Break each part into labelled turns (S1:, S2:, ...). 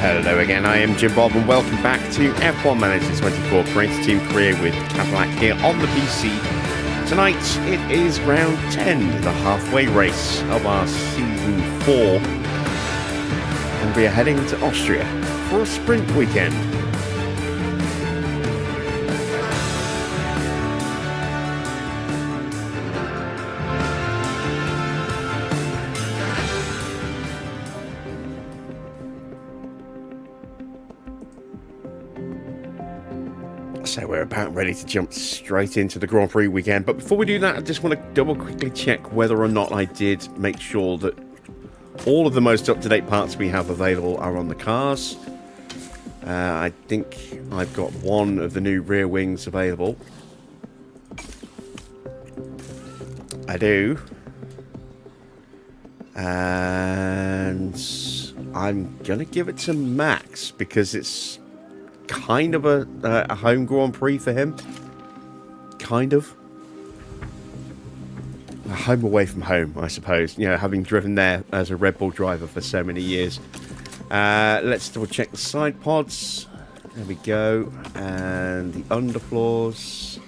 S1: Hello again, I am Jim Bob and welcome back to F1 Manager 24 Creator Team Career with Cadillac here on the PC. Tonight it is round 10, the halfway race of our Season 4. And we are heading to Austria for a sprint weekend. So we're about ready to jump straight into the Grand Prix weekend. But before we do that, I just want to double quickly check whether or not I did make sure that all of the most up-to-date parts we have available are on the cars. I think I've got one of the new rear wings available. I do. And I'm going to give it to Max because it's kind of a home Grand Prix for him. Kind of. A home away from home, I suppose. You know, having driven there as a Red Bull driver for so many years. Let's double check the side pods. There we go. And the underfloors.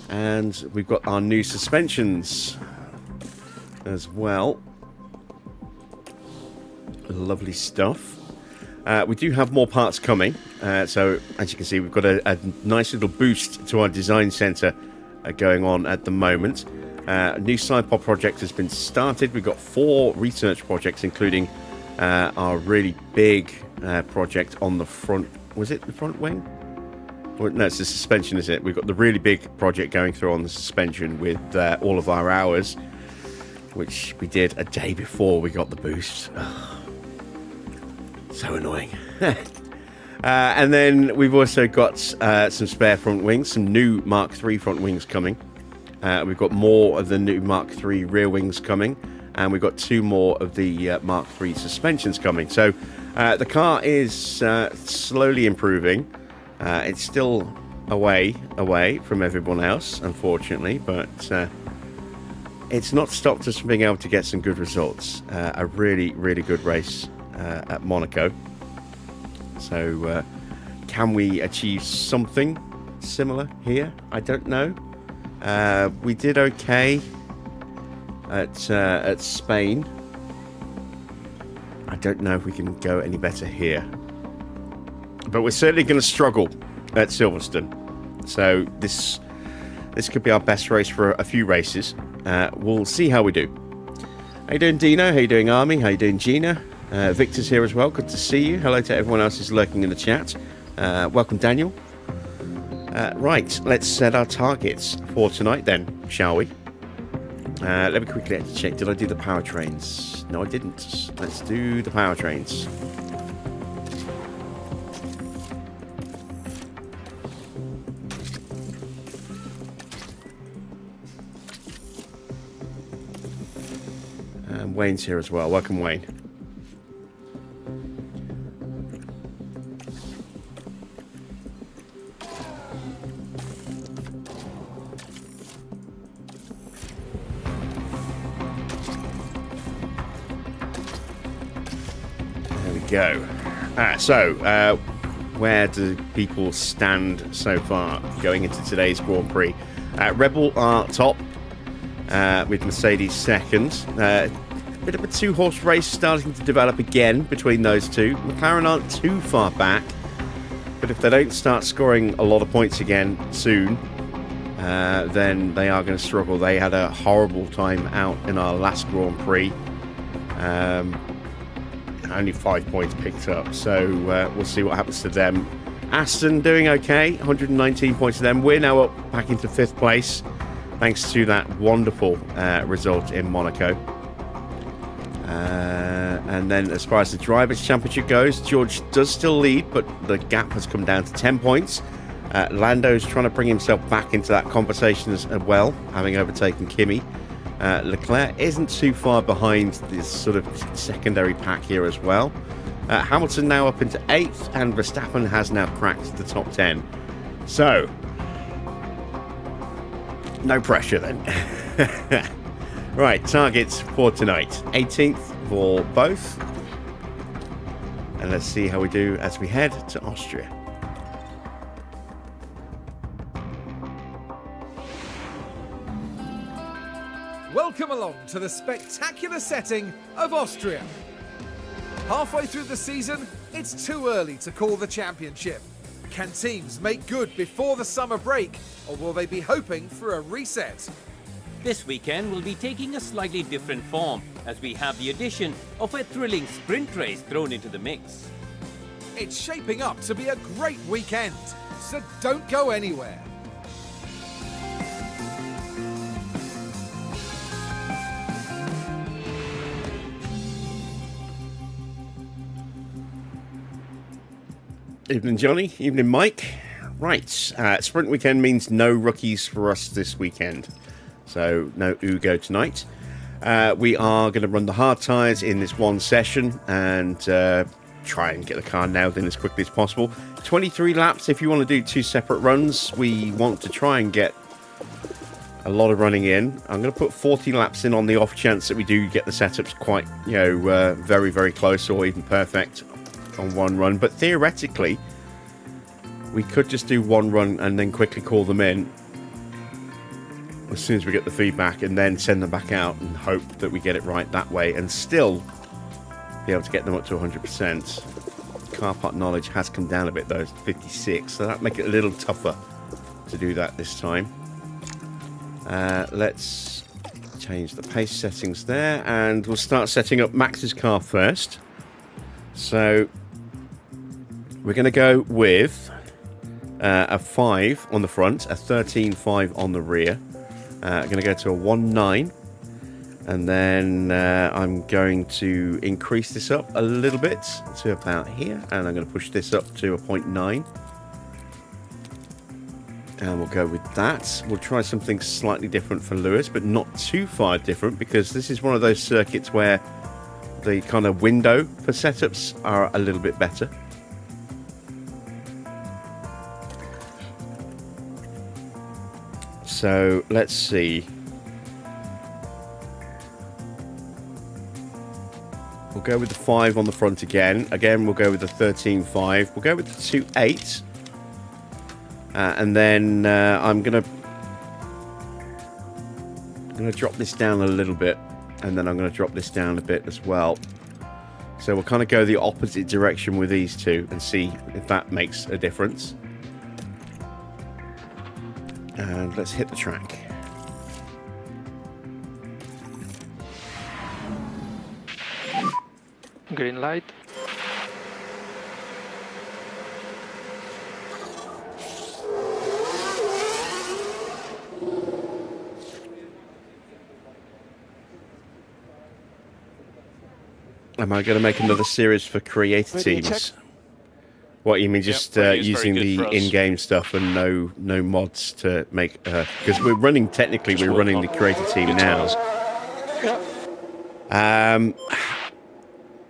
S1: And we've got our new suspensions as well. Lovely stuff. We do have more parts coming, so as you can see we've got a nice little boost to our design centre going on at the moment. A new side pod project has been started. We've got 4 research projects including our really big project on the front. Was it the front wing? No, it's the suspension, is it? We've got the really big project going through on the suspension with all of our hours, which we did a day before we got the boost. So annoying. And then we've also got some spare front wings, some new Mark III front wings coming. We've got more of the new Mark III rear wings coming, and we've got 2 more of the Mark III suspensions coming. So the car is slowly improving. It's still away from everyone else, unfortunately, but it's not stopped us from being able to get some good results. A really, really good race at Monaco. So can we achieve something similar here? I don't know. We did okay at Spain. I don't know if we can go any better here, but we're certainly going to struggle at Silverstone. So this could be our best race for a few races. We'll see how we do. How you doing, Dino? How you doing, Army? How you doing, Gina? Victor's here as well. Good to see you. Hello to everyone else who's lurking in the chat. Welcome, Daniel. Right, let's set our targets for tonight then, shall we? Let me quickly check. Did I do the powertrains? No, I didn't. Let's do the powertrains. And Wayne's here as well. Welcome, Wayne. Go. So where do people stand so far going into today's Grand Prix? RedBull are top with Mercedes second. Bit of a 2-horse race starting to develop again between those two. McLaren aren't too far back, but if they don't start scoring a lot of points again soon, then they are going to struggle. They had a horrible time out in our last Grand Prix. Only 5 points picked up, so we'll see what happens to them. Aston doing okay, 119 points to them. We're now up back into 5th place thanks to that wonderful result in Monaco. And then as far as the Drivers' Championship goes, George does still lead, but the gap has come down to 10 points. Lando's trying to bring himself back into that conversation as well, having overtaken Kimi. Leclerc isn't too far behind this sort of secondary pack here as well. Hamilton now up into 8th, and Verstappen has now cracked the top 10. So, no pressure then. Right, targets for tonight. 18th for both. And let's see how we do as we head to Austria.
S2: Welcome along to the spectacular setting of Austria. Halfway through the season, it's too early to call the championship. Can teams make good before the summer break, or will they be hoping for a reset?
S3: This weekend will be taking a slightly different form, as we have the addition of a thrilling sprint race thrown into the mix.
S2: It's shaping up to be a great weekend, so don't go anywhere.
S1: Evening, Johnny. Evening, Mike. Right, sprint weekend means no rookies for us this weekend. So, no Ugo tonight. We are going to run the hard tyres in this one session and try and get the car nailed in as quickly as possible. 23 laps if you want to do 2 separate runs. We want to try and get a lot of running in. I'm going to put 40 laps in on the off chance that we do get the setups quite, very, very close or even perfect on one run. But theoretically, we could just do one run and then quickly call them in as soon as we get the feedback and then send them back out and hope that we get it right that way and still be able to get them up to 100%. Car part knowledge has come down a bit though, it's 56, so that'll make it a little tougher to do that this time. Let's change the pace settings there and we'll start setting up Max's car first. So we're going to go with a 5 on the front, a 13.5 on the rear. I'm going to go to a 1.9 and then I'm going to increase this up a little bit to about here and I'm going to push this up to a 0.9 and we'll go with that. We'll try something slightly different for Lewis, but not too far different because this is one of those circuits where the kind of window for setups are a little bit better. So let's see. We'll go with the 5 on the front again. Again, we'll go with the 13.5. We'll go with the 2.8. And then I'm gonna drop this down a little bit. And then I'm going to drop this down a bit as well. So we'll kind of go the opposite direction with these two and see if that makes a difference. And let's hit the track.
S4: Green light.
S1: Am I going to make another series for creator teams? What you mean, just using the in-game stuff and no mods to make? Because we're running the creator team now.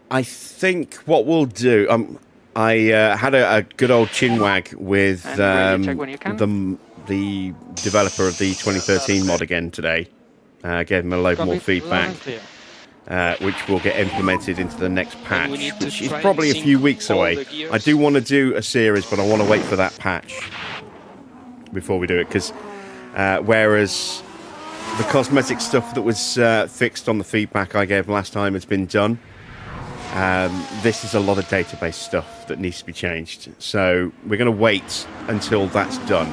S1: I think what we'll do. I had a good old chinwag with the developer of the 2013 mod again today. Gave him a load more feedback. Which will get implemented into the next patch, which is probably a few weeks away. I do want to do a series, but I want to wait for that patch before we do it, because whereas the cosmetic stuff that was fixed on the feedback I gave last time has been done, this is a lot of database stuff that needs to be changed. So we're going to wait until that's done.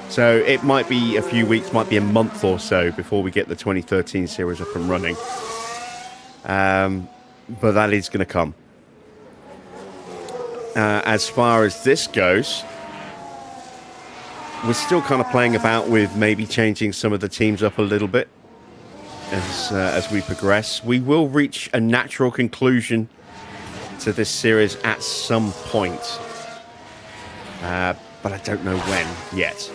S1: So it might be a few weeks, might be a month or so before we get the 2013 series up and running. But that is going to come. As far as this goes, we're still kind of playing about with maybe changing some of the teams up a little bit as we progress. We will reach a natural conclusion to this series at some point, but I don't know when yet.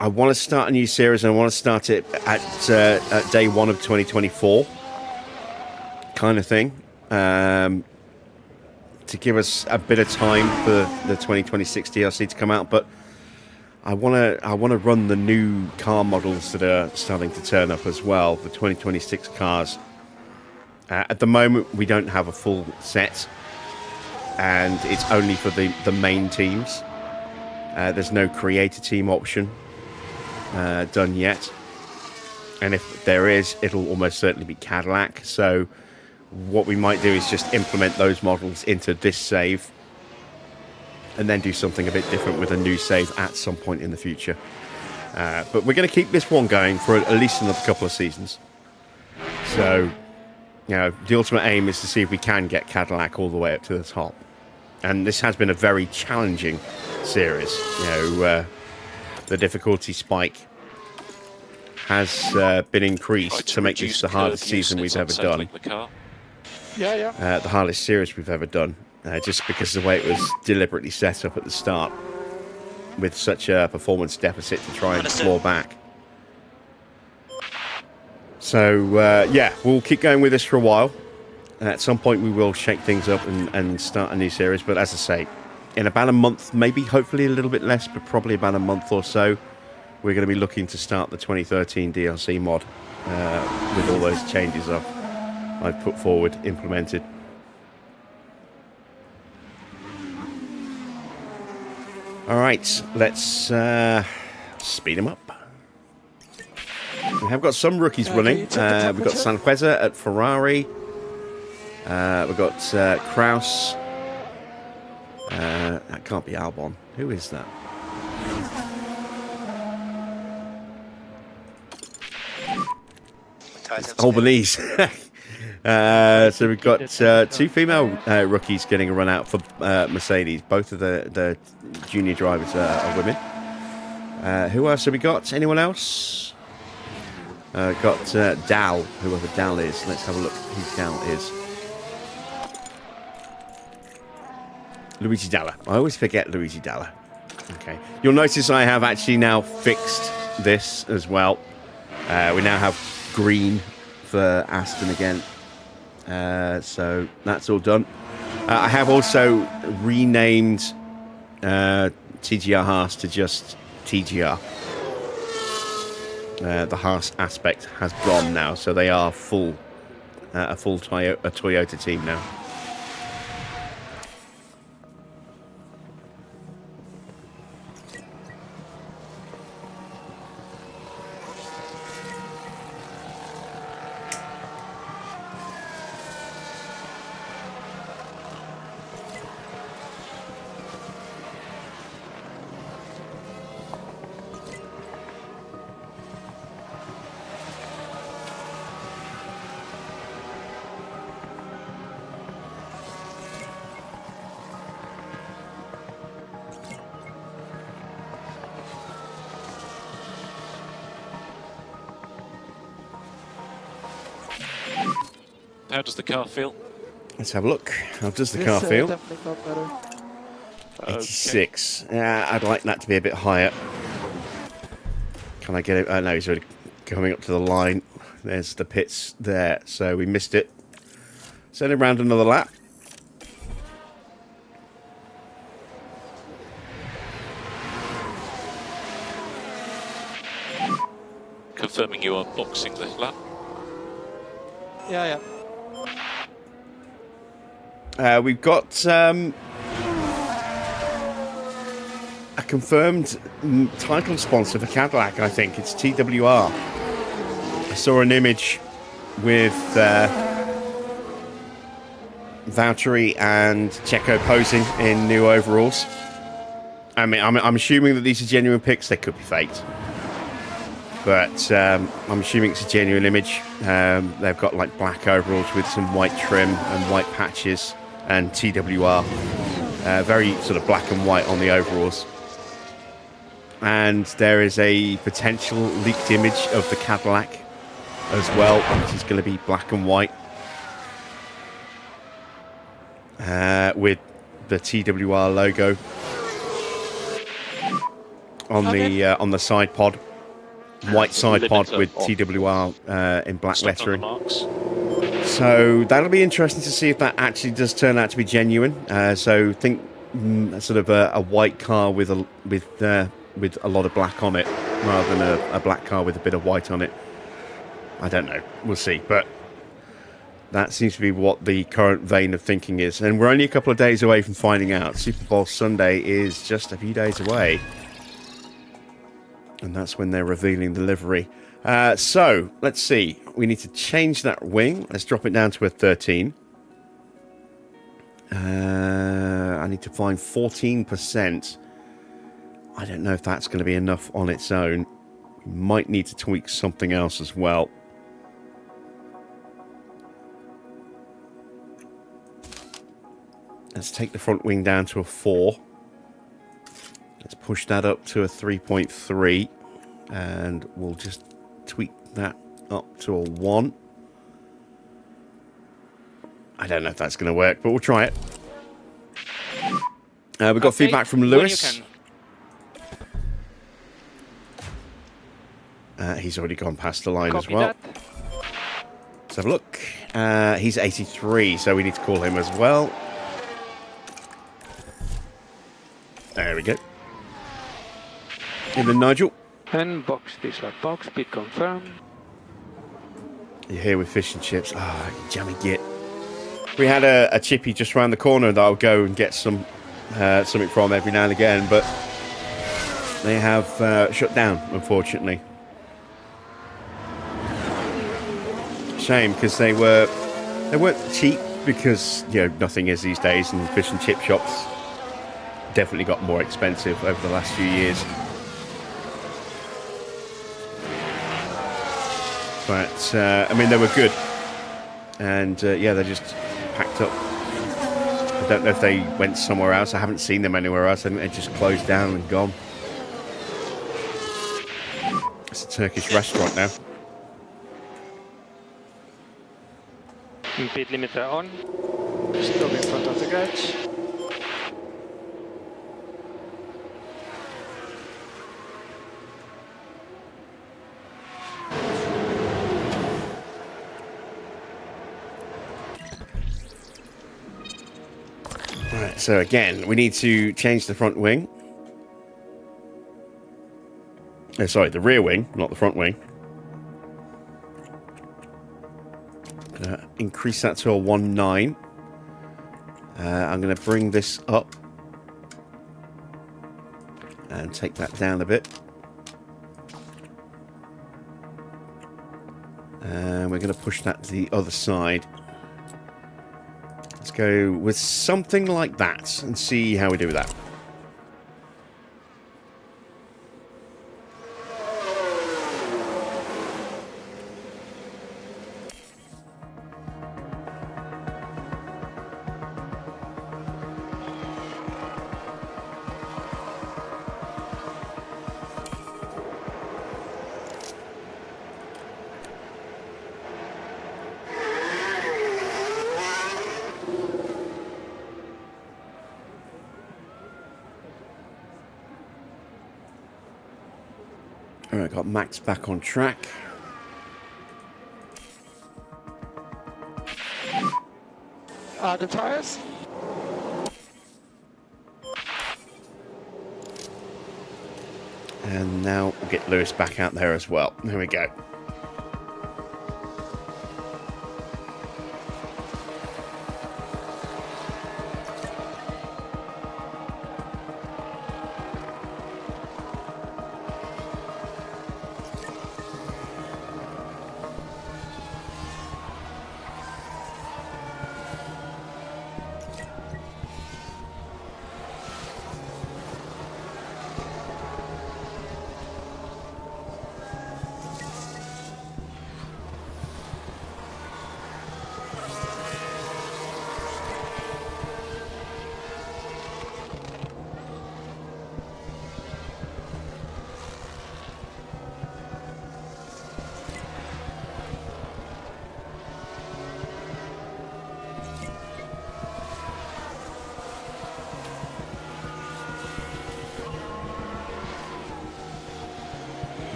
S1: I want to start a new series, and I want to start it at day 1 of 2024, kind of thing, to give us a bit of time for the 2026 DLC to come out. But I wanna run the new car models that are starting to turn up as well, the 2026 cars. At the moment, we don't have a full set, and it's only for the main teams. There's no creator team option done yet, and if there is, it'll almost certainly be Cadillac. So what we might do is just implement those models into this save, and then do something a bit different with a new save at some point in the future. But we're going to keep this one going for at least another couple of seasons. So, you know, the ultimate aim is to see if we can get Cadillac all the way up to the top. And this has been a very challenging series. You know, the difficulty spike has been increased to make this the hardest season we've ever done. The hardest series we've ever done. Just because of the way it was deliberately set up at the start, with such a performance deficit to try and claw back. So, yeah, we'll keep going with this for a while. At some point, we will shake things up and start a new series. But as I say, in about a month, maybe hopefully a little bit less, but probably about a month or so, we're going to be looking to start the 2013 DLC mod with all those changes I've put forward, implemented. All right, let's speed them up. We have got some rookies running. We've got Sanqueza at Ferrari. We've got Kraus. That can't be Albon. Who is that? Albanese. So we've got two female rookies getting a run out for Mercedes. Both of the junior drivers are women. Who else have we got? Anyone else? Got Dal, whoever Dal is. Let's have a look who Dal is. Luigi Dalla. I always forget Luigi Dalla. Okay. You'll notice I have actually now fixed this as well. We now have green for Aston again. So that's all done. I have also renamed TGR Haas to just TGR. The Haas aspect has gone now, so they are a full Toyota team now.
S4: How does the car feel?
S1: Let's have a look. How does the car feel?
S5: Definitely felt better.
S1: 86. Yeah, I'd like that to be a bit higher. Can I get it? Oh, no, he's already coming up to the line. There's the pits there, so we missed it. Send him round another lap.
S4: Confirming you are boxing this lap.
S5: Yeah.
S1: We've got a confirmed title sponsor for Cadillac, I think. It's TWR. I saw an image with Valtteri and Checo posing in new overalls. I mean, I'm assuming that these are genuine pics. They could be faked. But I'm assuming it's a genuine image. They've got like black overalls with some white trim and white patches and TWR. Very sort of black and white on the overalls. And there is a potential leaked image of the Cadillac as well, which is going to be black and white. With the TWR logo on the side pod. White side pod with TWR in black lettering. So that'll be interesting to see if that actually does turn out to be genuine. So think sort of a white car with with a lot of black on it rather than a black car with a bit of white on it. I don't know. We'll see. But that seems to be what the current vein of thinking is. And we're only a couple of days away from finding out. Super Bowl Sunday is just a few days away. And that's when they're revealing the livery. So, let's see. We need to change that wing. Let's drop it down to a 13. I need to find 14%. I don't know if that's going to be enough on its own. We might need to tweak something else as well. Let's take the front wing down to a 4. Let's push that up to a 3.3. And we'll just tweak that up to a 1. I don't know if that's going to work, but we'll try it. We've got feedback from Lewis. He's already gone past the line as well. Let's have a look. He's 83, so we need to call him as well. There we go. And then Nigel.
S5: And box, this one. Box, bit confirmed.
S1: You're here with fish and chips. Ah, you jammy git. We had a chippy just round the corner that I'll go and get something from every now and again, but they have shut down, unfortunately. Shame, because they weren't cheap, because nothing is these days, and fish and chip shops definitely got more expensive over the last few years. But I mean, they were good, and yeah, they just packed up. I don't know if they went somewhere else. I haven't seen them anywhere else. I think they just closed down and gone. It's a Turkish restaurant now.
S5: Speed limiter on. Stop in front of the garage.
S1: Right, so again, we need to change the front wing. Oh, sorry, the rear wing, not the front wing. Increase that to a 1.9. I'm going to bring this up and take that down a bit. And we're going to push that to the other side. Let's go with something like that and see how we do with that. Alright, got Max back on track.
S5: The tires.
S1: And now we'll get Lewis back out there as well. There we go.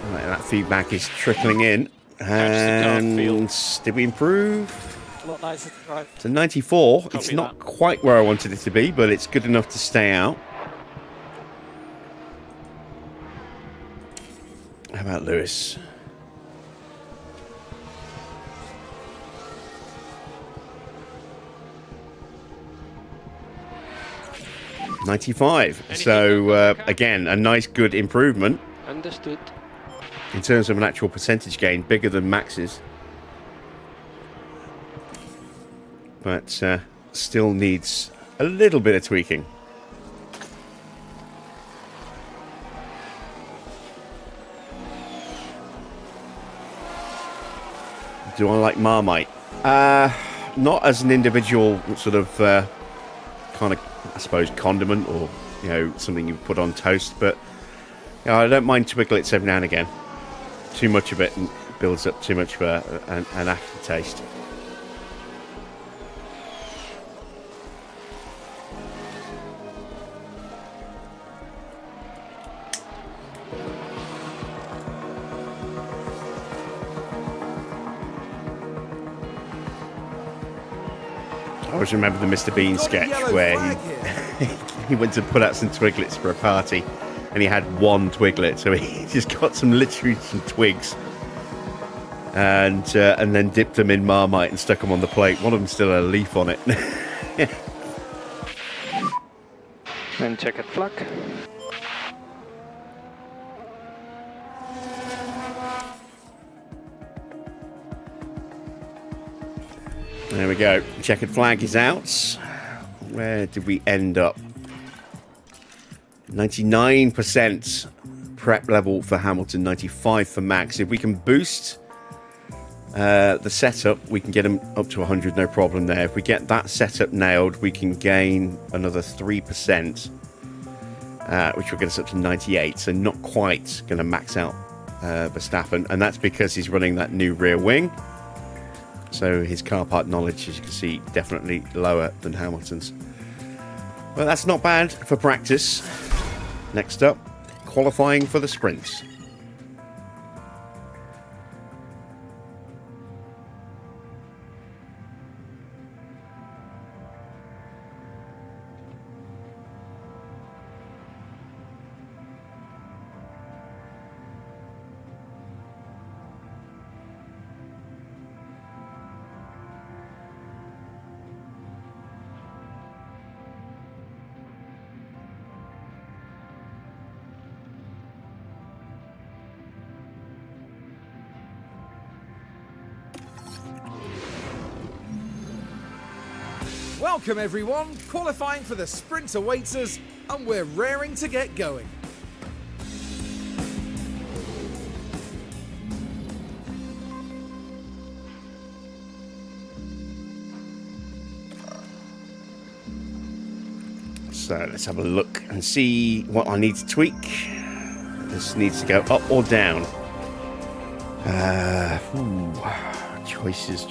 S1: Right, that feedback is trickling in. And did we improve?
S5: A lot nicer to drive.
S1: To 94. It's
S4: Copy
S1: not
S4: that.
S1: quite where I wanted it to be, but it's good enough to stay out. How about Lewis? $95. So again, a nice, good improvement.
S5: Understood.
S1: In terms of an actual percentage gain, bigger than Max's. But still needs a little bit of tweaking. Do I like Marmite? Not as an individual sort of kind of, I suppose, condiment or, you know, something you put on toast, but you know, I don't mind Twiglets every now and again. Too much of it builds up too much of an aftertaste. I always remember the Mr. Bean sketch where he went to put out some Twiglets for a party and he had one Twiglet, so he just got literally some twigs and then dipped them in Marmite and stuck them on the plate. One of them still had a leaf on it.
S5: And checkered flag.
S1: There we go. Checkered flag is out. Where did we end up? 99% prep level for Hamilton, 95 for Max. If we can boost the setup, we can get him up to 100, no problem there. If we get that setup nailed, we can gain another 3%, which will get us up to 98. So not quite going to max out Verstappen, and that's because he's running that new rear wing. So his car part knowledge, as you can see, definitely lower than Hamilton's. Well, that's not bad for practice. Next up, qualifying for the sprints.
S2: Welcome everyone, qualifying for the sprint awaits us and we're raring to get going.
S1: So let's have a look and see what I need to tweak. This needs to go up or down. Choices.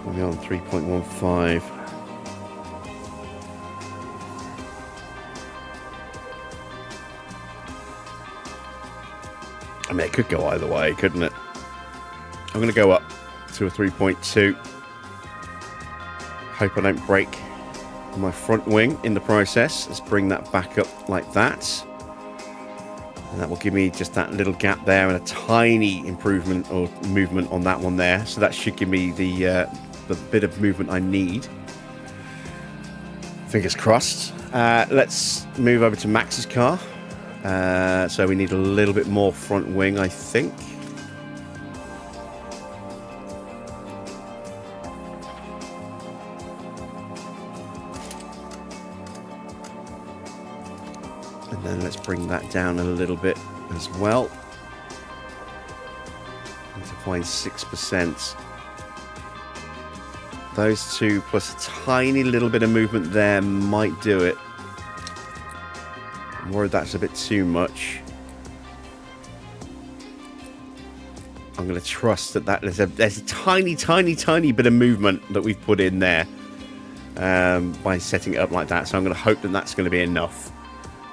S1: We're on 3.15. I mean, it could go either way, couldn't it? I'm going to go up to a 3.2. Hope I don't break my front wing in the process. Let's bring that back up like that. And that will give me just that little gap there and a tiny improvement or movement on that one there. So that should give me the bit of movement I need. Fingers crossed. Let's move over to Max's car. So we need a little bit more front wing, I think. And then let's bring that down a little bit as well. And to find 6%. Those two plus a tiny little bit of movement there might do it. I'm worried that's a bit too much. I'm going to trust that there's a tiny bit of movement that we've put in there by setting it up like that. So I'm going to hope that that's going to be enough.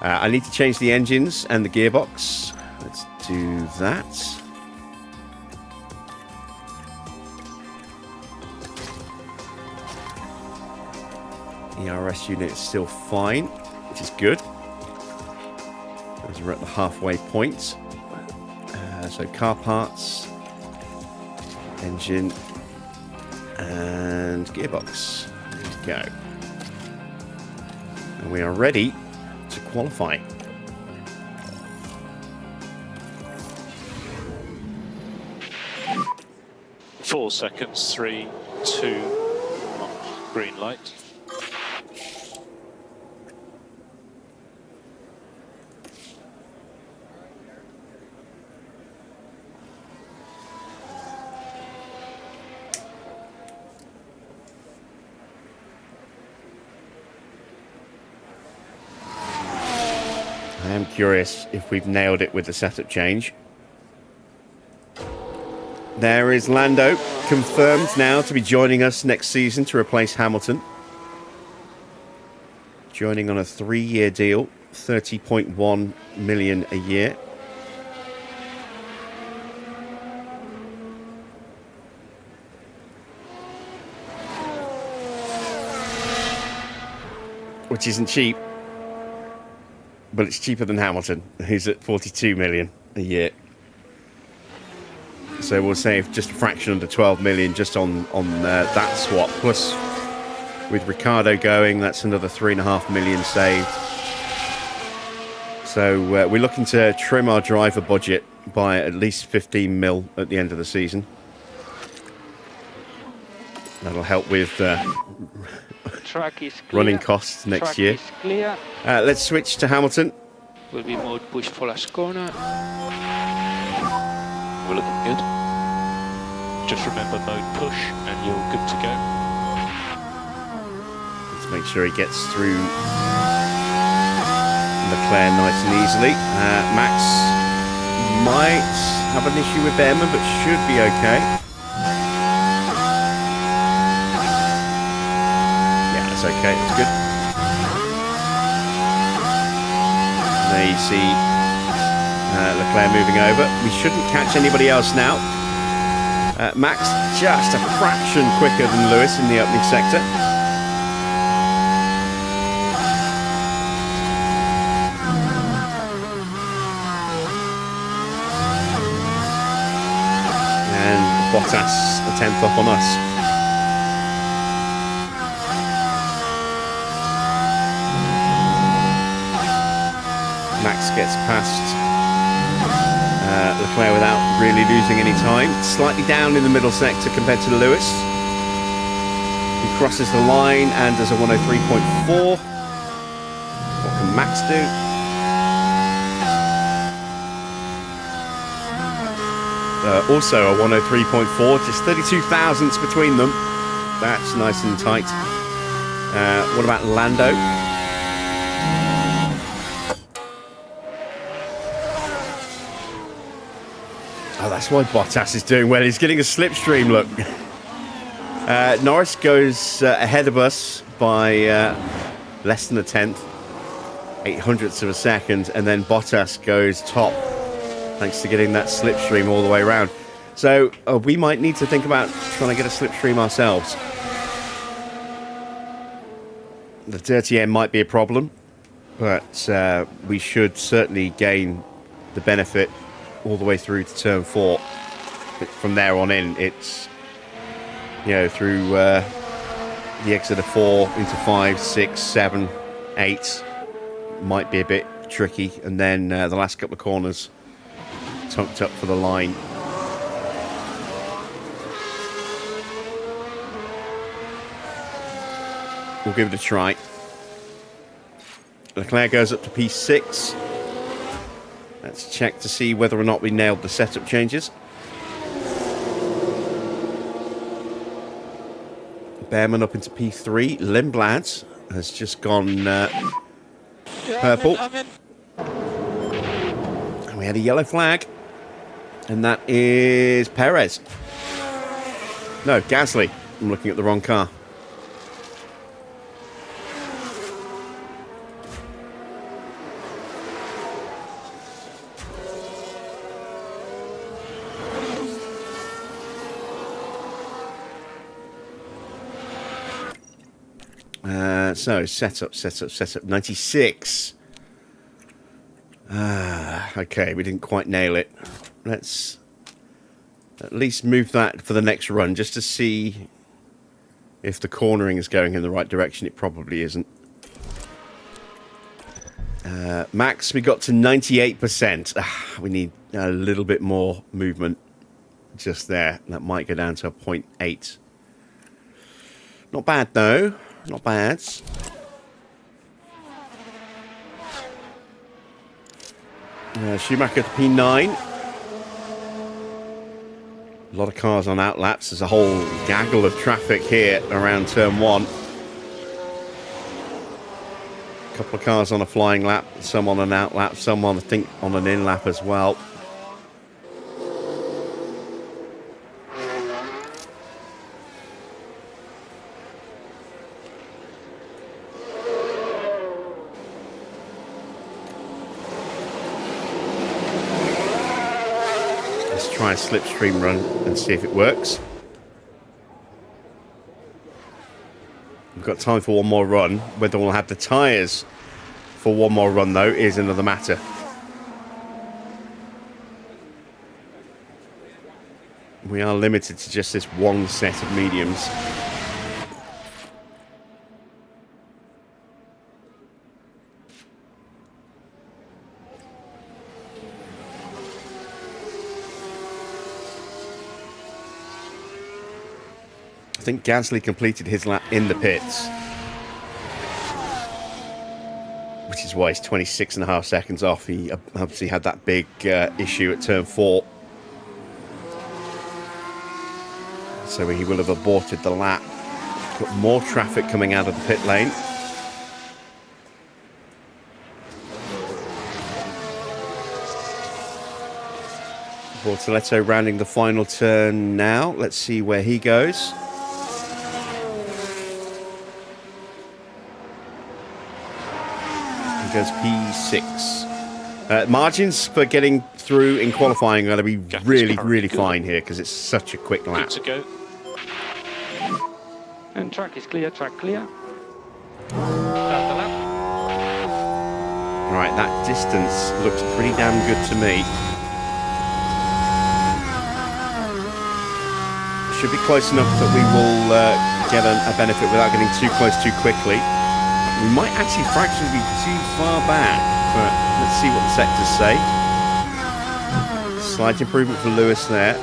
S1: I need to change the engines and the gearbox. Let's do that. ERS unit is still fine, which is good. As we're at the halfway point. So car parts, engine, and gearbox. There we go. And we are ready to qualify.
S4: Four seconds, 3, 2, 1, green light.
S1: I am curious if we've nailed it with the setup change. There is Lando, confirmed now to be joining us next season to replace Hamilton. Joining on a 3-year deal, 30.1 million a year. Which isn't cheap, but it's cheaper than Hamilton, who's at 42 million a year. So we'll save just a fraction under 12 million just on that swap. Plus, with Ricardo going, that's another 3.5 million saved. So we're looking to trim our driver budget by at least 15 mil at the end of the season. That'll help with
S5: Track is clear.
S1: running costs next
S5: Track
S1: year.
S5: is clear.
S1: Let's switch to Hamilton.
S5: Will be mode push for last corner.
S4: We're looking good. Just remember mode push and you're good to go.
S1: Let's make sure he gets through Leclerc nice and easily. Max might have an issue with Bearman, but should be okay. Yeah, that's okay. That's good. There you see Leclerc moving over. We shouldn't catch anybody else now. Max just a fraction quicker than Lewis in the opening sector. And Bottas a 10th up on us. Max gets past Leclerc without really losing any time. Slightly down in the middle sector compared to Lewis. He crosses the line and does a 103.4. What can Max do? Also a 103.4, just 32 thousandths between them. That's nice and tight. What about Lando? Oh, that's why Bottas is doing well. He's getting a slipstream, look. Norris goes ahead of us by less than a tenth, 0.08 of a second, and then Bottas goes top, thanks to getting that slipstream all the way around. So we might need to think about trying to get a slipstream ourselves. The dirty air might be a problem, but we should certainly gain the benefit all the way through to turn 4. From there on in, it's, you know, through the exit of 4 into 5, 6, 7, 8 might be a bit tricky, and then the last couple of corners tucked up for the line. We'll give it a try. Leclerc goes up to P6. Let's check to see whether or not we nailed the setup changes. Bearman up into P3. Lindblad has just gone purple.
S5: I'm in.
S1: And we had a yellow flag. And that is Perez. No, Gasly. I'm looking at the wrong car. So, setup, 96. Okay, we didn't quite nail it. Let's at least move that for the next run, just to see if the cornering is going in the right direction. It probably isn't. Max, we got to 98%. We need a little bit more movement just there. That might go down to a 0.8. Not bad, though. Not bad. Schumacher to P9. A lot of cars on outlaps. There's a whole gaggle of traffic here around turn 1. A couple of cars on a flying lap, some on an outlap, some on, I think, on an in lap as well. Let's try a slipstream run and see if it works. We've got time for one more run. Whether we'll have the tyres for one more run, though, is another matter. We are limited to just this one set of mediums. I think Gasly completed his lap in the pits, which is why he's 26.5 seconds off. He obviously had that big issue at turn 4, so he will have aborted the lap. Got more traffic coming out of the pit lane. Bortoletto rounding the final turn now. Let's see where he goes. Goes P6. Margins for getting through in qualifying are going to be really fine here because it's such a quick lap.
S4: Good to go.
S5: And track is clear, track clear.
S4: Start the lap.
S1: Right, that distance looks pretty damn good to me. Should be close enough that we will get a benefit without getting too close too quickly. We might actually fractionally be too far back, but let's see what the sectors say. Slight improvement for Lewis there.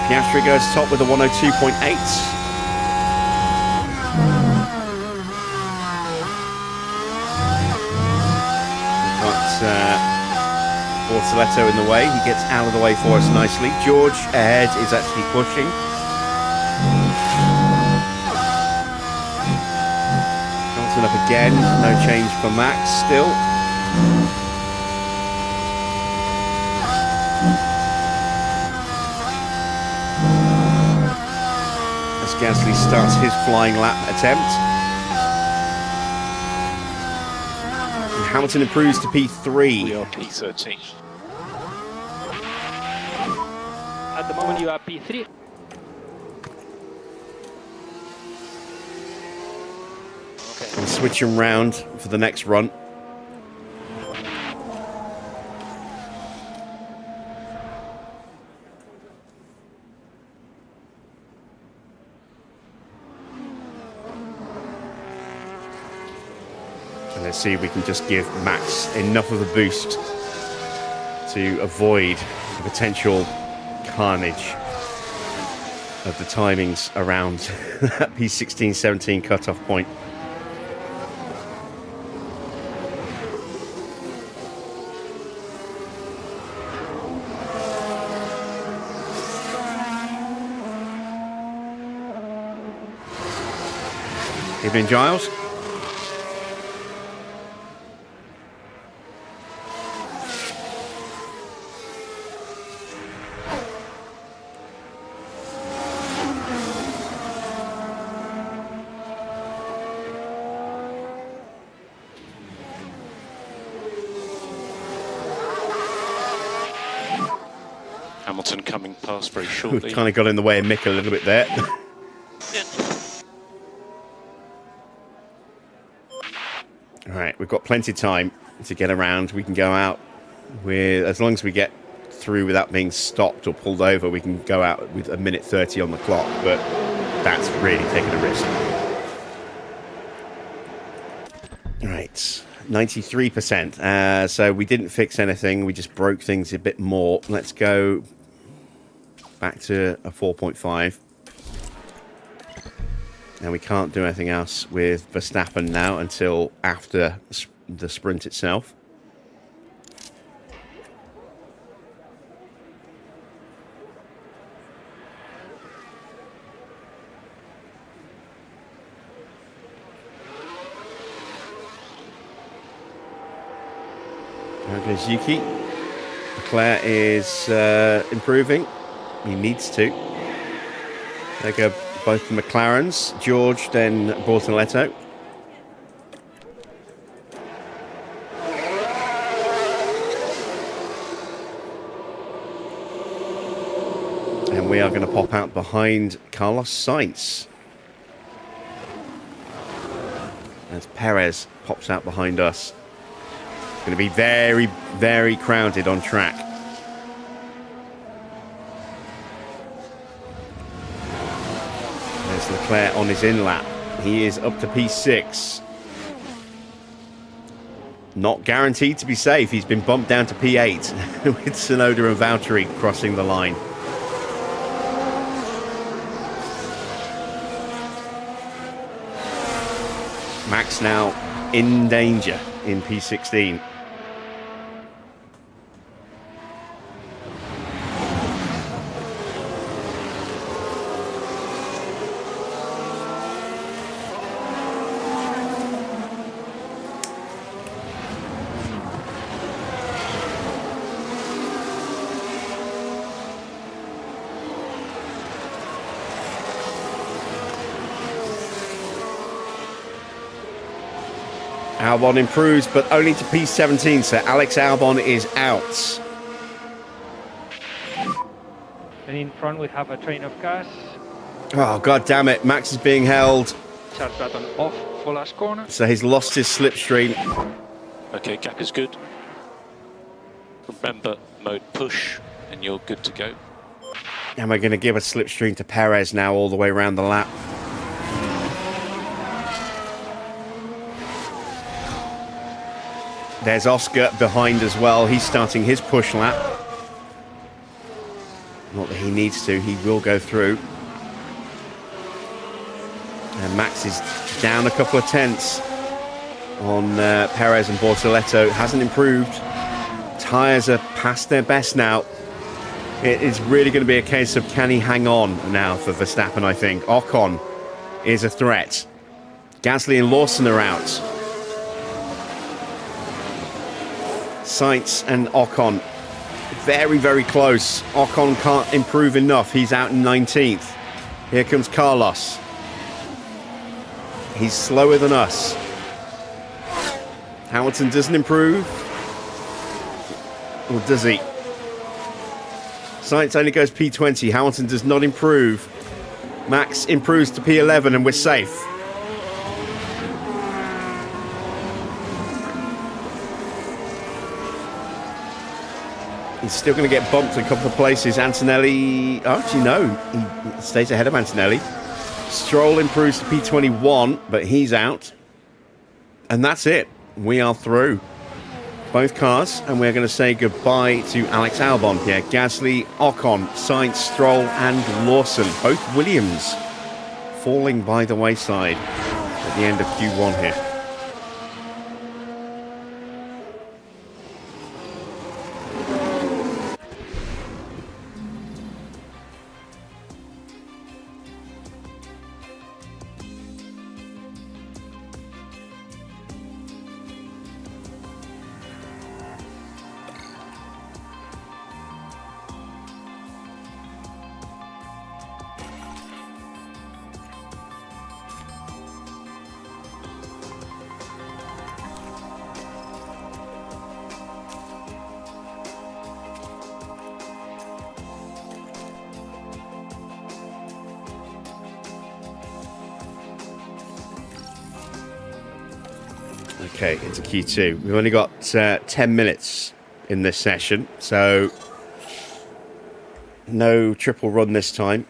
S1: Piastri goes top with a 102.8. Bortoletto in the way. He gets out of the way for us nicely. George ahead is actually pushing. Johnson up again. No change for Max still. As Gasly starts his flying lap attempt. Hamilton improves to P3.
S4: We are P13.
S5: At the moment you are P3.
S1: We'll switch him round for the next run. And let's see if we can just give Max enough of a boost to avoid the potential carnage of the timings around that P16-17 cutoff point. Evening, Giles.
S4: Hamilton coming past very
S1: We
S4: shortly.
S1: kind of got in the way of Mick a little bit there. All right, we've got plenty of time to get around. We can go out with, as long as we get through without being stopped or pulled over, we can go out with a minute 30 on the clock, but that's really taking a risk. All right, 93%. So we didn't fix anything. We just broke things a bit more. Let's go back to a 4.5. And we can't do anything else with Verstappen now until after the sprint itself. There goes Yuki. Leclerc is improving. He needs to. There go both the McLarens. George, then Bortoletto. And we are going to pop out behind Carlos Sainz. As Perez pops out behind us. It's going to be very, very crowded on track. There's Leclerc on his in-lap. He is up to P6. Not guaranteed to be safe. He's been bumped down to P8 with Tsunoda and Valtteri crossing the line. Max now in danger in P16. Albon improves, but only to P17, so Alex Albon is out.
S5: And in front we have a train of cars.
S1: Oh, god damn it. Max is being held.
S5: Start button off for last corner.
S1: So he's lost his slipstream.
S4: Okay, gap is good. Remember mode push, and you're good to go.
S1: And we're going to give a slipstream to Perez now all the way around the lap. There's Oscar behind as well. He's starting his push lap. Not that he needs to. He will go through. And Max is down a couple of tenths on Perez and Bortoletto. Hasn't improved. Tyres are past their best now. It is really going to be a case of can he hang on now for Verstappen, I think. Ocon is a threat. Gasly and Lawson are out. Sainz and Ocon very, very close. Ocon can't improve enough. He's out in 19th. Here comes Carlos. He's slower than us. Hamilton doesn't improve. Or does he? Sainz only goes P20. Hamilton does not improve. Max improves to P11 and we're safe. He's still going to get bumped a couple of places. Antonelli, oh, actually no, he stays ahead of Antonelli. Stroll improves to P21, but he's out. And that's it. We are through. Both cars, and we're going to say goodbye to Alex Albon here. Gasly, Ocon, Sainz, Stroll, and Lawson. Both Williams falling by the wayside at the end of Q1 here. Okay, into Q2. We've only got 10 minutes in this session, so no triple run this time.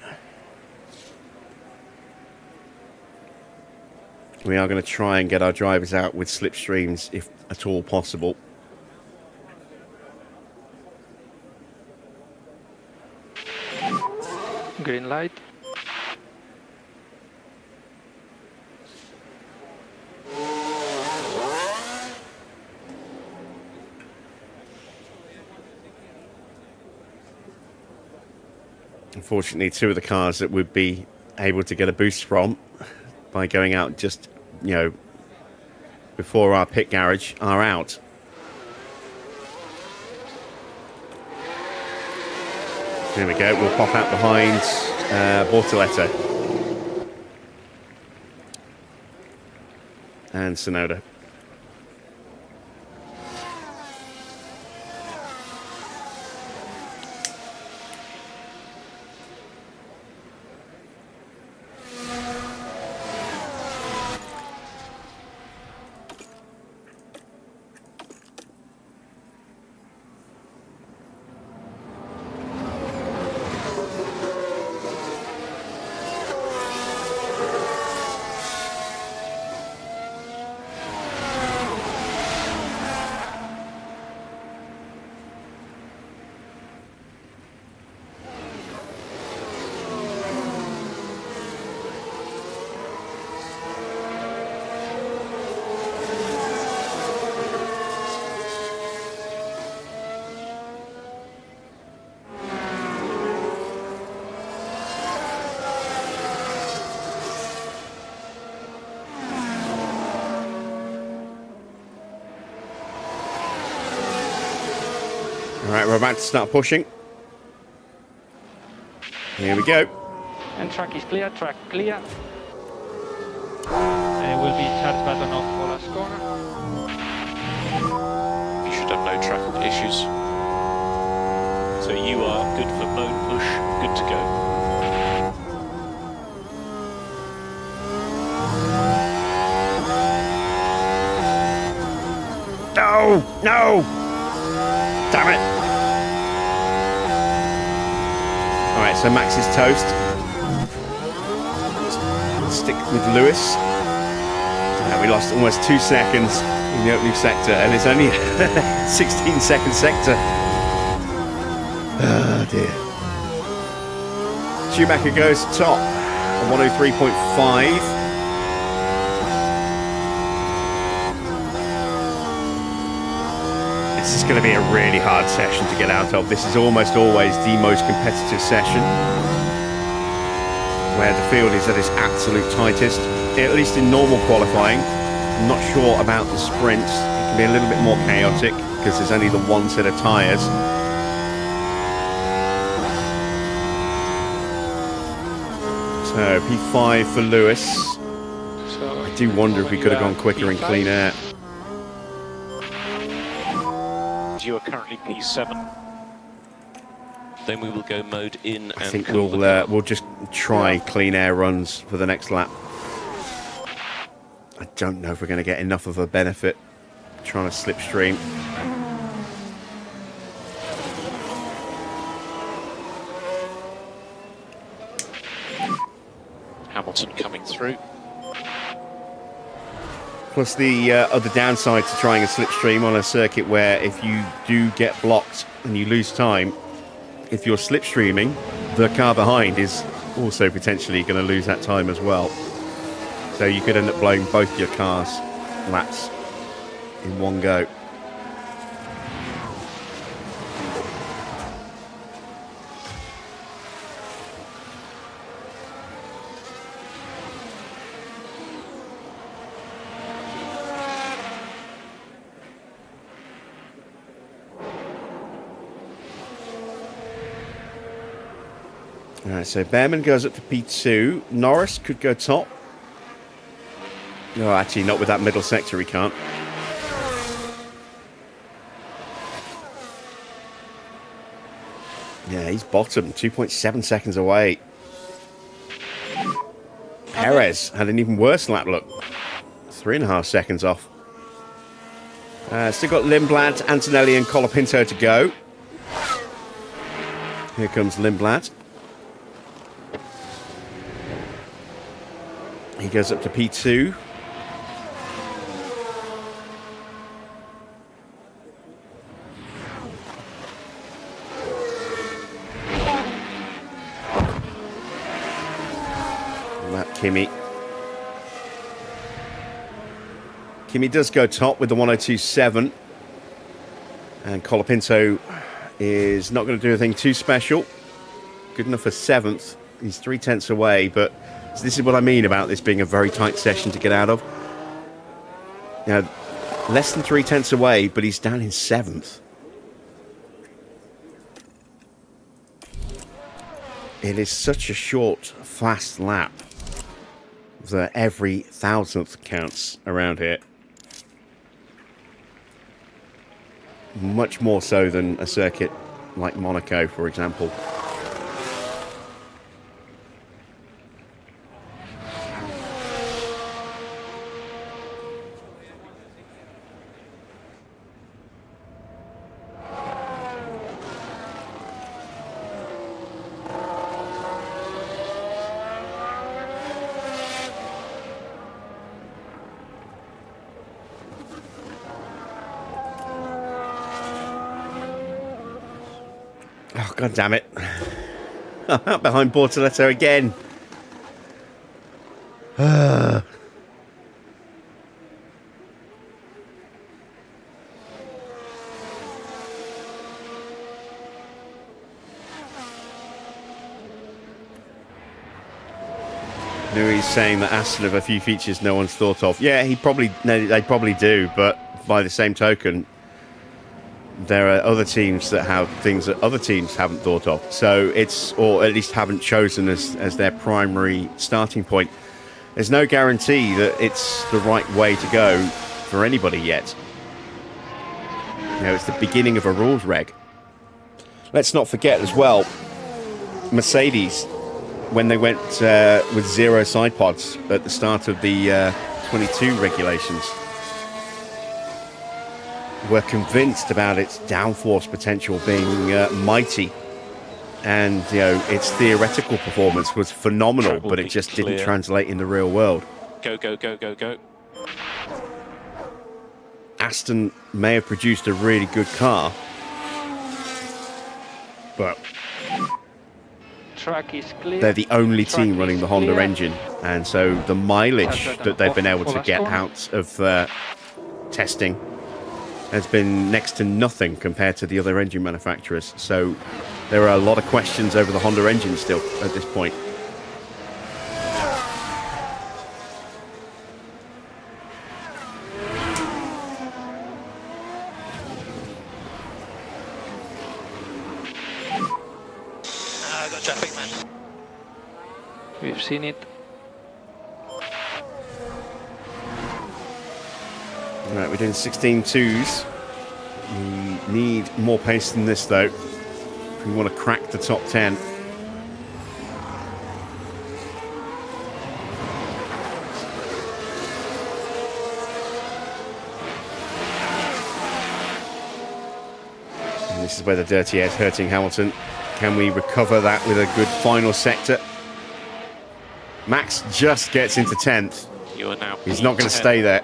S1: We are going to try and get our drivers out with slipstreams if at all possible.
S5: Green light.
S1: Unfortunately, two of the cars that would be able to get a boost from by going out just, you know, before our pit garage are out. There we go. We'll pop out behind Bortoletto and Sonoda. Alright, we're about to start pushing. Here we go.
S5: And track is clear, track clear. Will be charge button off for last corner.
S4: You should have no track issues. So you are good for mode push, good to go.
S1: No! No! Damn it! Alright, so Max is toast. Stick with Lewis. We lost almost 2 seconds in the opening sector, and it's only a 16-second sector. Oh dear. Schumacher goes top at 103.5. This is going to be a really hard session to get out of. This is almost always the most competitive session, where the field is at its absolute tightest, at least in normal qualifying. I'm not sure about the sprints. It can be a little bit more chaotic because there's only the one set of tyres. So P5 for Lewis.
S5: So
S1: I do wonder if we could have gone quicker in clean air.
S4: You are currently P7. Then we will go mode in and
S1: I think
S4: cool
S1: we'll just try clean air runs for the next lap. I don't know if we're going to get enough of a benefit trying to slipstream.
S4: Hamilton coming through.
S1: Plus the other downside to trying a slipstream on a circuit where if you do get blocked and you lose time, if you're slipstreaming, the car behind is also potentially going to lose that time as well. So you could end up blowing both your cars' laps in one go. Alright, so Bearman goes up to P2. Norris could go top. No, actually, not with that middle sector, he can't. Yeah, he's bottom, 2.7 seconds away. Perez had an even worse lap look. 3.5 seconds off. Still got Lindblad, Antonelli and Colapinto to go. Here comes Lindblad. He goes up to P2. Kimi. Kimi does go top with the 102.7. And Colapinto is not going to do anything too special. Good enough for 7th. He's 3/10 away, but this is what I mean about this being a very tight session to get out of. You know, less than 3/10 away, but he's down in 7th. It is such a short, fast lap that every thousandth counts around here. Much more so than a circuit like Monaco, for example. Oh, God damn it. I'm out behind Bortoletto again. He's saying that Aston have a few features no one's thought of. Yeah, they probably do, but by the same token, there are other teams that have things that other teams haven't thought of. So or at least haven't chosen as their primary starting point. There's no guarantee that it's the right way to go for anybody yet. You know, it's the beginning of a rules reg. Let's not forget as well, Mercedes, when they went with 0 side pods at the start of the 22 regulations, were convinced about its downforce potential being mighty, and you know, its theoretical performance was phenomenal, but it just didn't translate in the real world.
S4: Go, go, go, go, go.
S1: Aston may have produced a really good car, but
S5: Track is clear.
S1: they're the only
S5: Track
S1: team running
S5: is
S1: the Honda
S5: clear.
S1: engine, and so the mileage that they've been able to get out of testing has been next to nothing compared to the other engine manufacturers. So there are a lot of questions over the Honda engine still at this point.
S4: I got traffic, man.
S5: We've seen it.
S1: Right, we're doing 16.2s. We need more pace than this, though, if we want to crack the top 10. And this is where the dirty air is hurting Hamilton. Can we recover that with a good final sector? Max just gets into 10th.
S4: You are now.
S1: He's not going to stay there.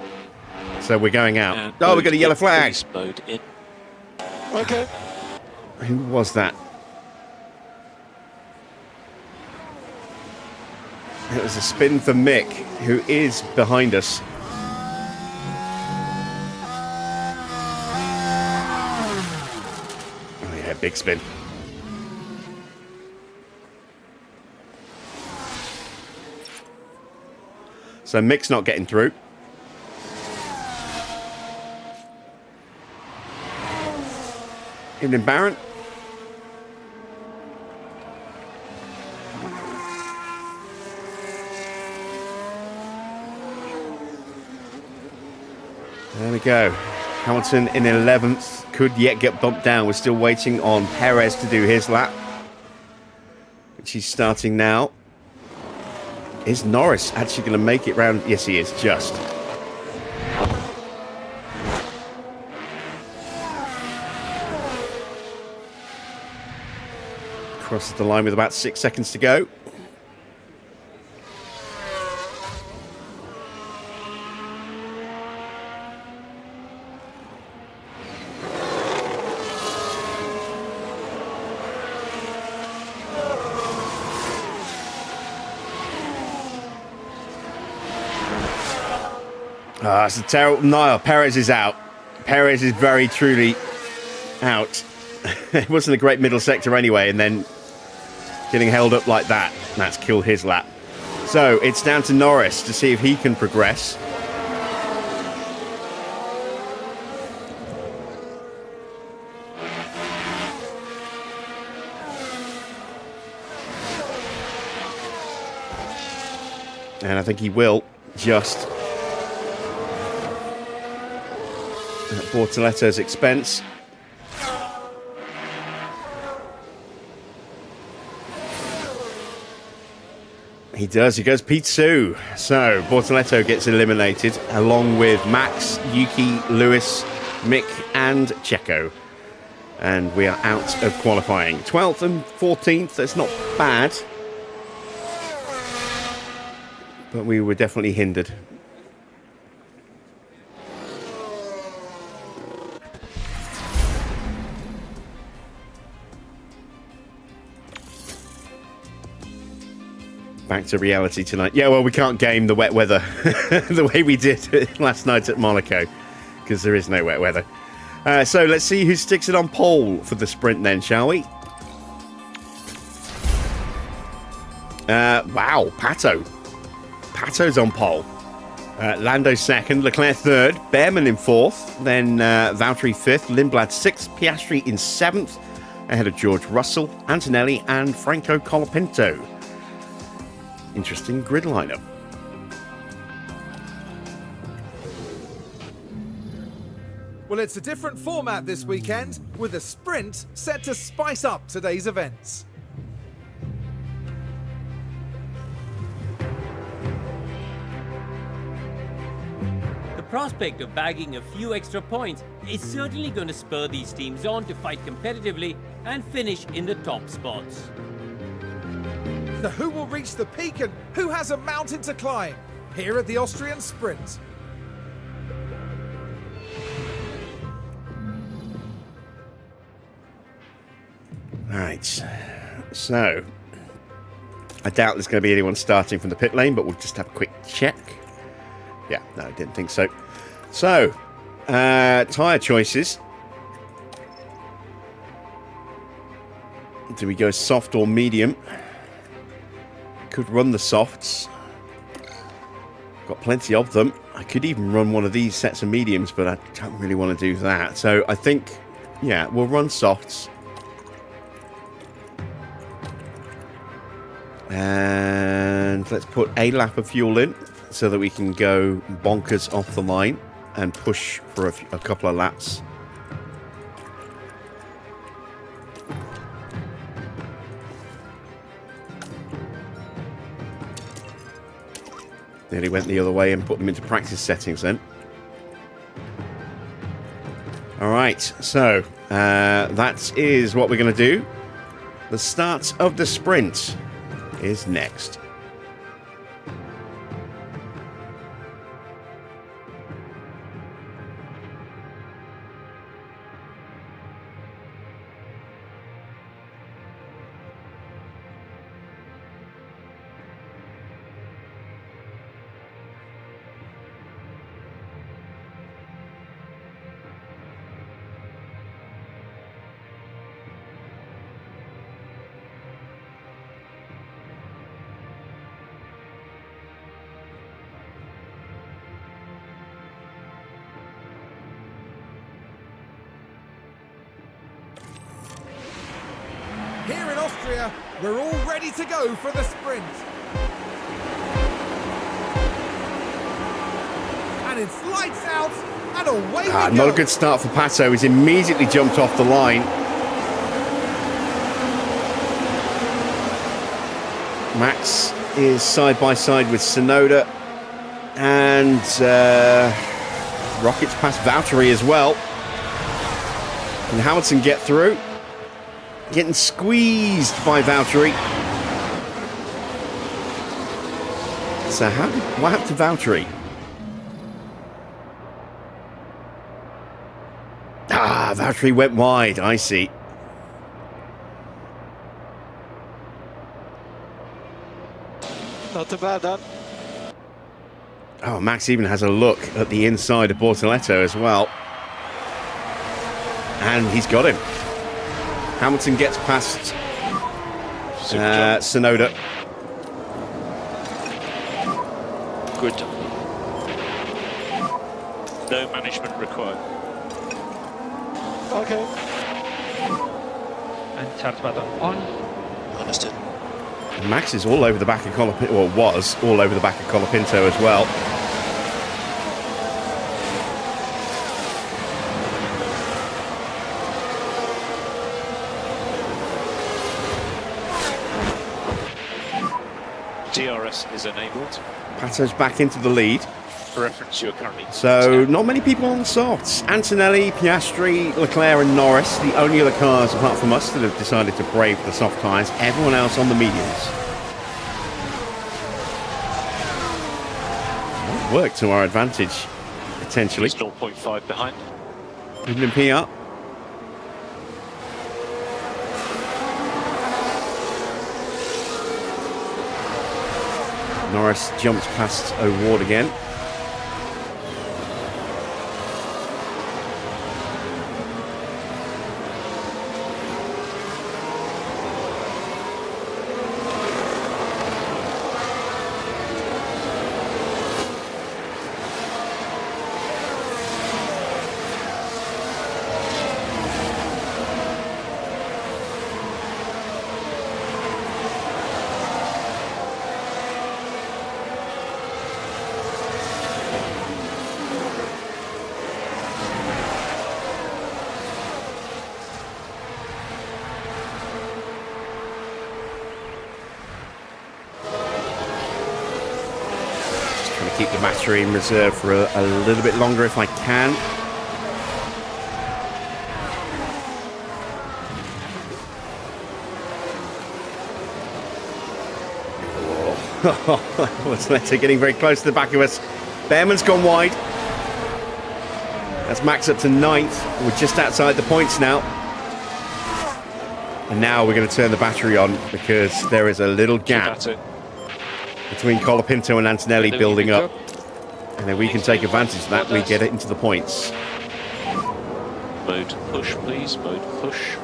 S1: So we're going out.
S4: And
S1: Oh, we got a yellow flag.
S4: Mode in. Okay.
S1: Who was that? It was a spin for Mick, who is behind us. Oh yeah, big spin. So Mick's not getting through. Evening, Baron. There we go. Hamilton in 11th. Could yet get bumped down. We're still waiting on Perez to do his lap, which he's starting now. Is Norris actually going to make it round? Yes, he is, just. Crosses the line with about 6 seconds to go. It's a terrible... No, Perez is out. Perez is very truly out. It wasn't a great middle sector anyway, and then getting held up like that, that's killed his lap. So it's down to Norris to see if he can progress. And I think he will, just at Bortoletto's expense. He does. He goes P2. So Bortoletto gets eliminated along with Max, Yuki, Lewis, Mick and Checo. And we are out of qualifying. 12th and 14th. That's not bad. But we were definitely hindered. Back to reality tonight. Yeah, well, we can't game the wet weather the way we did last night at Monaco, because there is no wet weather. So let's see who sticks it on pole for the sprint then, shall we? Wow, Pato. Pato's on pole. Lando second, Leclerc third, Bearman in fourth, then Valtteri fifth, Lindblad 6th, Piastri in 7th, ahead of George Russell, Antonelli and Franco Colapinto. Interesting grid lineup.
S2: Well, it's a different format this weekend, with a sprint set to spice up today's events.
S3: The prospect of bagging a few extra points is certainly going to spur these teams on to fight competitively and finish in the top spots.
S2: So who will reach the peak and who has a mountain to climb here at the Austrian Sprint?
S1: Right, so I doubt there's going to be anyone starting from the pit lane, but we'll just have a quick check. Yeah, no, I didn't think so. So, tyre choices. Do we go soft or medium? Could run the softs. Got plenty of them. I could even run one of these sets of mediums, but I don't really want to do that. So I think, yeah, we'll run softs. And let's put a lap of fuel in so that we can go bonkers off the line and push for a couple of laps. Nearly went the other way and put them into practice settings then. All right, so that is what we're going to do. The start of the sprint is next.
S2: Here in Austria, we're all ready to go for the sprint. And it's lights out, and away we go.
S1: Not a good start for Pato. He's immediately jumped off the line. Max is side by side with Tsunoda, and rockets past Valtteri as well. Can Hamilton get through? getting squeezed by Valtteri. So what happened to Valtteri? Ah, Valtteri went wide, I see.
S5: Not too bad, then.
S1: Oh, Max even has a look at the inside of Bortoletto as well. And he's got him. Hamilton gets past Sonoda.
S4: Good. No management required.
S5: Okay.
S6: And charge button on.
S4: Understood.
S1: Max is all over the back of Colapinto, or was all over the back of Colapinto as well.
S4: DRS is enabled.
S1: Pato's back into the lead.
S4: For reference, you are currently...
S1: So, not many people on the softs. Antonelli, Piastri, Leclerc and Norris, the only other cars apart from us that have decided to brave the soft tyres. Everyone else on the mediums. Might work to our advantage, potentially.
S4: He's 0.5 behind.
S1: Even in PR. Norris jumps past O'Ward again. Keep the battery in reserve for a little bit longer if I can. Oh, Leclerc getting very close to the back of us. Bearman's gone wide. That's Max up to 9th. We're just outside the points now. And now we're going to turn the battery on because there is a little gap between Colapinto and Antonelli building up. And then we can take advantage of that. We get it into the points.
S4: Mode push, please. Mode push.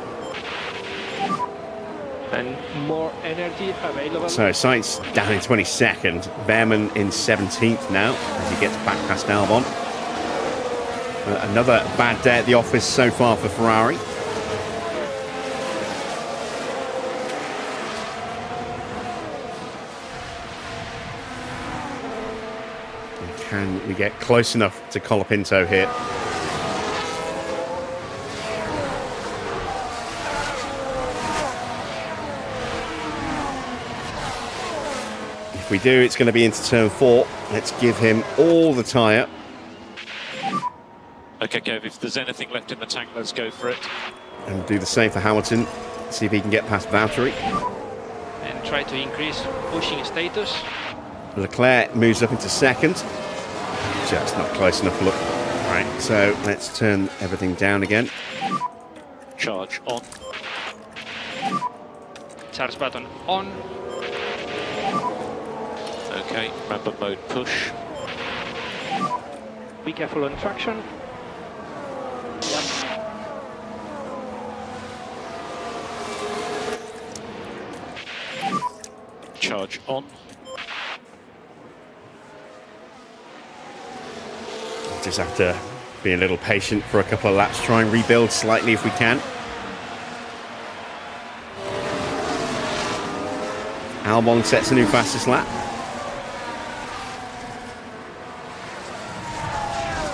S6: And more energy available.
S1: So Sainz down in 22nd. Bearman in 17th now as he gets back past Albon. Another bad day at the office so far for Ferrari. Can we get close enough to Colapinto here? If we do, it's going to be into turn 4. Let's give him all the tyre.
S4: Okay, Kev, if there's anything left in the tank, let's go for it.
S1: And do the same for Hamilton. See if he can get past Valtteri.
S6: And try to increase pushing status.
S1: Leclerc moves up into 2nd. Just not close enough, look. Right, so let's turn everything down again.
S4: Charge on.
S6: Charge button on.
S4: Okay, remember mode push.
S6: Be careful on traction. Yep.
S4: Charge on.
S1: Just have to be a little patient for a couple of laps, try and rebuild slightly if we can. Albon sets a new fastest lap.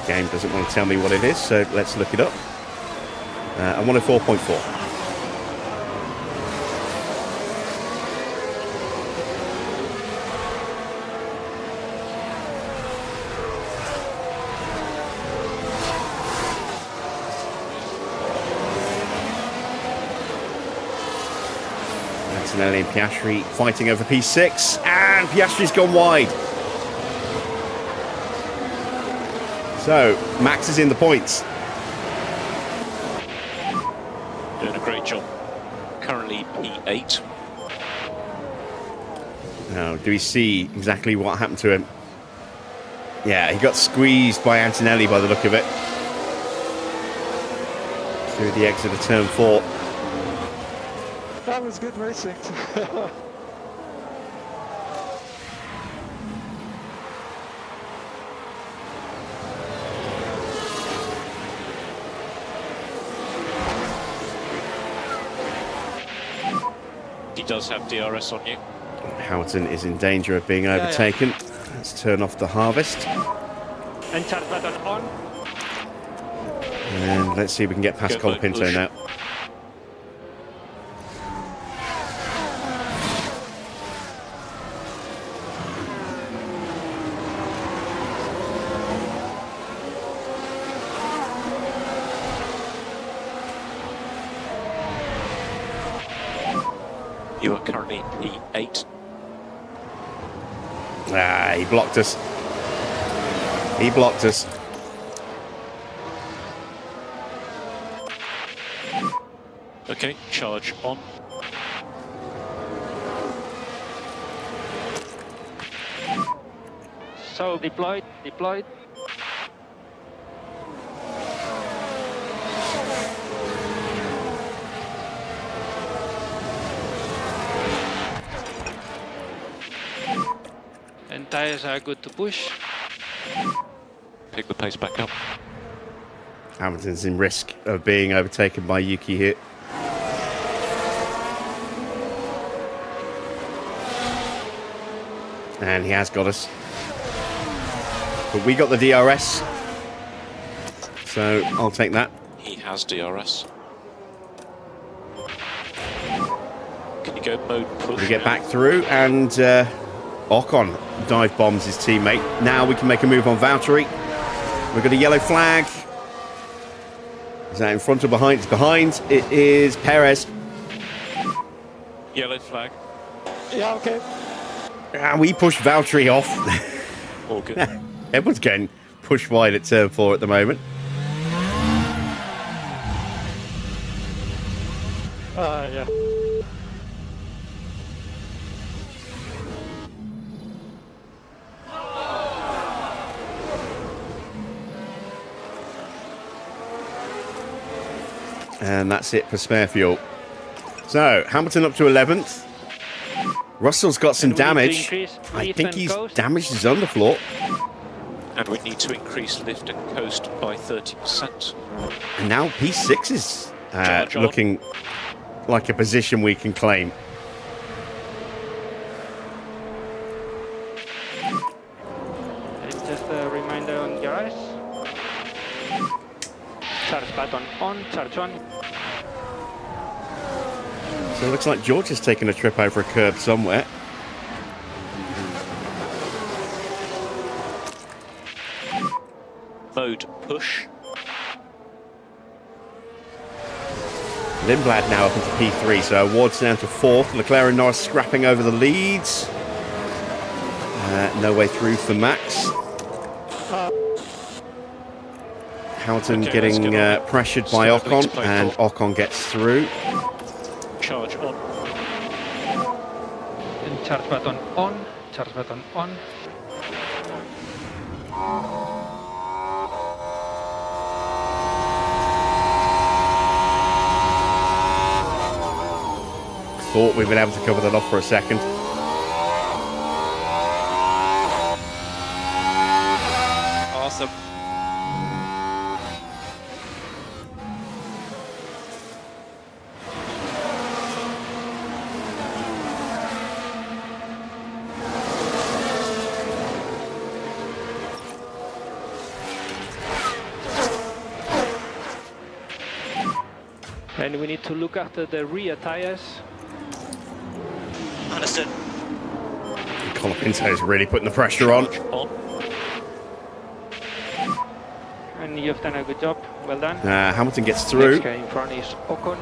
S1: Game doesn't want to tell me what it is, so let's look it up. A 104.4. Antonelli and Piastri fighting over P6, and Piastri's gone wide. So, Max is in the points.
S4: Doing a great job. Currently P8.
S1: Now, do we see exactly what happened to him? Yeah, he got squeezed by Antonelli by the look of it. Through the exit of turn 4.
S5: That was good racing.
S4: He does have DRS on you.
S1: Hamilton is in danger of being overtaken. Let's turn off the harvest.
S6: And charge button on.
S1: And let's see if we can get past
S4: Go
S1: Colapinto
S4: push.
S1: now.
S4: You are currently P8.
S1: Ah, he blocked us. He blocked us.
S4: Okay, charge on.
S6: So deployed. And tires are good to push.
S4: Pick the pace back up.
S1: Hamilton's in risk of being overtaken by Yuki here. And he has got us. But we got the DRS. So I'll take that.
S4: He has DRS. Can you go mode push?
S1: We get
S4: now?
S1: back through, and Ocon dive bombs his teammate. Now we can make a move on Valtteri. We've got a yellow flag. Is that in front or behind? It's behind. It is Perez.
S4: Yellow flag.
S5: Yeah, okay.
S1: And we push Valtteri off.
S4: All good.
S1: Everyone's getting pushed wide at turn 4 at the moment.
S5: Yeah.
S1: And that's it for spare fuel. So, Hamilton up to 11th. Russell's got some
S6: And we need to
S1: damage.
S6: increase
S1: I
S6: lift
S1: think
S6: and
S1: he's
S6: coast.
S1: damaged his underfloor.
S4: And we need to increase lift and coast by 30%.
S1: And now P6 is
S4: Charge on.
S1: looking like a position we can claim.
S6: It's just a reminder on your eyes. Charge button on, charge on.
S1: So it looks like George has taken a trip over a curb somewhere.
S4: Mode push.
S1: Lindblad now up into P3, so Ward's down to 4th. Leclerc and Norris scrapping over the leads. No way through for Max. Hamilton
S4: Okay,
S1: getting
S4: let's get on.
S1: pressured by
S4: Struggling to
S1: Ocon,
S4: play
S1: and
S4: ball.
S1: Ocon gets through.
S4: Charge on.
S6: And charge button on, charge button on.
S1: Thought we'd been able to cover that off for a second.
S4: Awesome.
S6: And we need to look after the rear tires.
S4: Understood.
S1: Colapinto is really putting the pressure on.
S4: Charge on.
S6: And you've done a good job. Well done.
S1: Hamilton gets through.
S6: Next guy in front is Ocon.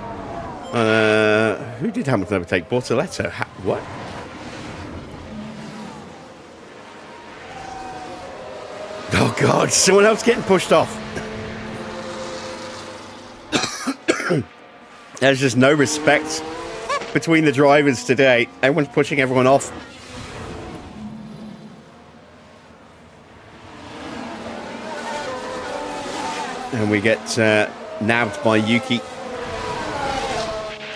S1: Who did Hamilton overtake? Bortoletto. What? Oh God, someone else getting pushed off. There's just no respect between the drivers today. Everyone's pushing everyone off. And we get nabbed by Yuki.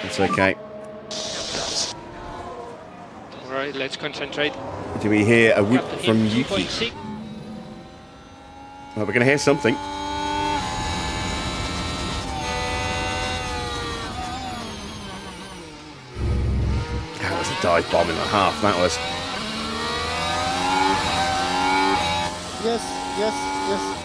S1: It's okay.
S6: Alright, let's concentrate.
S1: Do we hear a whoop
S6: Captain
S1: from
S6: hit
S1: Yuki?
S6: 2.6.
S1: Well, we're going to hear something. That was a dive bomb and a half, that was.
S5: Yes, yes, yes.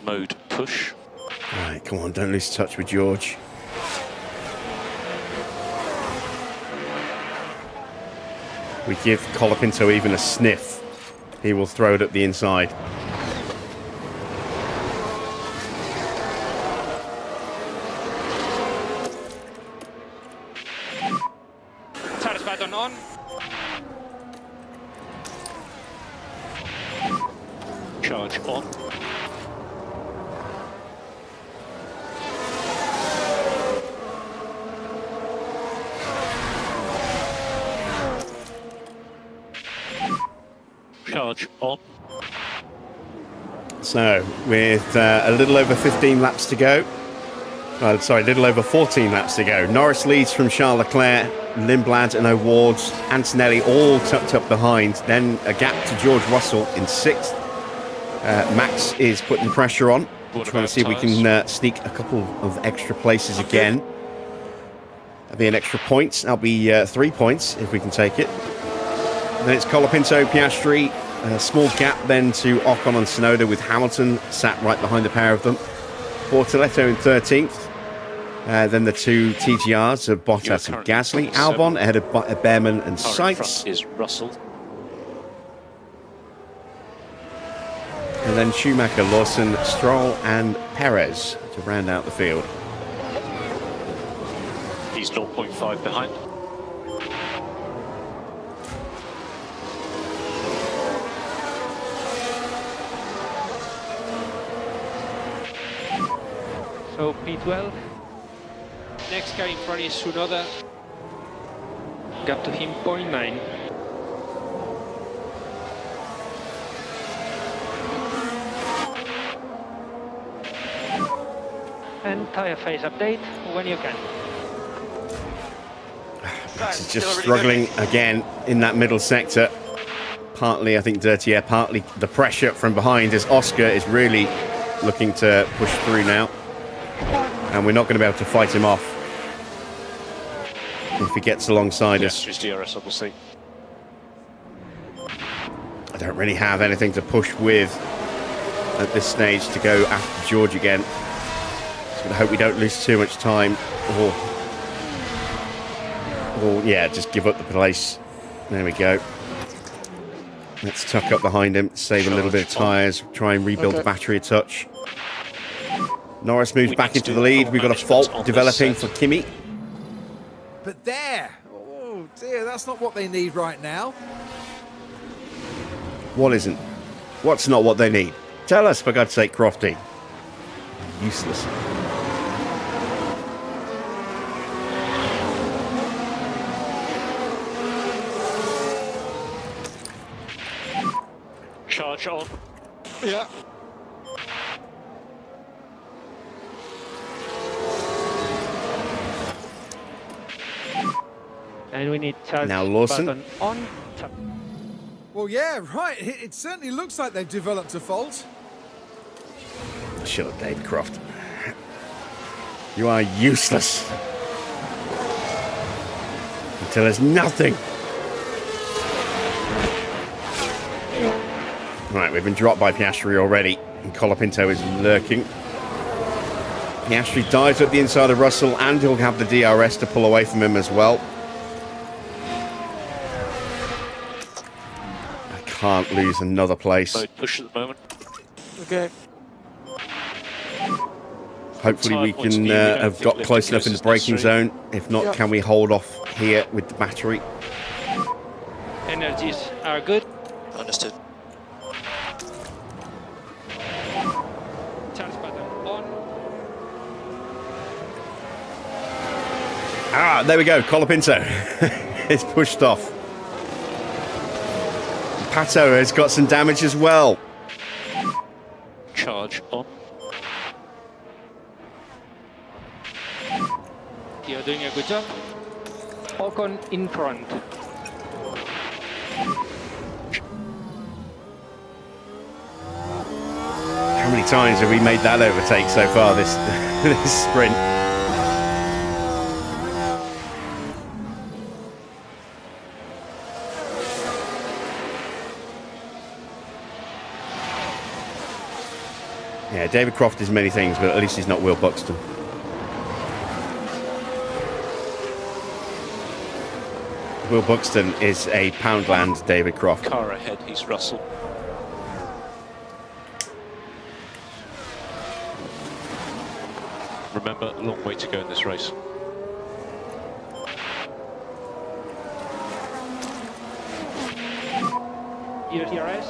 S4: Mode push.
S1: Right, come on, don't lose touch with George. We give Colapinto even a sniff, he will throw it at the inside.
S6: Tires button on.
S4: Charge on. Charge on.
S1: So, with a little over 15 laps to go, sorry, a little over 14 laps to go, Norris leads from Charles Leclerc, Lindblad and O'Ward, Antonelli all tucked up behind, then a gap to George Russell in 6th. Max is putting pressure on, trying to see if we can sneak a couple of extra places again. That'll be an extra point, that'll be 3 points if we can take it. Then it's Colapinto, Piastri, a small gap then to Ocon and Tsunoda with Hamilton sat right behind the pair of them. Bortoletto in 13th. Then the two TGRs of Bottas and Gasly. Albon ahead of Bearman and Seitz.
S4: Is Russell.
S1: And then Schumacher, Lawson, Stroll and Perez to round out the field.
S4: He's 0.5 behind.
S6: So P12. Next car in front is Tsunoda. Gap to him 0.9. And tire phase update when you can.
S1: He's just struggling again in that middle sector. Partly, I think, dirty air, partly the pressure from behind as Oscar is really looking to push through now. And we're not going to be able to fight him off if he gets alongside us.
S4: Yes, DRS on the seat.
S1: I don't really have anything to push with at this stage to go after George again. So I hope we don't lose too much time or yeah, just give up the place. There we go. Let's tuck up behind him, save a little bit of tyres, try and rebuild the battery a touch. Norris moves back into the lead. We've got a fault developing for Kimi.
S2: But there! Oh dear, that's not what they need right now.
S1: What isn't? What's not what they need? Tell us, for God's sake, Crofty. Useless.
S4: Charge on.
S5: Yeah.
S6: And we need charge
S1: Now Lawson.
S6: button on.
S2: Well, yeah, right. It certainly looks like they've developed a fault.
S1: Shut up, David Croft. You are useless. Until there's nothing. Right, we've been dropped by Piastri already. And Colapinto is lurking. Piastri dives at the inside of Russell, and he'll have the DRS to pull away from him as well. I can't lose another place.
S4: Mode push at the moment.
S5: Okay.
S1: Hopefully we
S4: Points of
S1: can
S4: view, we don't
S1: have
S4: think
S1: got
S4: lifting
S1: close enough in the
S4: is
S1: braking
S4: necessary.
S1: zone. If not,
S5: Yeah.
S1: can we hold off here with the battery?
S6: Energies are good.
S7: Understood.
S6: Charge button on.
S1: Ah, there we go. Colapinto is pushed off. Pato has got some damage as well.
S4: Charge on.
S6: You're doing a good job. Ocon in front.
S1: How many times have we made that overtake so far this this sprint? Yeah, David Croft is many things, but at least he's not Will Buxton. Will Buxton is a Poundland David Croft.
S4: Car ahead, he's Russell. Remember, a long way to go in this race.
S6: Your DRS.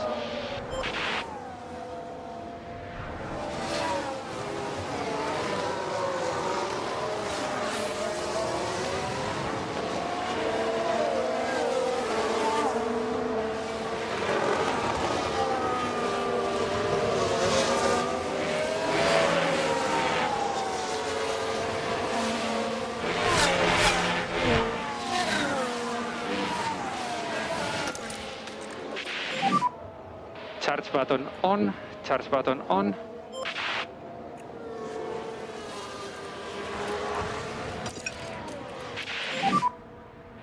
S6: Charge button on. Charge button on.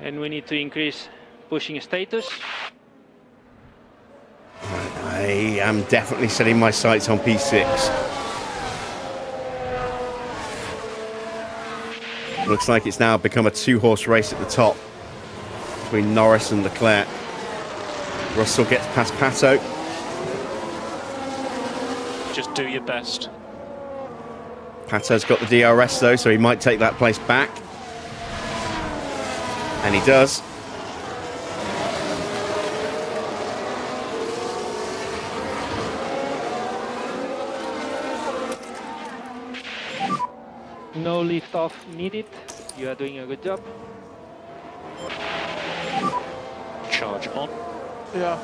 S6: And we need to increase pushing status.
S1: I am definitely setting my sights on P6. Looks like it's now become a two-horse race at the top between Norris and Leclerc. Russell gets past Pato.
S4: Just do your best.
S1: Pato's got the DRS though, so he might take that place back. And he does.
S6: No lift off needed. You are doing a good job.
S4: Charge on.
S5: Yeah.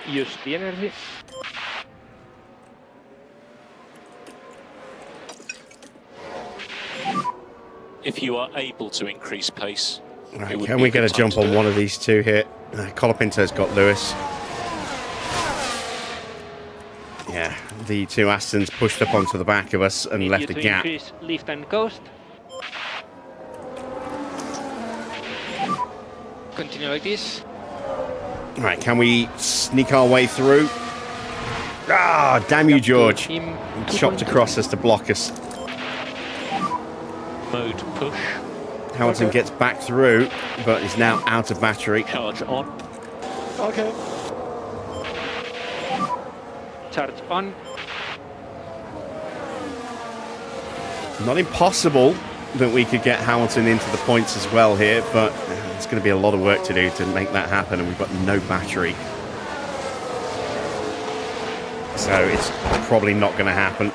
S6: Use the energy.
S4: If you are able to increase pace,
S1: Right,
S4: it would
S1: can
S4: be
S1: we
S4: a
S1: get
S4: good
S1: a
S4: time
S1: jump
S4: to do
S1: on
S4: it.
S1: one of these two here? Colapinto's got Lewis. Yeah, the two Astons pushed up onto the back of us and
S6: Need
S1: left
S6: you
S1: a
S6: to
S1: gap.
S6: increase lift and coast. Continue like this.
S1: Right, can we sneak our way through? Ah, damn you, George.
S6: Him,
S1: Chopped across us to block us.
S4: Mode push.
S1: Hamilton gets back through, but is now out of battery.
S4: Charge on.
S5: Okay.
S6: Charge on.
S1: Not impossible that we could get Hamilton into the points as well here, but it's going to be a lot of work to do to make that happen, and we've got no battery. So it's probably not going to happen.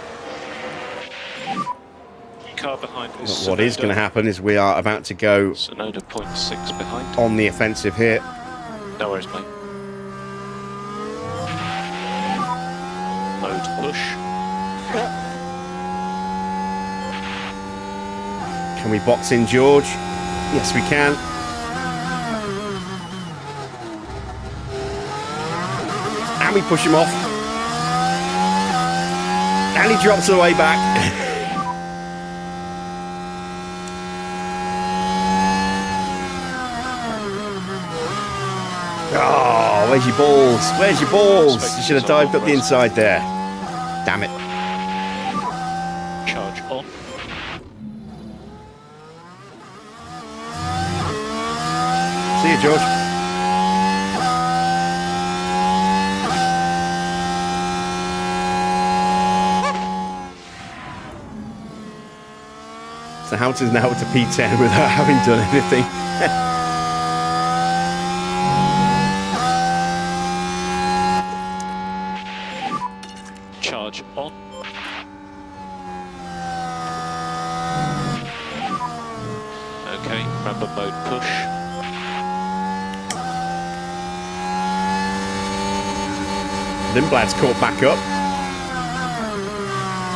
S4: Car behind is
S1: But what is going to happen is we are about to go
S4: Sonoda 0.6 behind.
S1: on the offensive here.
S4: No worries, mate. Mode push.
S1: Can we box in George? Yes, we can. And we push him off. And he drops the way back. Oh, where's your balls? Where's your balls? You should have dived up the inside there. Damn it.
S4: Charge on.
S1: See you, George. So Hamilton's now to P10 without having done anything.
S4: Charge on. Okay, remember mode push.
S1: Lindblad's caught back up.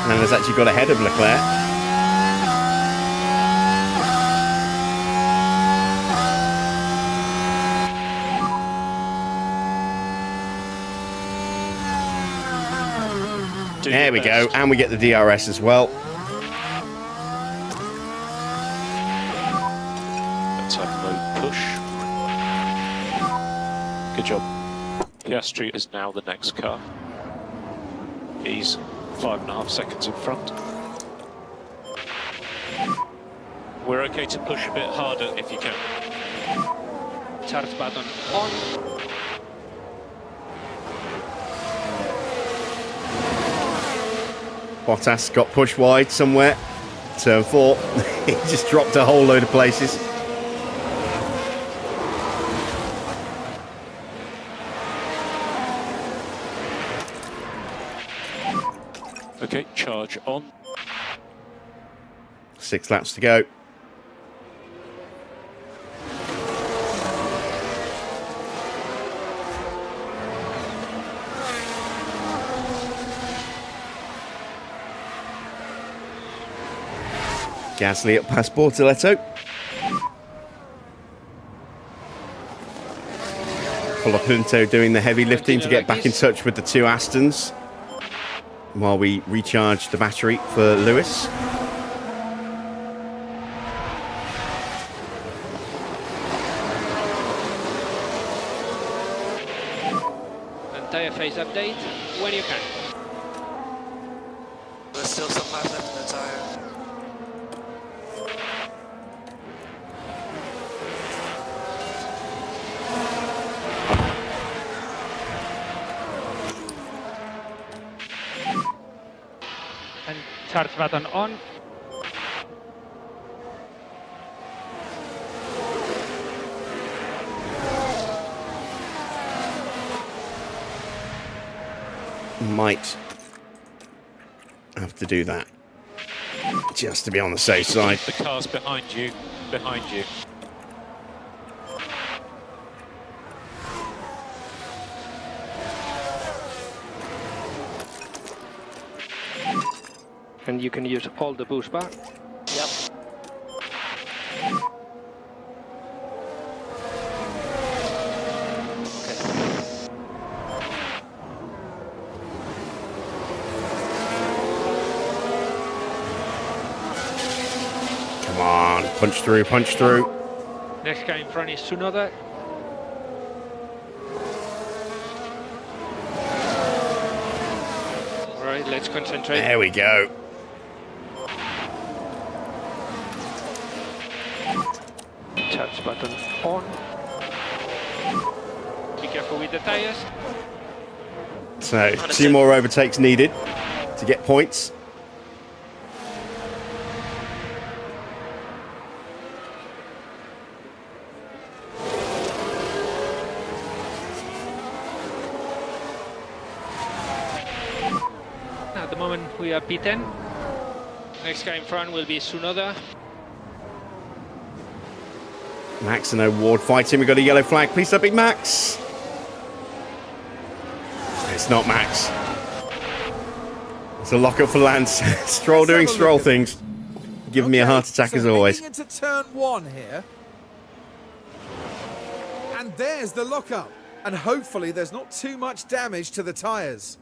S1: And has actually got ahead of Leclerc. There we go, and we get the DRS as well.
S4: Let's have mode push. Good job. Piastri is now the next car. He's 5.5 seconds in front. We're okay to push a bit harder if you can.
S6: Charge button on.
S1: Bottas got pushed wide somewhere. Turn 4. He just dropped a whole load of places.
S4: Okay, charge on.
S1: 6 laps to go. Gasly up past Bortoletto. Colapinto doing the heavy lifting to get back in touch with the 2 Astons while we recharge the battery for Lewis.
S6: And tyre phase update when you can.
S5: There's still some life left in the tyre.
S6: And charge button on.
S1: Might have to do that just to be on the safe side.
S4: The car's behind you. Behind you.
S6: And you can use all the boost bar.
S5: Yep.
S1: Come on, punch through, punch through.
S6: Next guy in front is Tsunoda. Alright, let's concentrate.
S1: There we go.
S6: Charge button on. Be careful with the tires.
S1: So 2 more overtakes needed to get points.
S6: At the moment we are P10. Next guy in front will be Tsunoda.
S1: Max and O'Ward fighting. We've got a yellow flag. Please don't be Max. It's not Max. It's a lock-up for Lance. Stroll doing Stroll things. Giving me a heart attack as always.
S2: Heading into turn 1 here. And there's the lock-up. And hopefully there's not too much damage to the tyres.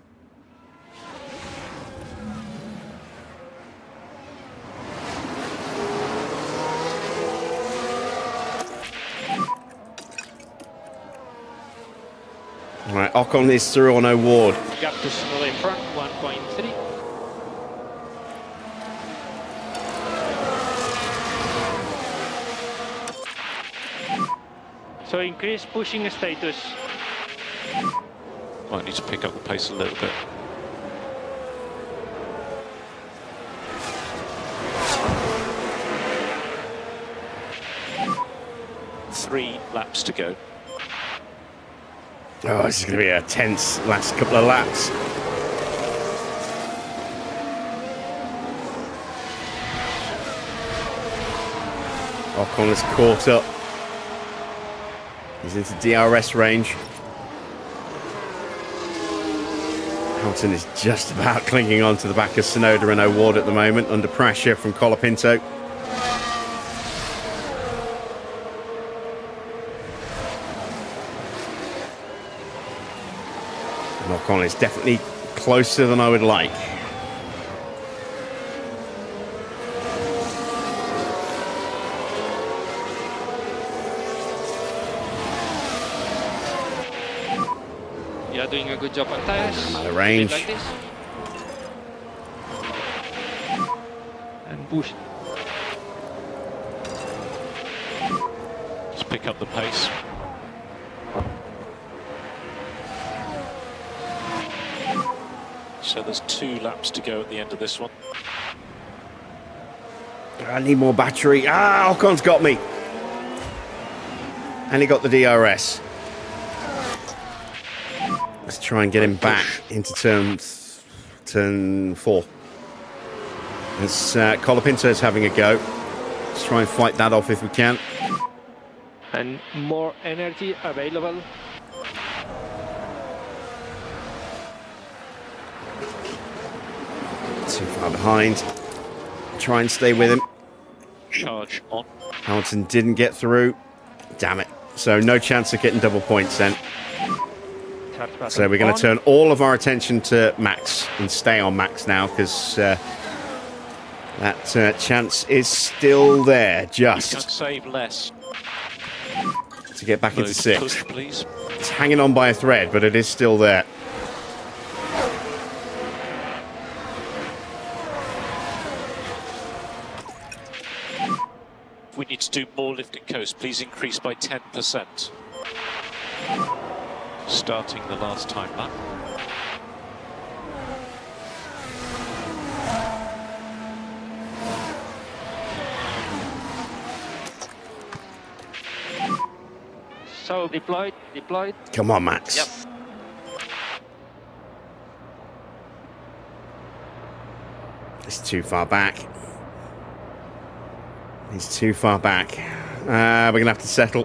S1: Right, Ocon is through on O'Ward.
S6: Gap to Tsunoda in front, 1.3. So increase pushing status.
S4: Might need to pick up the pace a little bit. Three laps to go.
S1: Oh, this is going to be a tense last couple of laps. Ocon is caught up. He's into DRS range. Hamilton is just about clinging on to the back of Tsunoda and O'Ward at the moment, under pressure from Colapinto. And Ocon is definitely closer than I would like.
S6: You're doing a good job on tires.
S1: Out of range.
S6: Like this. And push.
S4: Let's pick up the pace. So there's 2 laps to go at the end of this one.
S1: I need more battery. Ocon's got me. And he got the DRS. Let's try and get him back into turn 4. As Colapinto's having a go. Let's try and fight that off if we can.
S6: And more energy available.
S1: Too far behind. Try and stay with him.
S4: Charge on.
S1: Hamilton didn't get through. Damn it. So no chance of getting double points then. So we're going to turn all of our attention to Max and stay on Max now, because that chance is still there,
S4: You can
S1: just
S4: save less.
S1: to get back into
S4: Mode
S1: 6th.
S4: push, please.
S1: It's hanging on by a thread, but it is still there.
S4: We need to do more lift and coast. Please increase by 10%. Starting the last time lap.
S6: So deployed.
S1: Come on, Max.
S6: Yep.
S1: It's too far back. He's too far back. We're going to have to settle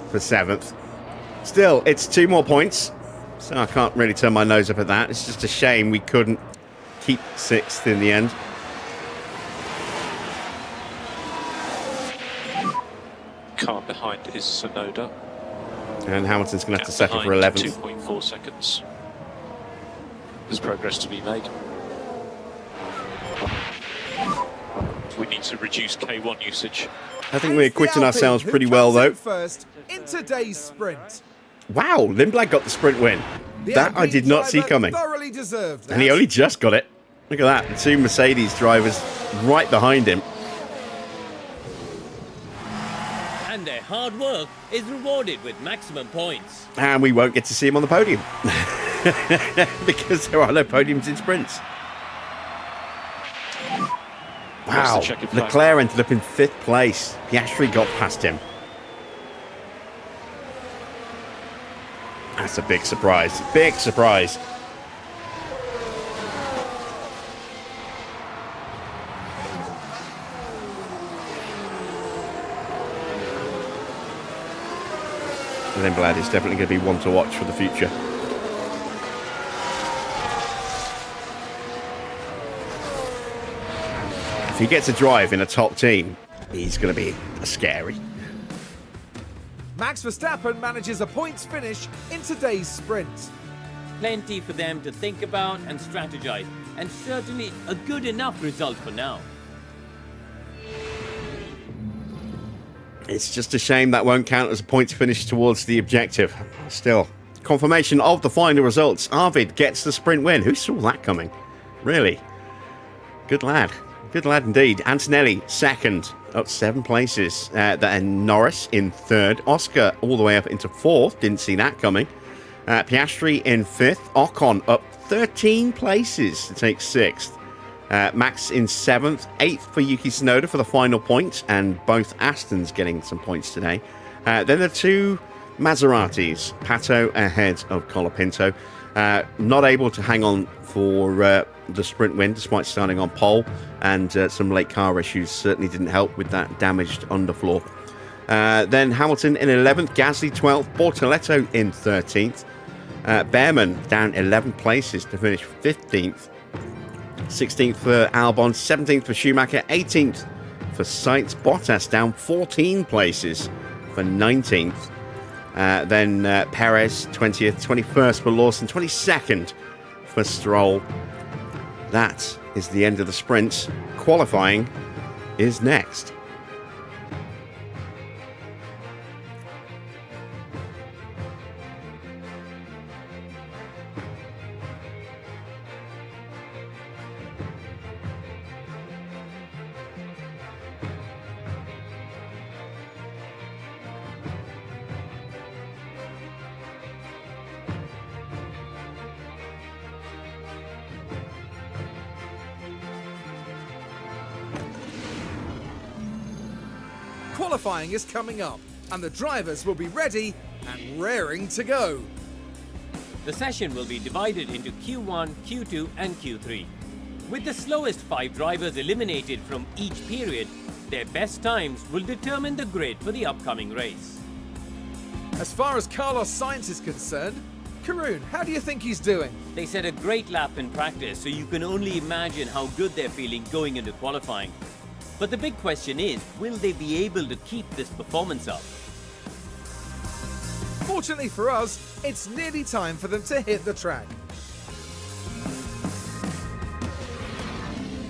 S1: for 7th. Still, it's 2 more points, so I can't really turn my nose up at that. It's just a shame we couldn't keep 6th in the end.
S4: Car behind is Tsunoda.
S1: And Hamilton's going to have to
S4: Gap
S1: settle for
S4: behind,
S1: 11th.
S4: 2.4 seconds. There's progress to be made. We need to reduce K1 usage.
S1: I think we're quitting ourselves pretty well, though.
S2: First in today's sprint.
S1: Wow, Lindblad got the sprint win.
S2: The
S1: That I
S2: Alpine
S1: did not see
S2: driver
S1: coming.
S2: Thoroughly deserved that.
S1: And he only just got it. Look at that. The 2 Mercedes drivers right behind him.
S3: And their hard work is rewarded with maximum points.
S1: And we won't get to see him on the podium. Because there are no podiums in sprints. Wow,
S4: What's the checkered flag?
S1: Leclerc ended up in 5th place. Piastri got past him. That's a big surprise. Big surprise. Lindblad is definitely going to be one to watch for the future. If he gets a drive in a top team, he's going to be scary.
S2: Max Verstappen manages a points finish in today's sprint.
S3: Plenty for them to think about and strategize, and certainly a good enough result for now.
S1: It's just a shame that won't count as a points finish towards the objective. Still, confirmation of the final results. Arvid gets the sprint win. Who saw that coming? Really? Good lad. Good lad indeed. Antonelli, second, up 7 places. Then Norris in third. Oscar all the way up into fourth. Didn't see that coming. Piastri in fifth. Ocon up 13 places to take sixth. Max in seventh. Eighth for Yuki Tsunoda for the final point. And both Astons getting some points today. Then the two Maseratis. Pato ahead of Colapinto. Not able to hang on for the sprint win despite starting on pole, and some late car issues certainly didn't help with that damaged underfloor. Then Hamilton in 11th, Gasly 12th, Bortoletto in 13th, Bearman down 11 places to finish 15th, 16th for Albon, 17th for Schumacher, 18th for Sainz, Bottas down 14 places for 19th. Then Perez 20th, 21st for Lawson, 22nd for Stroll. That is the end of the sprint. Qualifying is next.
S2: Qualifying is coming up, and the drivers will be ready and raring to go.
S3: The session will be divided into Q1, Q2 and Q3. With the slowest 5 drivers eliminated from each period, their best times will determine the grid for the upcoming race.
S2: As far as Carlos Sainz is concerned, Karun, how do you think he's doing?
S3: They set a great lap in practice, so you can only imagine how good they're feeling going into qualifying. But the big question is, will they be able to keep this performance up?
S2: Fortunately for us, it's nearly time for them to hit the track.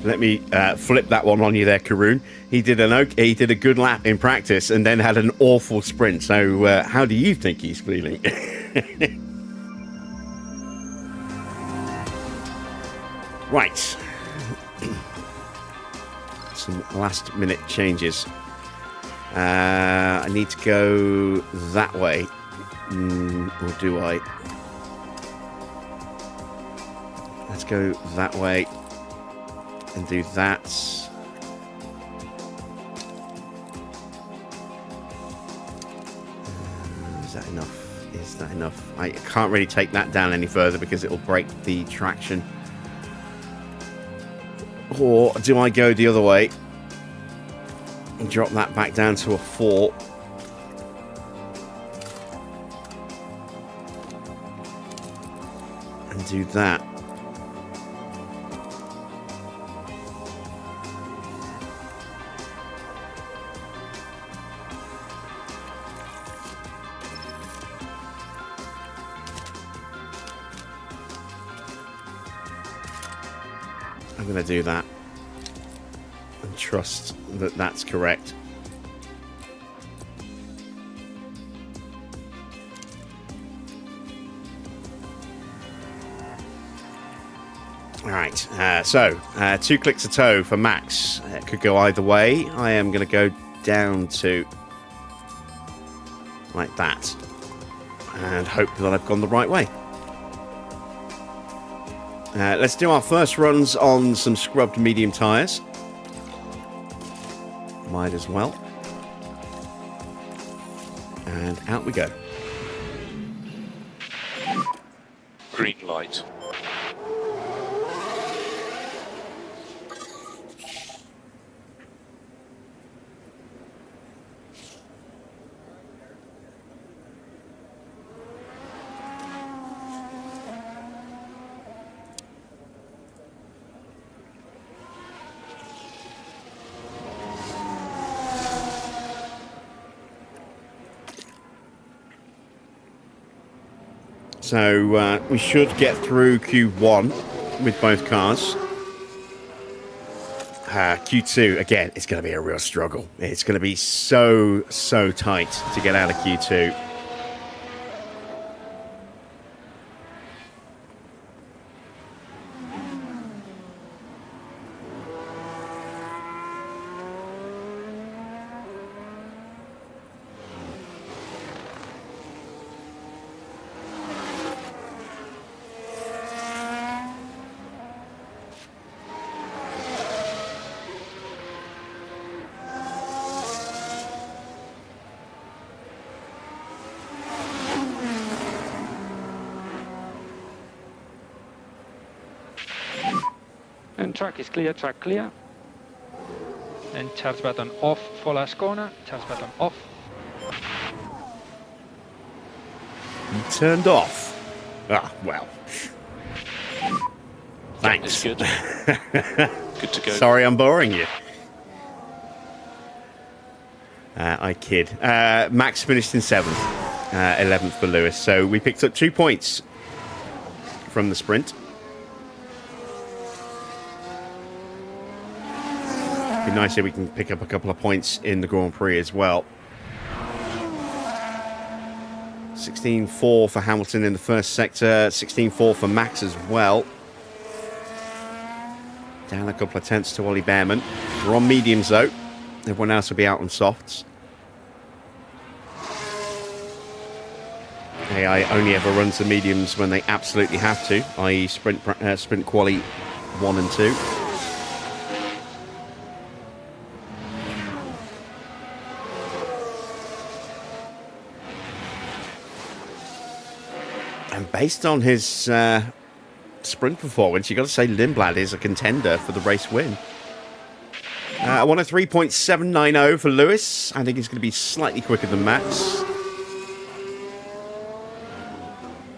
S1: Let me flip that one on you there, Karun. He did a good lap in practice and then had an awful sprint. So how do you think he's feeling? Right. Some last minute changes. I need to go that way. Or do I? Let's go that way and do that. Is that enough? Is that enough? I can't really take that down any further because it'll break the traction. Or do I go the other way and drop that back down to a 4? And do that. I'm going to do that and trust that that's correct. All right, so 2 clicks a toe for Max. It could go either way. I am going to go down to like that and hope that I've gone the right way. Let's do our first runs on some scrubbed medium tyres. Might as well. And out we go.
S4: Green light.
S1: So we should get through Q1 with both cars. Q2, again, it's going to be a real struggle. It's going to be so tight to get out of Q2.
S6: And track is clear, track clear. And charge button off for last corner, charge button off.
S1: You turned off. Ah, well. Thanks.
S4: It's good. Good to go.
S1: Sorry I'm boring you. I kid. Max finished in 7th. 11th for Lewis. So we picked up 2 points from the sprint. Be nice if we can pick up a couple of points in the Grand Prix as well. 16.4 for Hamilton in the first sector. 16.4 for Max as well. Down a couple of tenths to Ollie Bearman. We're on mediums though. Everyone else will be out on softs. AI only ever runs the mediums when they absolutely have to, i.e. sprint quali 1 and 2. And based on his sprint performance, you've got to say Lindblad is a contender for the race win. I want a 3.790 for Lewis. I think he's going to be slightly quicker than Max.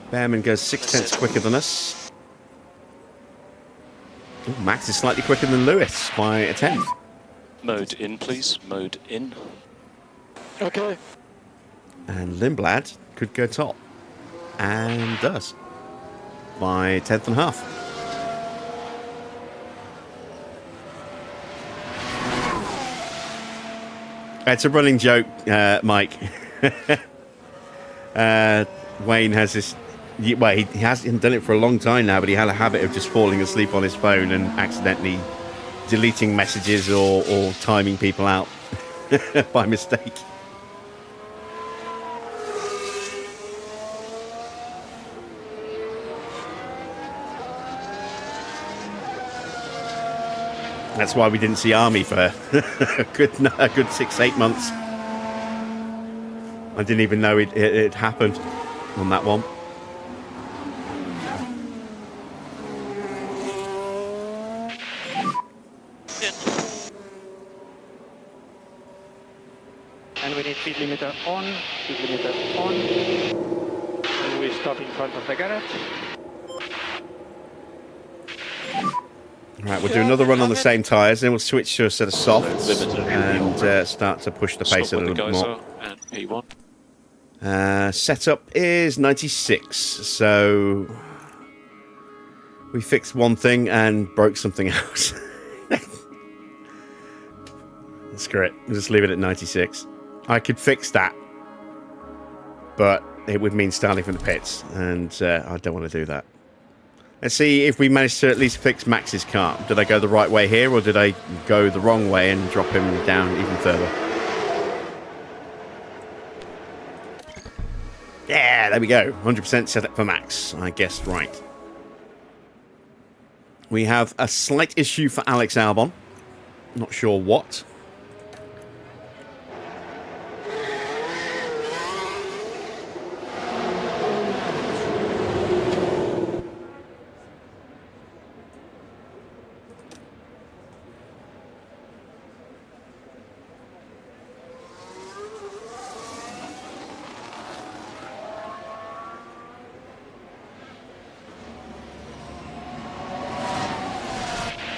S1: Bearman goes 6 tenths quicker than us. Ooh, Max is slightly quicker than Lewis by a tenth.
S4: Mode in, please. Mode in.
S5: Okay.
S1: And Lindblad could go top. And does. By a tenth and a half. It's a running joke, Mike. Wayne has this... Well, he hasn't done it for a long time now, but he had a habit of just falling asleep on his phone and accidentally deleting messages or timing people out by mistake. That's why we didn't see Army for a good 6-8 months. I didn't even know it happened on that one.
S6: And we need speed limiter on, and we stop in front of the garage.
S1: Right, we'll do another run on the same tyres, then we'll switch to a set of softs and start to push the pace a little bit more.
S4: And P1.
S1: Setup is 96, so we fixed one thing and broke something else. Screw it, we'll just leave it at 96. I could fix that, but it would mean starting from the pits, and I don't want to do that. Let's see if we manage to at least fix Max's car. Did I go the right way here, or did I go the wrong way and drop him down even further? Yeah, there we go. 100% set up for Max. I guessed right. We have a slight issue for Alex Albon. Not sure what.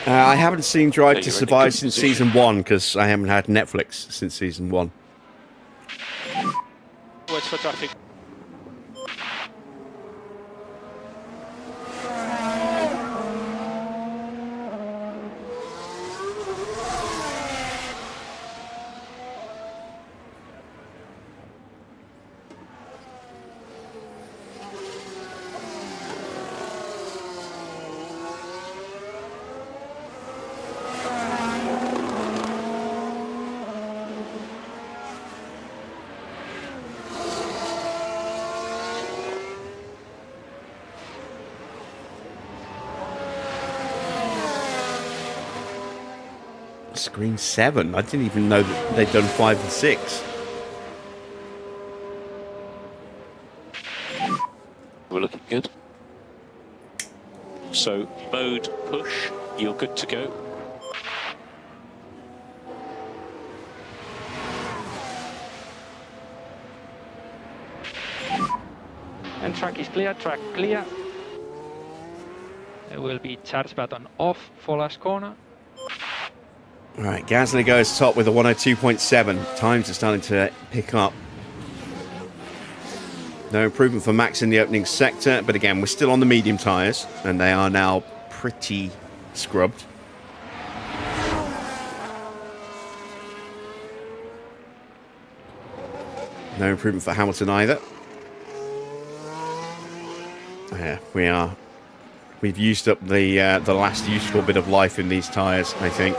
S1: I haven't seen Drive to Survive since season 1 because I haven't had Netflix since season 1.
S6: Watch for traffic.
S1: Screen 7. I didn't even know that they'd done 5 and 6.
S4: We're looking good. So, mode push. You're good to go.
S6: And track is clear, track clear. There will be charge button off for last corner.
S1: All right, Gasly goes top with a 102.7. Times are starting to pick up. No improvement for Max in the opening sector, but again, we're still on the medium tyres, and they are now pretty scrubbed. No improvement for Hamilton either. Yeah, we've used up the last useful bit of life in these tyres, I think.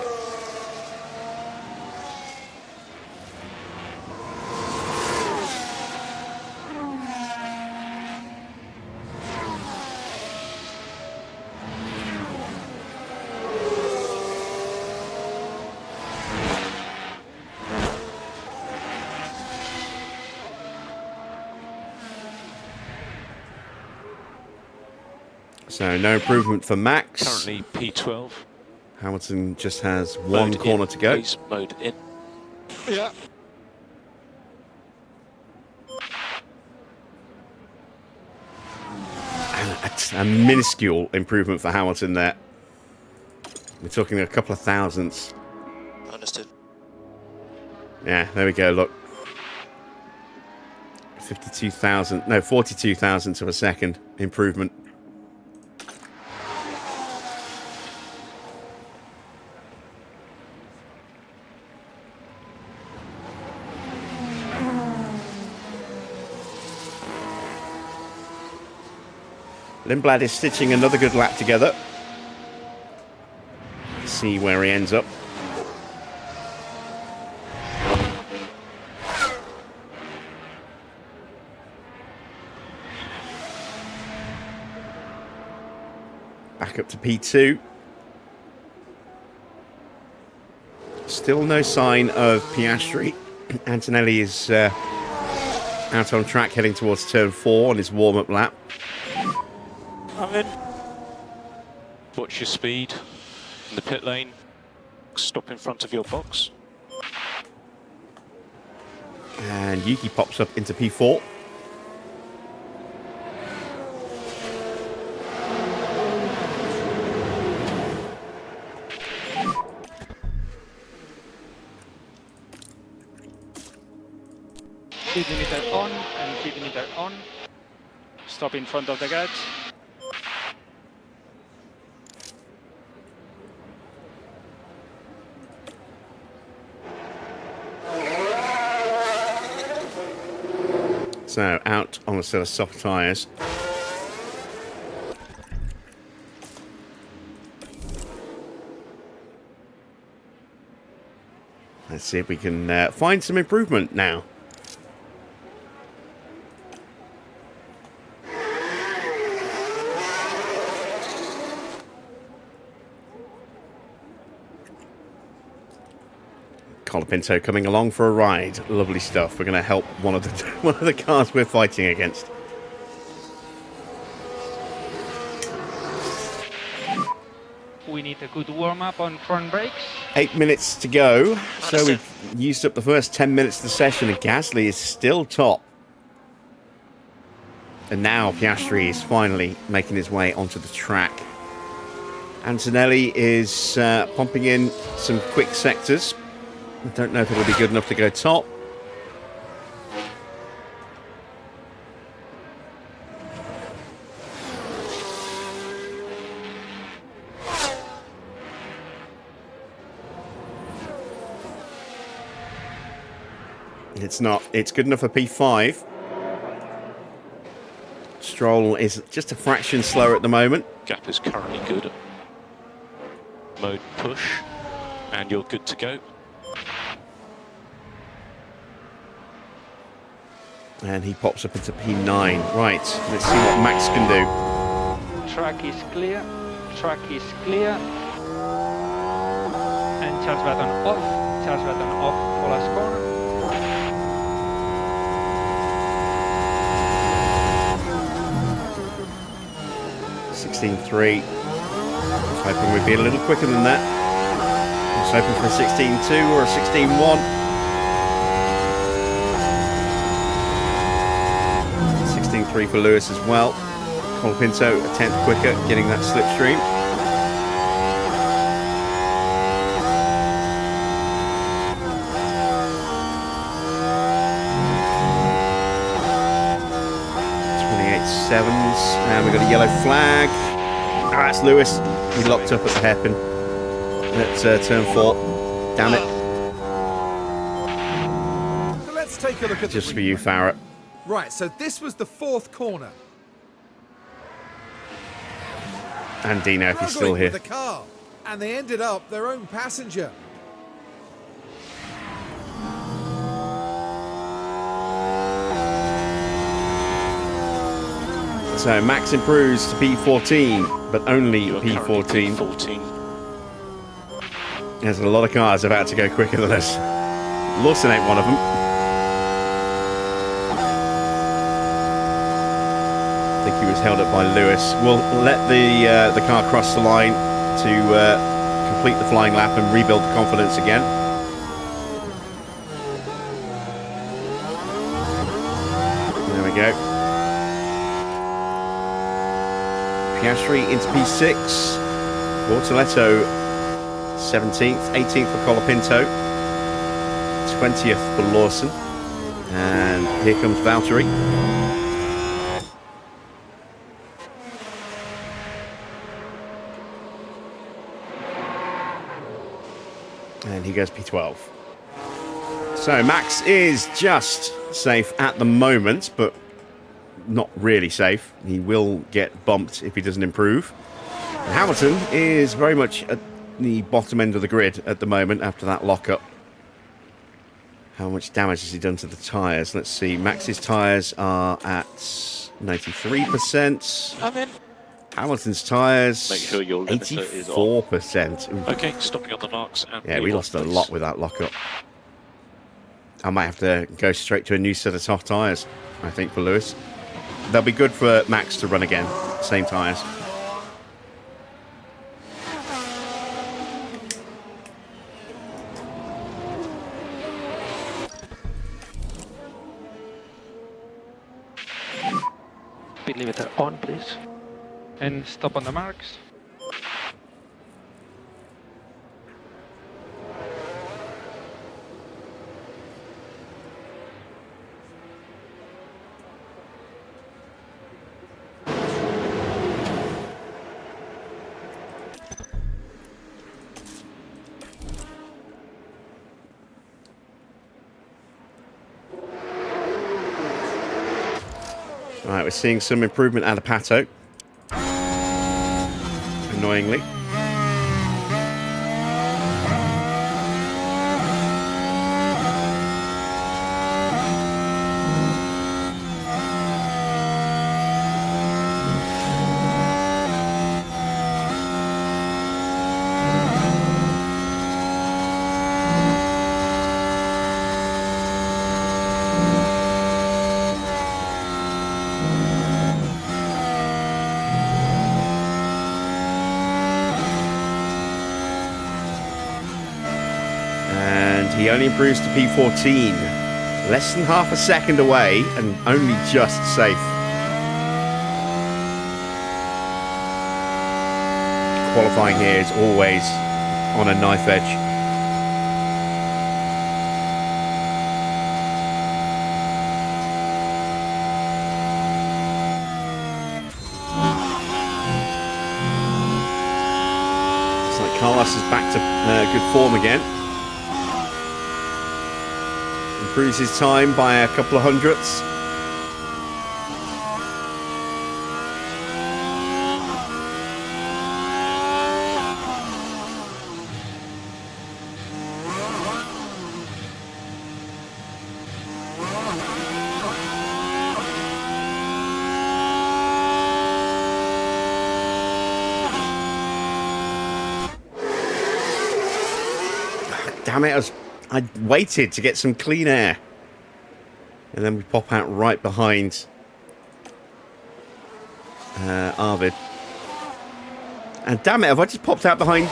S1: So no improvement for Max.
S4: Currently P12.
S1: Hamilton just has one
S4: Mode
S1: corner
S4: in,
S1: to go.
S4: please. Mode in.
S6: Yeah.
S1: And a minuscule improvement for Hamilton there. We're talking a couple of thousandths.
S7: Understood.
S1: Yeah, there we go, look. 42 thousandths of a second improvement. Lindblad is stitching another good lap together. Let's see where he ends up. Back up to P2. Still no sign of Piastri. Antonelli is out on track heading towards turn 4 on his warm-up lap.
S4: I'm in. Watch your speed in the pit lane. Stop in front of your box.
S1: And Yuki pops up into P4.
S6: Speed limiter on and speed limiter on. Stop in front of the garage.
S1: So out on a set of soft tyres. Let's see if we can find some improvement now. Colapinto coming along for a ride. Lovely stuff. We're going to help one of the cars we're fighting against.
S6: We need a good warm-up on front brakes.
S1: 8 minutes to go. So we've used up the first 10 minutes of the session, and Gasly is still top. And now Piastri is finally making his way onto the track. Antonelli is pumping in some quick sectors. I don't know if it'll be good enough to go top. It's not. It's good enough for P5. Stroll is just a fraction slower at the moment.
S4: Gap is currently good. Mode push. And you're good to go.
S1: And he pops up into P9. Right, let's see what Max can do.
S6: Track is clear. Track is clear. And charge button off. Charge button off for last corner.
S1: 16.3. Hoping we'd be a little quicker than that. I was hoping for a 16.2 or a 16.1. 16.3 for Lewis as well. Colapinto a tenth quicker, getting that slipstream. Sevens, and we've got a yellow flag. Ah, that's Lewis. He locked up at the hairpin at turn 4. Damn it.
S2: So let's take a look at
S1: Just
S2: the
S1: for you, Farrah.
S2: Right, so this was the 4th corner.
S1: And Dino, if he's still
S2: Struggling
S1: here.
S2: with the car, and they ended up their own passenger.
S1: So Max improves to P14, but only
S4: You are
S1: P14.
S4: currently P14.
S1: There's a lot of cars about to go quicker than us. Lawson ain't one of them. I think he was held up by Lewis. We'll let the car cross the line to complete the flying lap and rebuild the confidence again. There we go. Piastri into P6. Bortoletto 17th, 18th for Colapinto, 20th for Lawson, and here comes Valtteri. And he goes P12. So Max is just safe at the moment, but not really safe. He will get bumped if he doesn't improve. And Hamilton is very much at the bottom end of the grid at the moment after that lockup. How much damage has he done to the tyres? Let's see. Max's tyres are at 93%.
S4: I'm in.
S1: Hamilton's tyres,
S4: Make sure your limiter is on.
S1: 84%. Ooh.
S4: Okay, stopping on the marks. And
S1: Yeah, we lost a lot with that lockup. I might have to go straight to a new set of soft tyres, I think, for Lewis. They'll be good for Max to run again. Same tyres.
S6: Speed limiter on, please. And stop on the marks.
S1: Right, we're seeing some improvement out of Pato. Annoyingly. He only improves to P14. Less than half a second away and only just safe. Qualifying here is always on a knife edge. Looks like Carlos is back to good form again. Improves his time by a couple of hundredths. Damn it, I waited to get some clean air. And then we pop out right behind Arvid. And damn it, have I just popped out behind...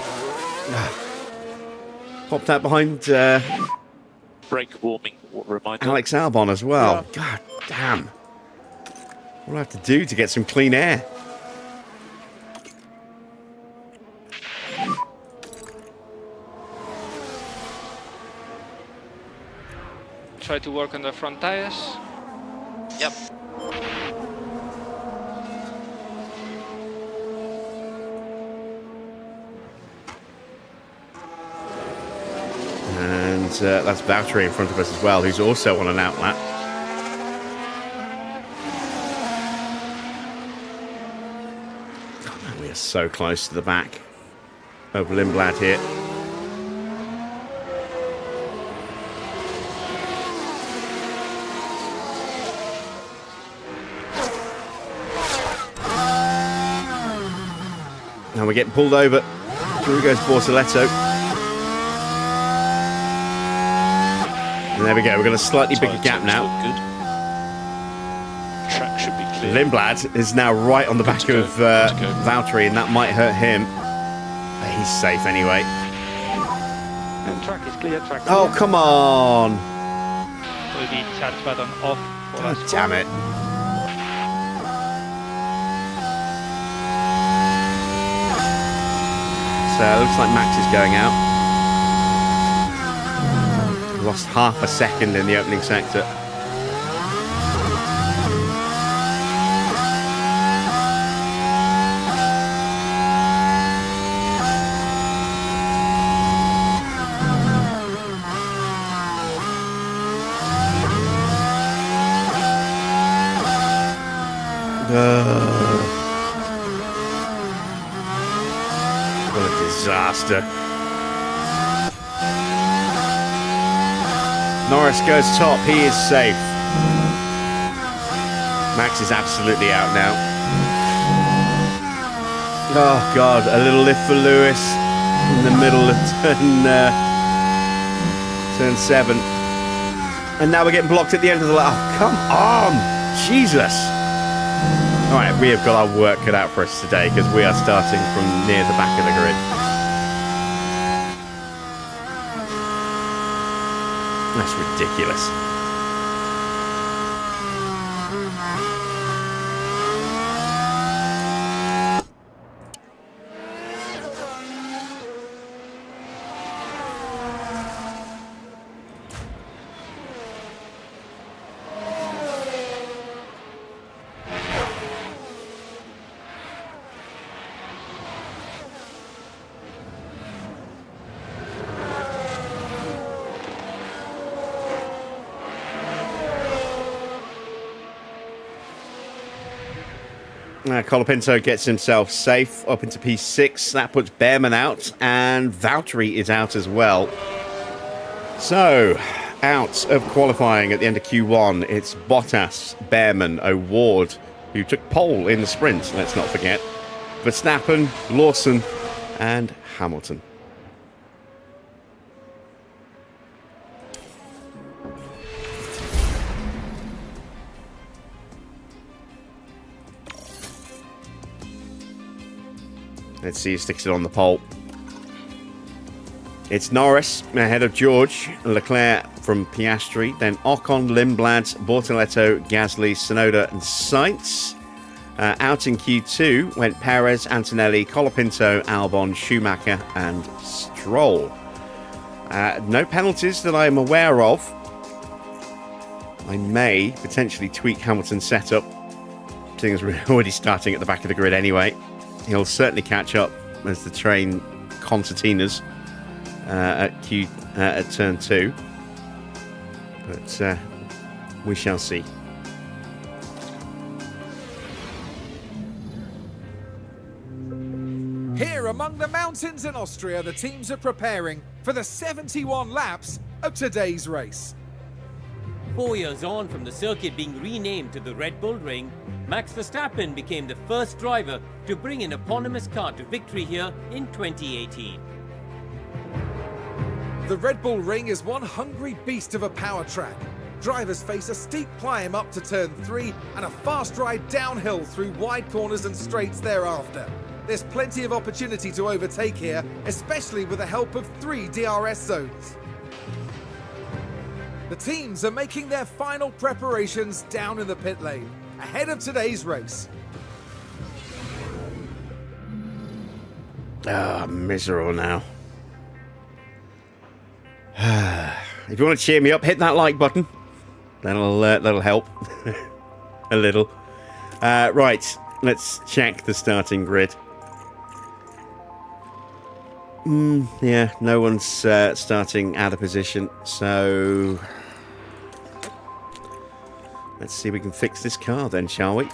S1: popped out behind
S4: Brake warming reminder.
S1: Alex Albon as well. God damn. What do I have to do to get some clean air?
S6: Try to work on the front tires.
S7: Yep.
S1: And that's Valtteri in front of us as well, who's also on an outlap. Oh, man, we are so close to the back of Lindblad here. Now we're getting pulled over. Through goes Bortoletto. And there we go. We've got a slightly bigger gap now.
S4: Good. Track should be clear.
S1: Lindblad is now right on the back of Valtteri, and that might hurt him. But he's safe anyway.
S5: And track is clear, track
S1: Oh,
S5: clear.
S1: come on.
S5: Will be charge button off. For
S1: God
S5: us.
S1: damn it. So it looks like Max is going out. Lost half a second in the opening sector. What a disaster. Norris goes top, he is safe. Max is absolutely out now. Oh God, a little lift for Lewis in the middle of turn 7. And now we're getting blocked at the end of the lap. Oh, come on, Jesus. All right, we have got our work cut out for us today because we are starting from near the back of the grid. That's ridiculous. Colapinto gets himself safe up into P6. That puts Bearman out, and Valtteri is out as well. So, out of qualifying at the end of Q1, it's Bottas, Bearman, O'Ward, who took pole in the sprint, let's not forget. Verstappen, Lawson, and Hamilton. Let's see who sticks it on the pole. It's Norris ahead of George, Leclerc from Piastri, then Ocon, Lindblad, Bortoletto, Gasly, Tsunoda and Sainz. Out in Q2 went Perez, Antonelli, Colapinto, Albon, Schumacher and Stroll. No penalties that I'm aware of. I may potentially tweak Hamilton's setup, seeing as we're already starting at the back of the grid anyway. He'll certainly catch up as the train concertinas at turn 2. But we shall see.
S2: Here among the mountains in Austria, the teams are preparing for the 71 laps of today's race.
S3: 4 years on from the circuit being renamed to the Red Bull Ring, Max Verstappen became the first driver to bring an eponymous car to victory here in 2018.
S2: The Red Bull Ring is one hungry beast of a power track. Drivers face a steep climb up to turn 3 and a fast ride downhill through wide corners and straights thereafter. There's plenty of opportunity to overtake here, especially with the help of 3 DRS zones. The teams are making their final preparations down in the pit lane, ahead of today's race.
S1: Ah, miserable now. If you want to cheer me up, hit that like button. That'll help a little. Right, let's check the starting grid. Yeah, no one's starting out of position, so let's see if we can fix this car then, shall we?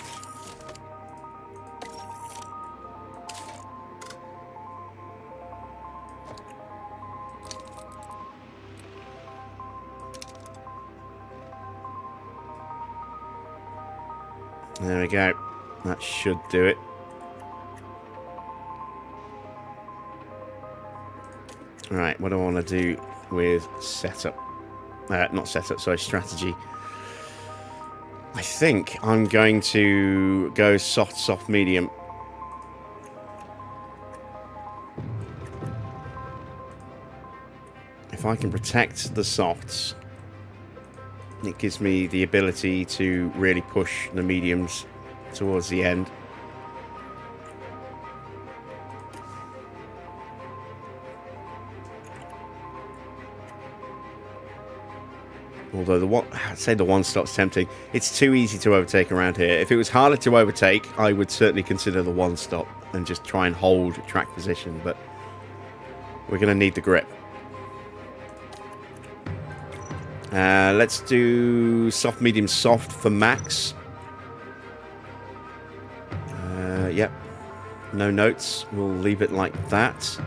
S1: There we go. That should do it. Right, what do I want to do with setup? Not setup, sorry, strategy. I think I'm going to go soft, medium. If I can protect the softs, it gives me the ability to really push the mediums towards the end. Although I'd say the one stop's tempting. It's too easy to overtake around here. If it was harder to overtake, I would certainly consider the one stop and just try and hold track position, but we're going to need the grip. Let's do soft, medium, soft for max. Yep. No notes. We'll leave it like that.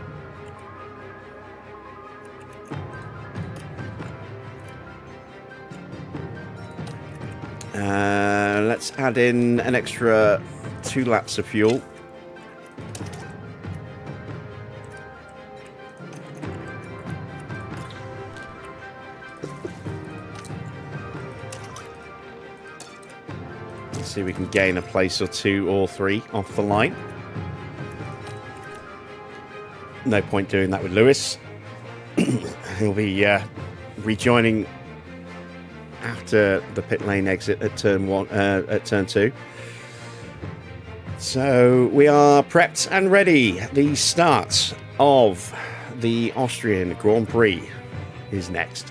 S1: Let's add in an extra 2 laps of fuel. Let's see if we can gain a place or 2 or 3 off the line. No point doing that with Lewis. He'll be rejoining after the pit lane exit at turn 2. So we are prepped and ready. The start of the Austrian Grand Prix is next.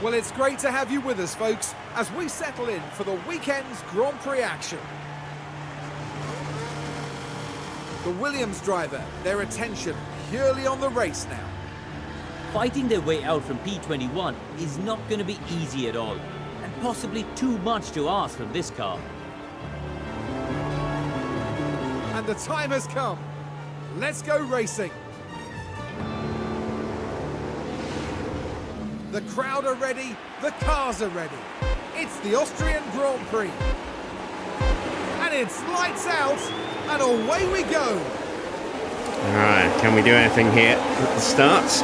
S2: Well, it's great to have you with us, folks, as we settle in for the weekend's Grand Prix action. The Williams driver, their attention purely on the race now.
S3: Fighting their way out from P21 is not going to be easy at all, and possibly too much to ask from this car.
S2: And the time has come. Let's go racing. The crowd are ready, the cars are ready. It's the Austrian Grand Prix. And it's lights out, and away we go.
S1: Alright, can we do anything here at the start?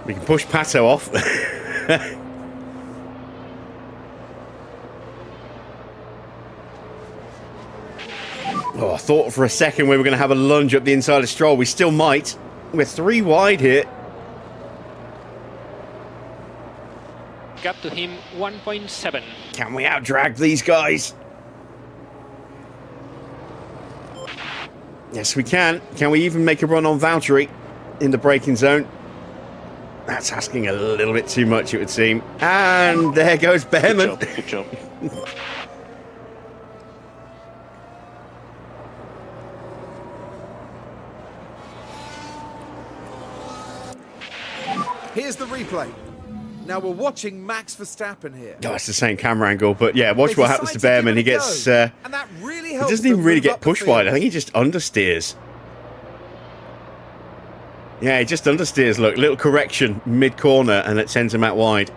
S1: We can push Pato off. Oh, I thought for a second we were going to have a lunge up the inside of Stroll. We still might. We're 3 wide here.
S6: Gap to him 1.7.
S1: Can we out-drag these guys? Yes, we can. Can we even make a run on Valtteri in the braking zone? That's asking a little bit too much, it would seem. And there goes Bearman.
S4: Good job.
S2: Here's the replay. Now we're watching Max Verstappen here.
S1: Oh, it's the same camera angle, but yeah, watch
S2: They
S1: what happens to
S2: decide
S1: Bearman. He
S2: give it a
S1: gets...
S2: go, and that really
S1: he
S2: helps
S1: doesn't even
S2: them
S1: really
S2: move
S1: get
S2: up the
S1: push wide. I
S2: field.
S1: think he just understeers. Yeah, he just understeers. Look, little correction mid-corner, and it sends him out wide.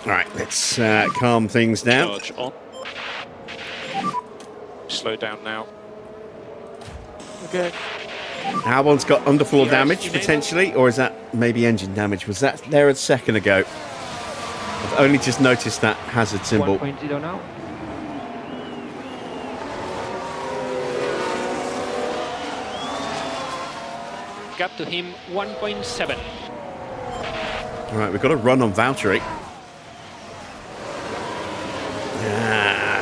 S1: All right, let's calm things down.
S4: Charge on. Slow down now.
S5: Okay.
S1: Albon's got underfloor
S6: Yes,
S1: damage,
S6: you did.
S1: potentially, or is that maybe engine damage? Was that there a second ago? I've only just noticed that hazard symbol.
S6: 1.0 now. Gap to him 1.7.
S1: All right, we've got a run on Valtteri.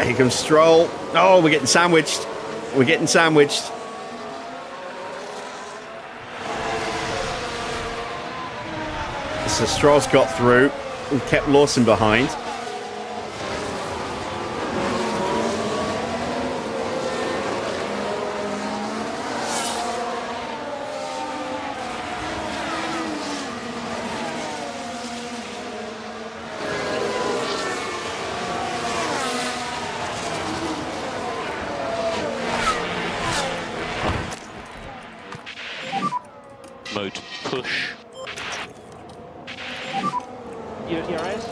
S1: Here comes Stroll. Oh, we're getting sandwiched. We're getting sandwiched. So Stroll's got through and kept Lawson behind.
S4: Mode push.
S6: Your eyes.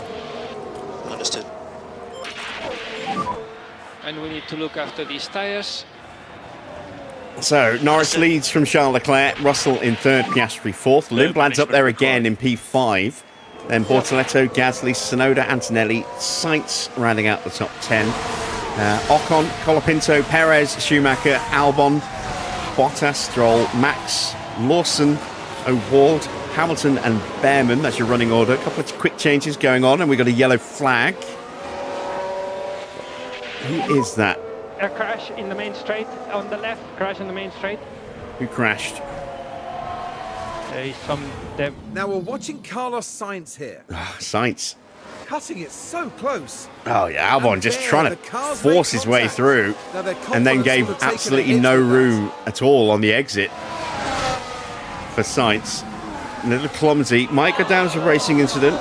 S7: Understood.
S6: And we need to look after these tires.
S1: So Norris leads from Charles Leclerc, Russell in third, Piastri fourth. Lindblad's up there again in P5. Then Bortoletto, Gasly, Tsunoda, Antonelli, Sainz rounding out the top 10. Ocon, Colapinto, Perez, Schumacher, Albon, Bottas, Stroll, Max, Lawson, O'Ward, Hamilton and Bearman. That's your running order. A couple of quick changes going on, and we've got a yellow flag. Who is that?
S6: A crash in the main straight on the left. Crash in the main straight.
S1: Who crashed?
S6: There is some.
S2: Now we're watching Carlos Sainz here.
S1: Sainz.
S2: Cutting it so close.
S1: Oh yeah, Albon
S2: And
S1: just
S2: there,
S1: trying
S2: the
S1: to
S2: cars
S1: force
S2: make
S1: his way
S2: contact.
S1: through,
S2: Now their
S1: and then
S2: confidence
S1: gave
S2: would have taken a
S1: absolutely
S2: hit
S1: no
S2: with that.
S1: room at all on the exit for Sainz. A little clumsy. Might go down as a racing incident.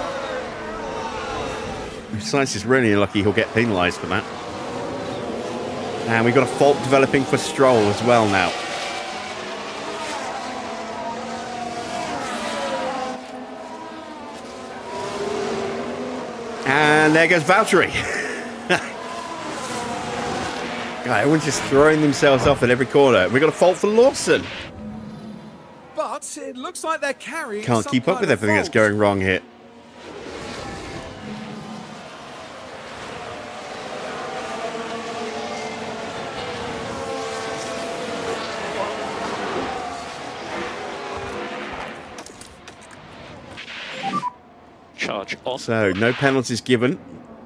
S1: Sainz is really lucky he'll get penalised for that. And we've got a fault developing for Stroll as well now. And there goes Valtteri. God, everyone's just throwing themselves off at every corner. We've got a fault for Lawson.
S2: But it looks like they're carrying
S1: Can't
S2: some
S1: keep up
S2: kind
S1: with
S2: of
S1: everything that's
S2: fault.
S1: going wrong here.
S4: Charge on.
S1: So, no penalties given.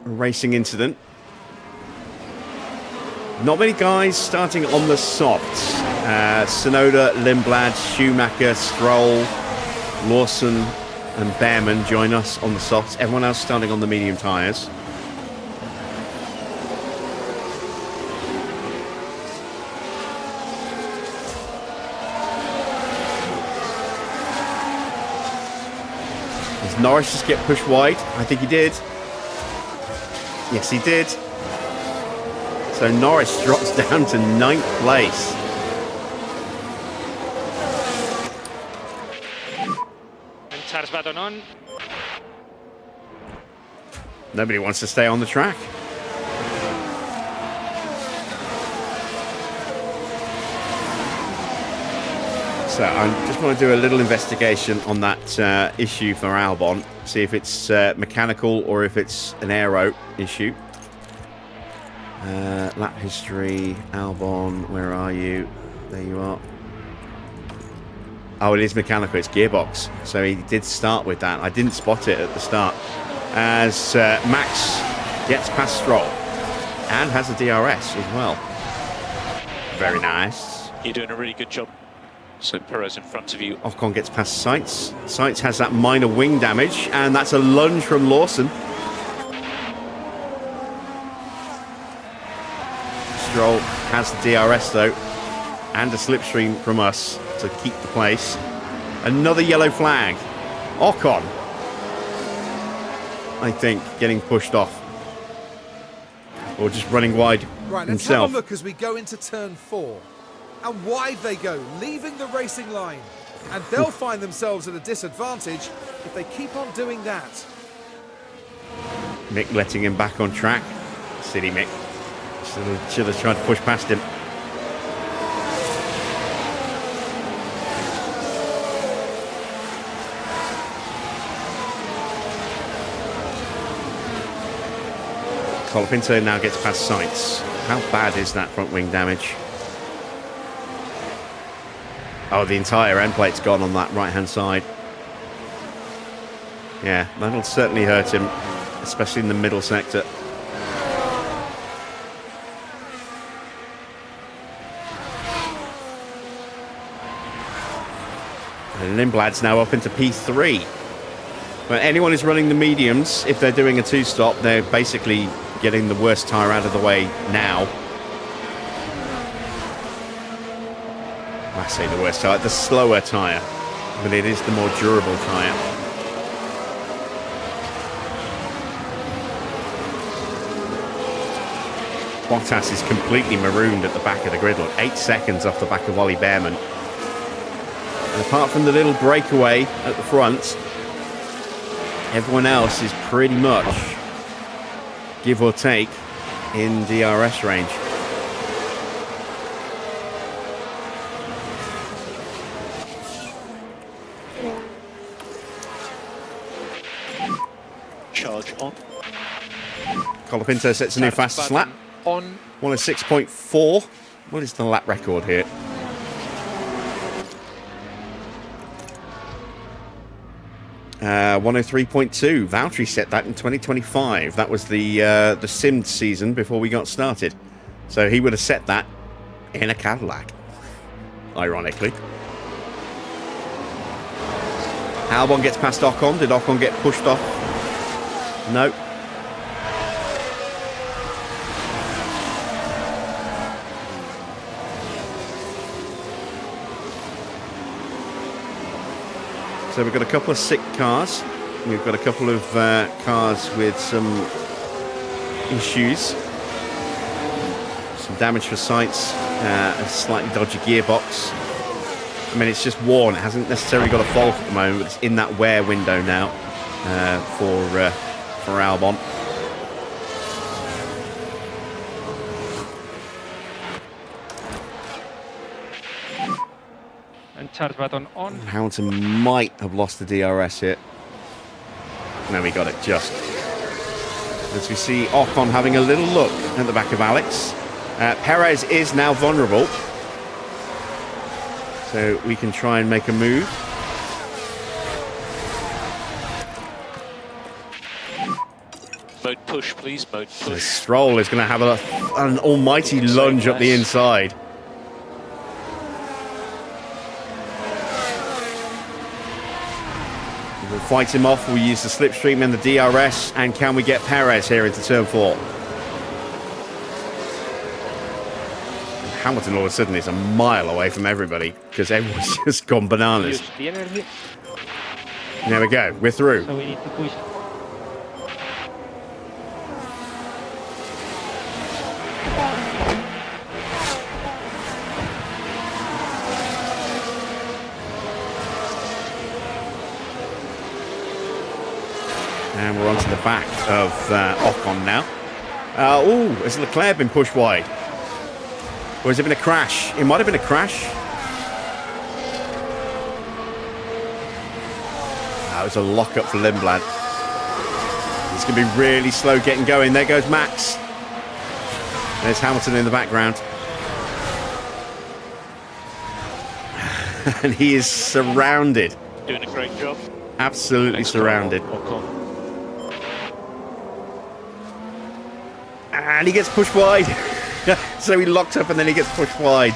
S1: A racing incident. Not many guys starting on the softs. Tsunoda, Lindblad, Schumacher, Stroll, Lawson and Bearman join us on the softs. Everyone else starting on the medium tyres. Does Norris just get pushed wide? I think he did. Yes, he did. So Norris drops down to 9th place.
S6: And Charles Baton on.
S1: Nobody wants to stay on the track. So I just want to do a little investigation on that issue for Albon. See if it's mechanical or if it's an aero issue. Lap history, Albon, where are you? There you are. Oh, it is mechanical, it's gearbox. So he did start with that. I didn't spot it at the start. As Max gets past Stroll. and has a DRS as well. Very nice.
S4: You're doing a really good job. So Perez in front of you.
S1: Ocon gets past Sainz. Sainz has that minor wing damage, and that's a lunge from Lawson. Stroll has the DRS though, and a slipstream from us to keep the place. Another yellow flag. Ocon, I think, getting pushed off. Or just running wide
S2: Right, let's
S1: himself.
S2: have a look as we go into turn 4. And wide they go, leaving the racing line. And they'll find themselves at a disadvantage if they keep on doing that.
S1: Mick letting him back on track. Silly Mick. Should have tried to push past him. Colapinto now gets past Sainz. How bad is that front wing damage? Oh, the entire end plate's gone on that right-hand side. Yeah, that'll certainly hurt him, especially in the middle sector. And Lindblad's now up into P3. But anyone who's running the mediums, if they're doing a two-stop, they're basically getting the worst tyre out of the way now. I say the worst tyre, the slower tyre, but it is the more durable tyre. Bottas is completely marooned at the back of the grid. Look, 8 seconds off the back of Ollie Bearman. And apart from the little breakaway at the front, everyone else is pretty much, give or take, in DRS range.
S4: Charge on.
S1: Colapinto sets a new fastest lap.
S6: On.
S1: 106.4. What is the lap record here? Uh, 103.2. Valtteri set that in 2025. That was the simmed season before we got started. So he would have set that in a Cadillac, ironically. Albon gets past Ocon. Did Ocon get pushed off? No. So we've got a couple of sick cars. We've got a couple of cars with some issues. Some damage for Sainz, a slightly dodgy gearbox. I mean, it's just worn. It hasn't necessarily got a fault at the moment, but it's in that wear window now for Albon.
S6: And charge button on.
S1: Hamilton might have lost the DRS here. No, we got it just. As we see Ocon having a little look at the back of Alex. Perez is now vulnerable. So we can try and make a move.
S4: Mode push, please. Mode
S1: So
S4: push.
S1: Stroll is going to have an almighty lunge up the inside. We'll fight him off. We'll use the slipstream and the DRS. And can we get Perez here into turn 4? Hamilton all of a sudden is a mile away from everybody because everyone's just gone bananas.
S6: Use the energy.
S1: There we go. We're through.
S6: So we need to push.
S1: And we're onto the back of Ocon now. Oh, has Leclerc been pushed wide? Or has it been a crash? It might have been a crash. That was a lock-up for Lindblad. It's going to be really slow getting going. There goes Max. There's Hamilton in the background. And he is surrounded.
S4: Doing a great job.
S1: Absolutely
S4: Next
S1: surrounded.
S4: Ocon.
S1: And he gets pushed wide. So he locked up and then he gets pushed wide.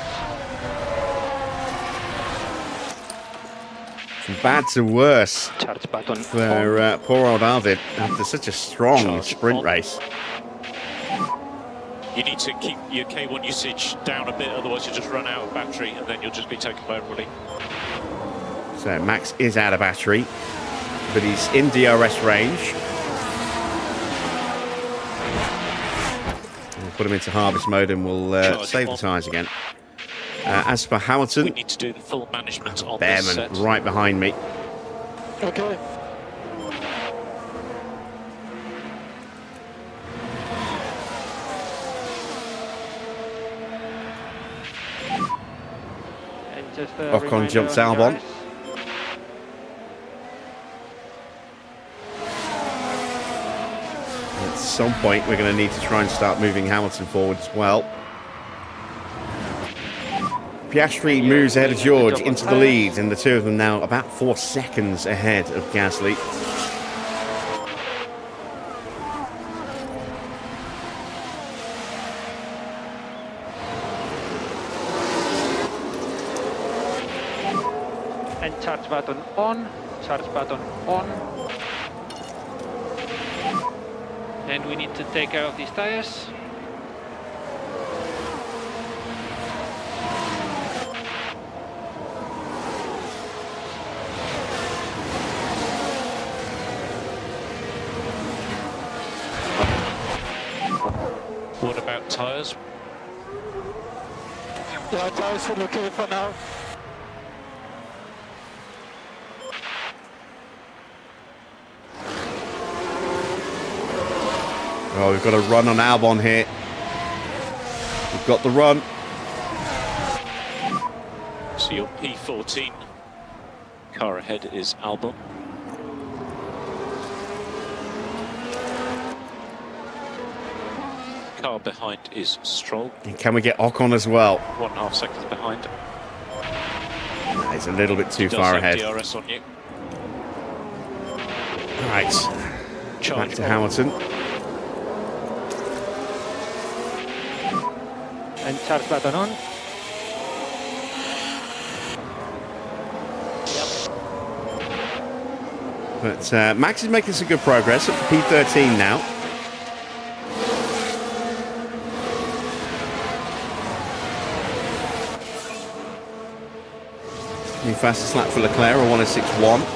S1: From bad to worse
S6: Charge button
S1: for poor old Arvid after such a strong
S4: Charge
S1: sprint
S4: on.
S1: race.
S4: You need to keep your K1 usage down a bit, otherwise you'll just run out of battery and then you'll just be taken by everybody.
S1: So Max is out of battery, but he's in DRS range. We'll put him into harvest mode and we'll save the tyres again. As for
S4: We
S1: Hamilton,
S4: need to do the full management on this set.
S1: Bearman right behind me.
S5: Okay.
S6: and just
S1: Ocon jumps Albon. At some point, we're going to need to try and start moving Hamilton forward as well. Piastri moves ahead of George into the lead, and the two of them now about 4 seconds ahead of Gasly.
S6: And charge button on, charge button on. And we need to take care of these tires.
S4: What about tyres?
S5: Yeah, tires are okay for now.
S1: Oh, we've got a run on Albon here. We've got the run.
S4: So your P14 car ahead is Albon. Car behind is Stroll.
S1: And can we get Ocon as well?
S4: 1.5 seconds behind.
S1: He's a little bit too
S4: Does
S1: far
S4: have
S1: ahead.
S4: DRS on you.
S1: Right,
S4: Charge
S1: back to
S4: on.
S1: Hamilton.
S6: And charge button on.
S1: But Max is making some good progress up to P13 now. New fastest lap for Leclerc, a 1:06.1.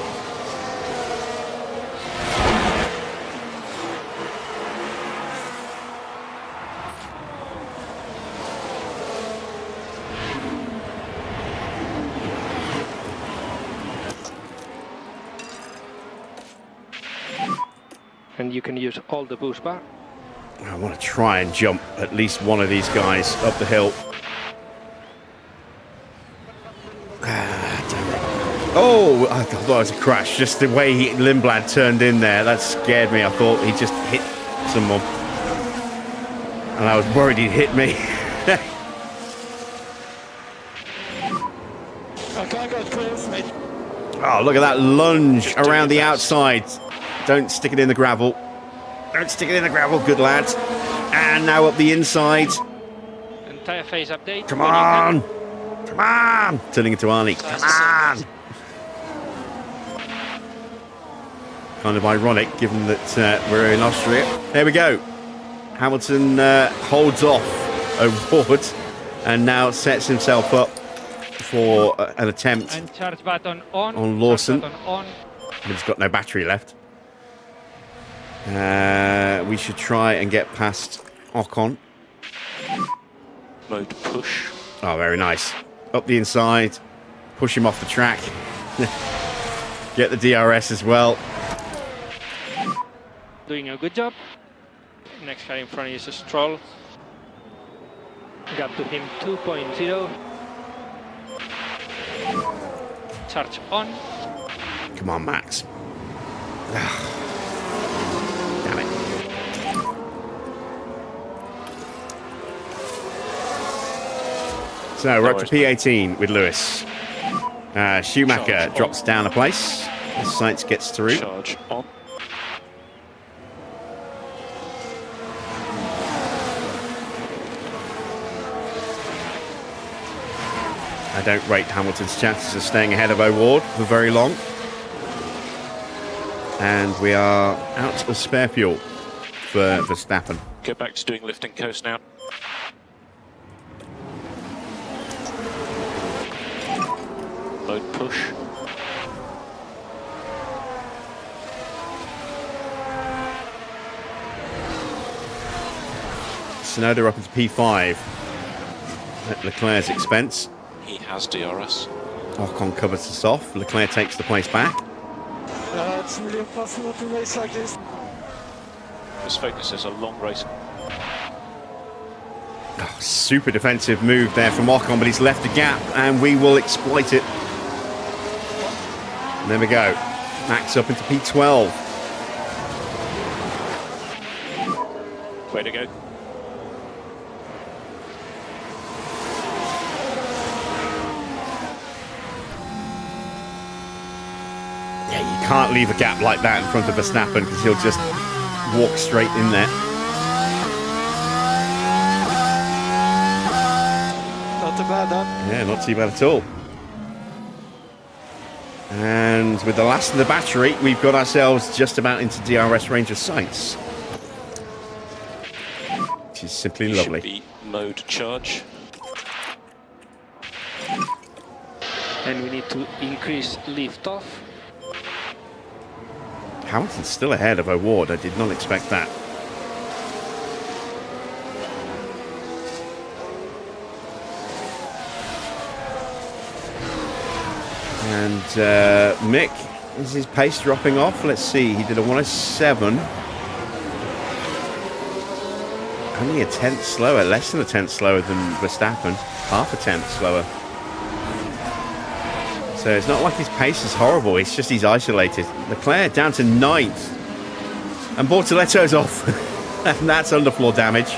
S6: And you can use all the boost bar.
S1: I want to try and jump at least one of these guys up the hill. Oh, I thought it was a crash. Just the way Lindblad turned in there, that scared me. I thought he just hit someone. And I was worried he'd hit me.
S5: Okay, go close, mate.
S1: Oh, look at that lunge around the outside. Don't stick it in the gravel. Don't stick it in the gravel, good lad. And now up the inside.
S6: And tire phase update.
S1: Come
S6: when you can.
S1: on. Come on. Turning into Arnie. Come on. Kind of ironic, given that we're in Austria. There we go. Hamilton holds off O'Ward and now sets himself up for an attempt
S6: And charge button on.
S1: on Lawson.
S6: Charge button on.
S1: He's got no battery left. We should try and get past Ocon.
S4: Mode push.
S1: Oh, very nice. Up the inside. Push him off the track. Get the DRS as well.
S6: Doing a good job. Next car in front is a Stroll. Got to him 2.0. Charge on.
S1: Come on, Max. Damn it. So we're up to P18 with Lewis. Schumacher
S4: Charge on.
S1: drops down a place. Sainz gets through.
S4: Charge on.
S1: I don't rate Hamilton's chances of staying ahead of O'Ward for very long. And we are out of spare fuel for Verstappen.
S4: Go back to doing lift and coast now. Load push.
S1: Tsunoda up into P5 at Leclerc's expense.
S4: He has DRS.
S1: Ocon covers us off. Leclerc takes the place back.
S5: It's really impossible to race like this.
S4: This focus is a long race.
S1: Oh, super defensive move there from Ocon, but he's left a gap and we will exploit it. And there we go. Max up into P12.
S4: Way to go.
S1: Yeah, you can't leave a gap like that in front of Verstappen because he'll just walk straight in there.
S5: Not too bad, huh?
S1: Yeah, not too bad at all. And with the last of the battery, we've got ourselves just about into DRS range of sights. Which is simply lovely.
S4: Should be mode charge.
S6: And we need to increase lift off.
S1: Hamilton's still ahead of O'Ward. I did not expect that. And Mick, is his pace dropping off? Let's see. He did a 107. Only a tenth slower, less than a tenth slower than Verstappen. Half a tenth slower. So it's not like his pace is horrible, it's just he's isolated. Leclerc down to 9th. And Bortoletto's off. And that's underfloor damage.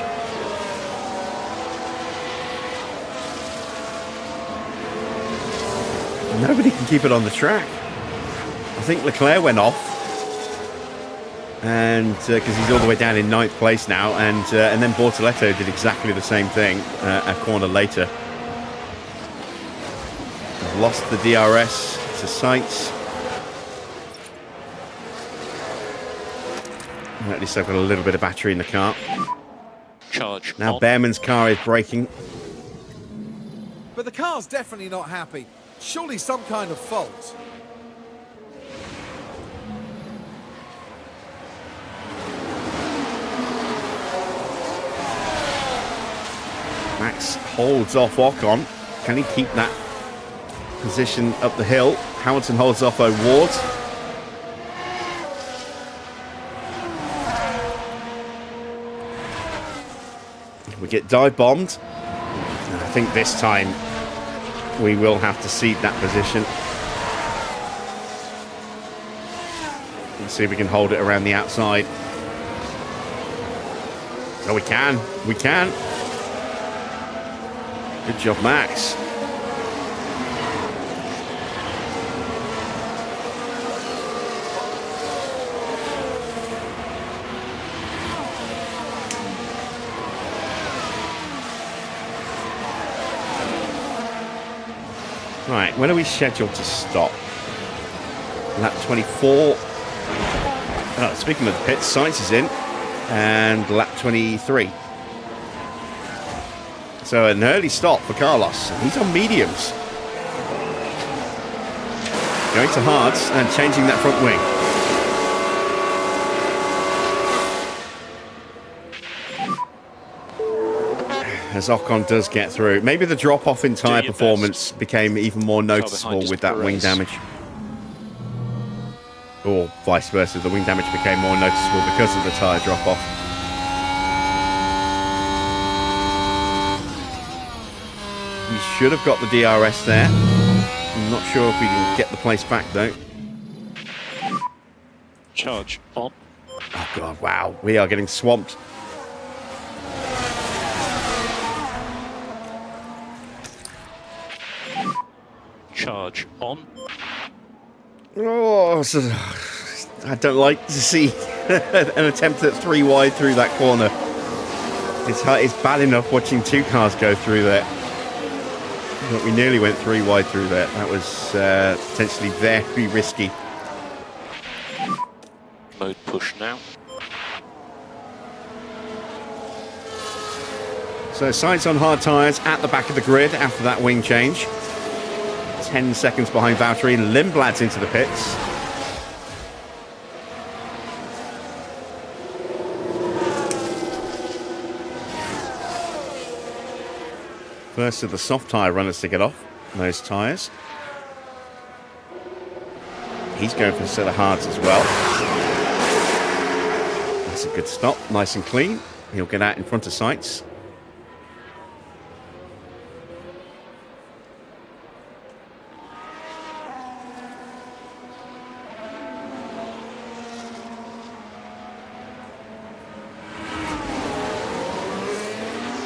S1: Nobody can keep it on the track. I think Leclerc went off. And because he's all the way down in 9th place now. And then Bortoletto did exactly the same thing a corner later. Lost the DRS to sights. Well, at least I've got a little bit of battery in the car.
S4: Charge.
S1: Now
S4: on.
S1: Bearman's car is braking.
S2: But the car's definitely not happy. Surely some kind of fault.
S1: Max holds off Ocon. Can he keep that position up the hill? Hamilton holds off O'Ward. We get dive bombed. And I think this time we will have to cede that position. Let's see if we can hold it around the outside. Oh, we can. We can. Good job, Max. Right, when are we scheduled to stop? Lap 24. Oh, speaking of the pits, Sainz is in. And lap 23. So an early stop for Carlos. He's on mediums. Going to hards and changing that front wing. As Ocon does get through. Maybe the drop-off in tyre performance became even more noticeable with that wing damage. Or vice versa, the wing damage became more noticeable because of the tyre drop-off. We should have got the DRS there. I'm not sure if we can get the place back though.
S4: Charge on.
S1: Oh god, wow, we are getting swamped.
S4: Charge on.
S1: Oh, I don't like to see an attempt at 3 wide through that corner. It's bad enough watching two cars go through there. But we nearly went 3 wide through there. That was potentially very risky.
S4: Mode push now.
S1: So Sainz on hard tyres at the back of the grid after that wing change. 10 seconds behind Valtteri. Lindblad's into the pits. First of the soft tyre runners to get off those tyres. He's going for a set of hards as well. That's a good stop, nice and clean. He'll get out in front of Sainz.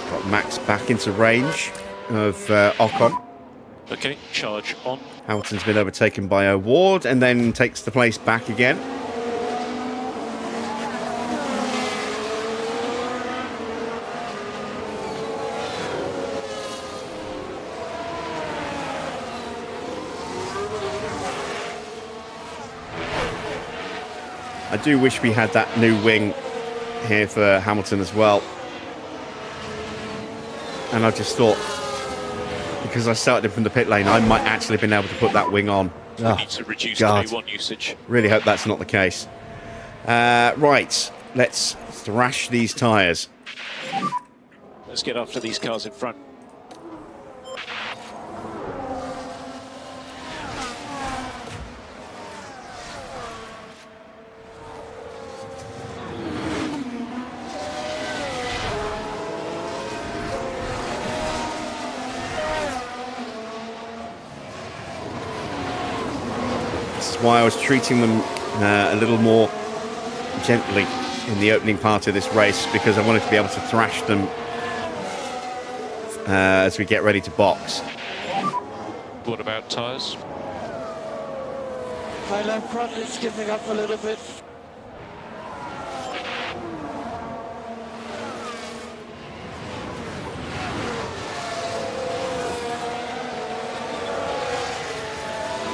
S1: Got Max back into range of Ocon.
S4: Okay, charge on.
S1: Hamilton's been overtaken by O'Ward and then takes the place back again. I do wish we had that new wing here for Hamilton as well. And I just thought, because I started from the pit lane, I might actually have been able to put that wing on.
S4: We need to reduce the A1 usage.
S1: Really hope that's not the case. Right, let's thrash these tyres.
S4: Let's get after these cars in front.
S1: Why I was treating them a little more gently in the opening part of this race, because I wanted to be able to thrash them as we get ready to box.
S4: What about tyres?
S5: My left front is giving up a little bit.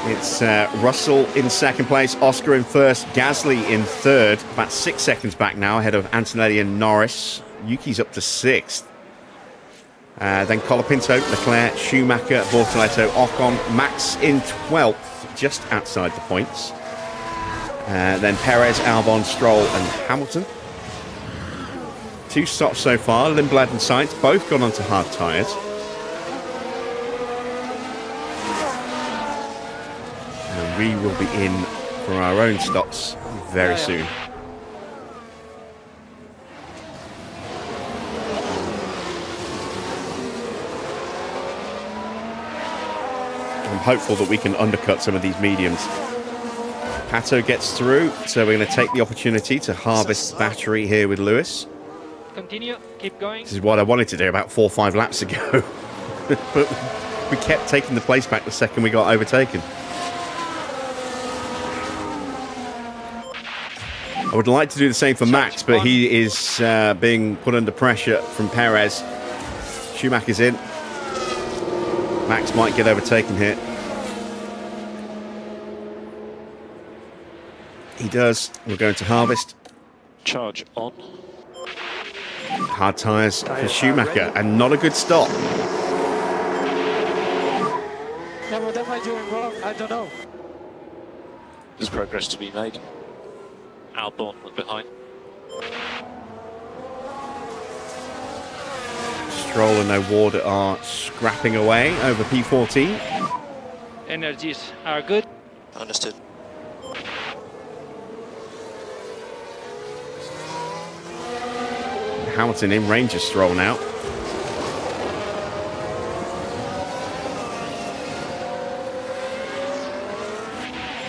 S1: It's Russell in second place, Oscar in first, Gasly in third, about 6 seconds back now, ahead of Antonelli and Norris. Yuki's up to sixth. Then Colapinto, Leclerc, Schumacher, Bortoletto, Ocon, Max in 12th, just outside the points. Then Perez, Albon, Stroll and Hamilton. 2 stops so far, Lindblad and Sainz both gone onto hard tyres. We will be in for our own stops very soon. I'm hopeful that we can undercut some of these mediums. Pato gets through, so we're going to take the opportunity to harvest battery here with Lewis.
S6: Continue, keep going.
S1: This is what I wanted to do about 4 or 5 laps ago. But we kept taking the place back the second we got overtaken. I would like to do the same for Max, but he is being put under pressure from Perez. Schumacher's in. Max might get overtaken here. He does. We're going to harvest.
S4: Charge on.
S1: Hard tyres for Schumacher, and not a good stop.
S5: Yeah, what am I doing wrong? I don't know.
S4: There's progress to be made. Albon behind.
S1: Stroll and O'Ward are scrapping away over P14.
S6: Energies are good.
S7: Understood.
S1: Hamilton in range of Stroll now.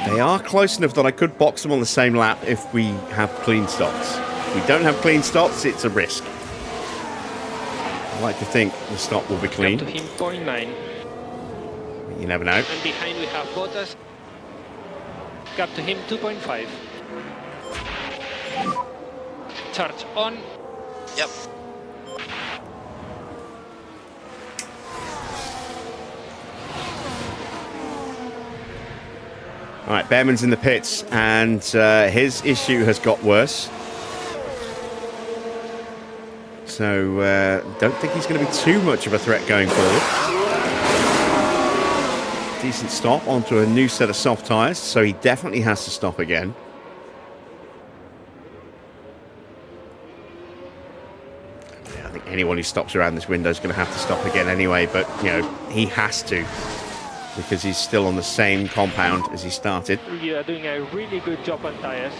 S1: They are close enough that I could box them on the same lap if we have clean stops. If we don't have clean stops, it's a risk. I like to think the stop will be clean.
S6: Up to him 0.9.
S1: You never know.
S6: And behind we have Bottas. Gap to him 2.5. Charge on.
S7: Yep.
S1: All right, Bearman's in the pits, and his issue has got worse. So, don't think he's going to be too much of a threat going forward. Decent stop onto a new set of soft tyres, so he definitely has to stop again. I think anyone who stops around this window is going to have to stop again anyway, but, you know, he has to, because he's still on the same compound as he started.
S6: You are doing a really good job on tyres.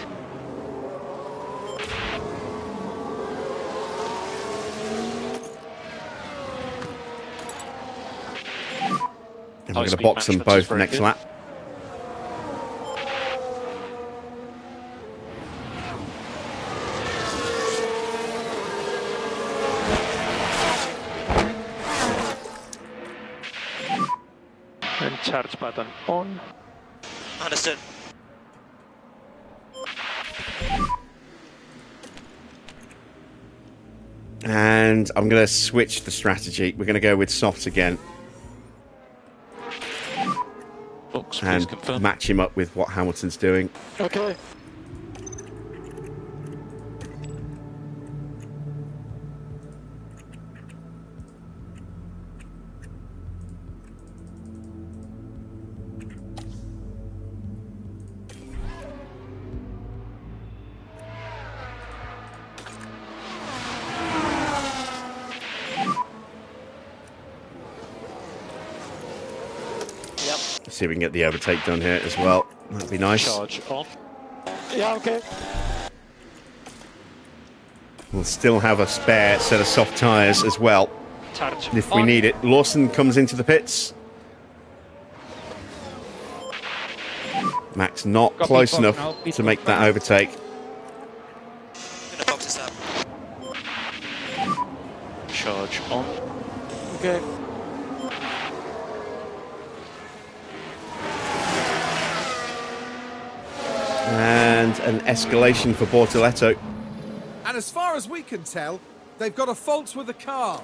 S1: And we're going to box them both next lap.
S6: And charge button on.
S7: Understood.
S1: And I'm going to switch the strategy. We're going to go with softs again.
S4: Box,
S1: And
S4: please confirm.
S1: match him up with what Hamilton's doing.
S5: Okay.
S1: See if we can get the overtake done here as well. That'd be nice.
S4: Charge on.
S5: Yeah, okay.
S1: We'll still have a spare set of soft tyres as well,
S6: Charge
S1: if we
S6: on.
S1: need it. Lawson comes into the pits. Max not
S6: Copy,
S1: close
S6: box
S1: enough
S6: now, pit
S1: to make that
S6: confirmed.
S1: overtake.
S7: Gonna box this up.
S4: Charge on.
S5: Okay.
S1: And an escalation for Bortoletto.
S2: And as far as we can tell, they've got a fault with the car.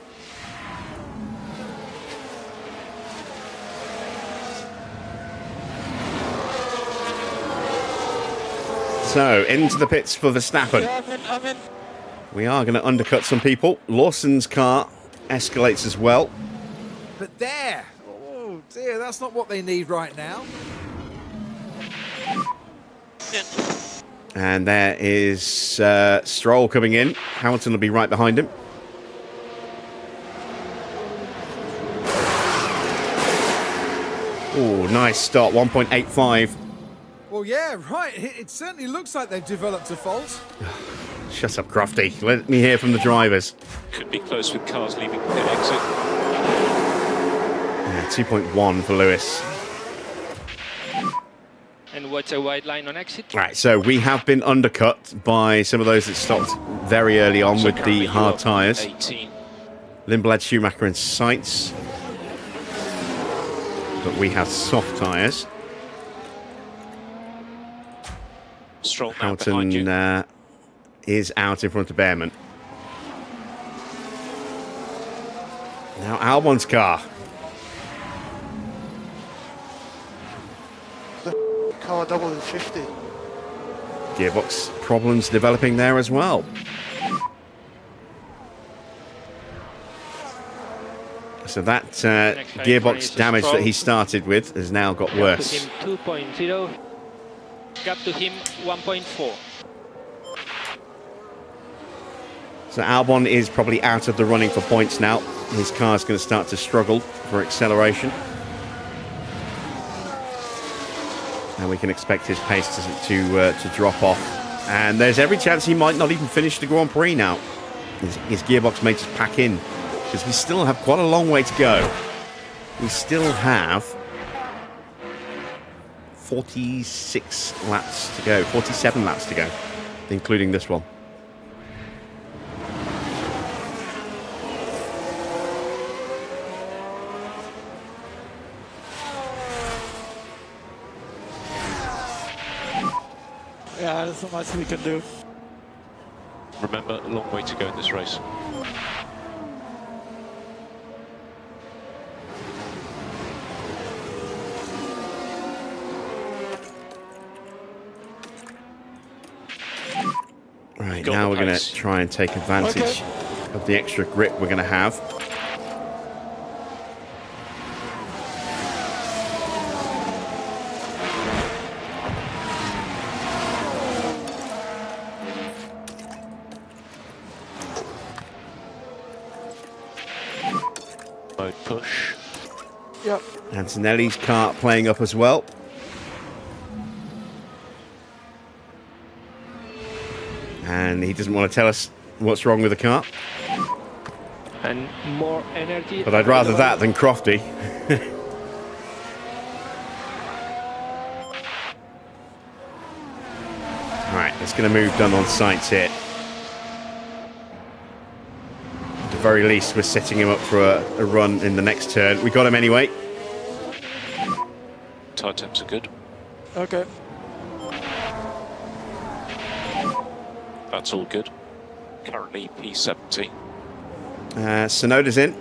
S1: So, into the pits for Verstappen.
S5: Yeah, I'm in.
S1: We are going to undercut some people. Lawson's car escalates as well.
S2: But there! Oh dear, that's not what they need right now.
S1: And there is Stroll coming in. Hamilton will be right behind him. Oh, nice start. 1.85.
S2: Well, yeah, right. It certainly looks like they've developed a fault.
S1: Shut up, Crofty. Let me hear from the drivers.
S4: Could be close with cars leaving pit exit.
S1: Yeah, 2.1 for Lewis.
S6: And what's a wide line on exit?
S1: Right, so we have been undercut by some of those that stopped very early on
S4: So
S1: with the
S4: currently
S1: hard
S4: you're
S1: tyres.
S4: 18.
S1: Lindblad, Schumacher and Seitz. But we have soft tyres.
S4: Stroll now behind you.
S1: Hamilton is out in front of Bearman. Now Albon's car.
S5: Car double in 50.
S1: Gearbox problems developing there as well. So that gearbox damage that he started with has now got worse.
S6: Gap to him 2.0. Gap to him 1.4.
S1: So Albon is probably out of the running for points now. His car's going to start to struggle for acceleration. And we can expect his pace to drop off. And there's every chance he might not even finish the Grand Prix now. His gearbox may just pack in, because we still have quite a long way to go. We still have 46 laps to go, 47 laps to go, including this one.
S5: Yeah, there's not much we can do.
S4: Remember, a long way to go in this race.
S1: Right,
S4: Got
S1: now
S4: the
S1: we're going
S4: pace.
S1: to try and take advantage of the extra grip we're going to have.
S4: Mode push.
S5: Yep.
S1: Antonelli's kart playing up as well. And he doesn't want to tell us what's wrong with the car.
S6: And more energy.
S1: But I'd rather that than Crofty. Right, it's going to move done on sights here. At the very least, we're setting him up for a run in the next turn. We got him anyway.
S4: Tyre temps are good.
S5: Okay.
S4: That's all good. Currently P70.
S1: Sonoda's in.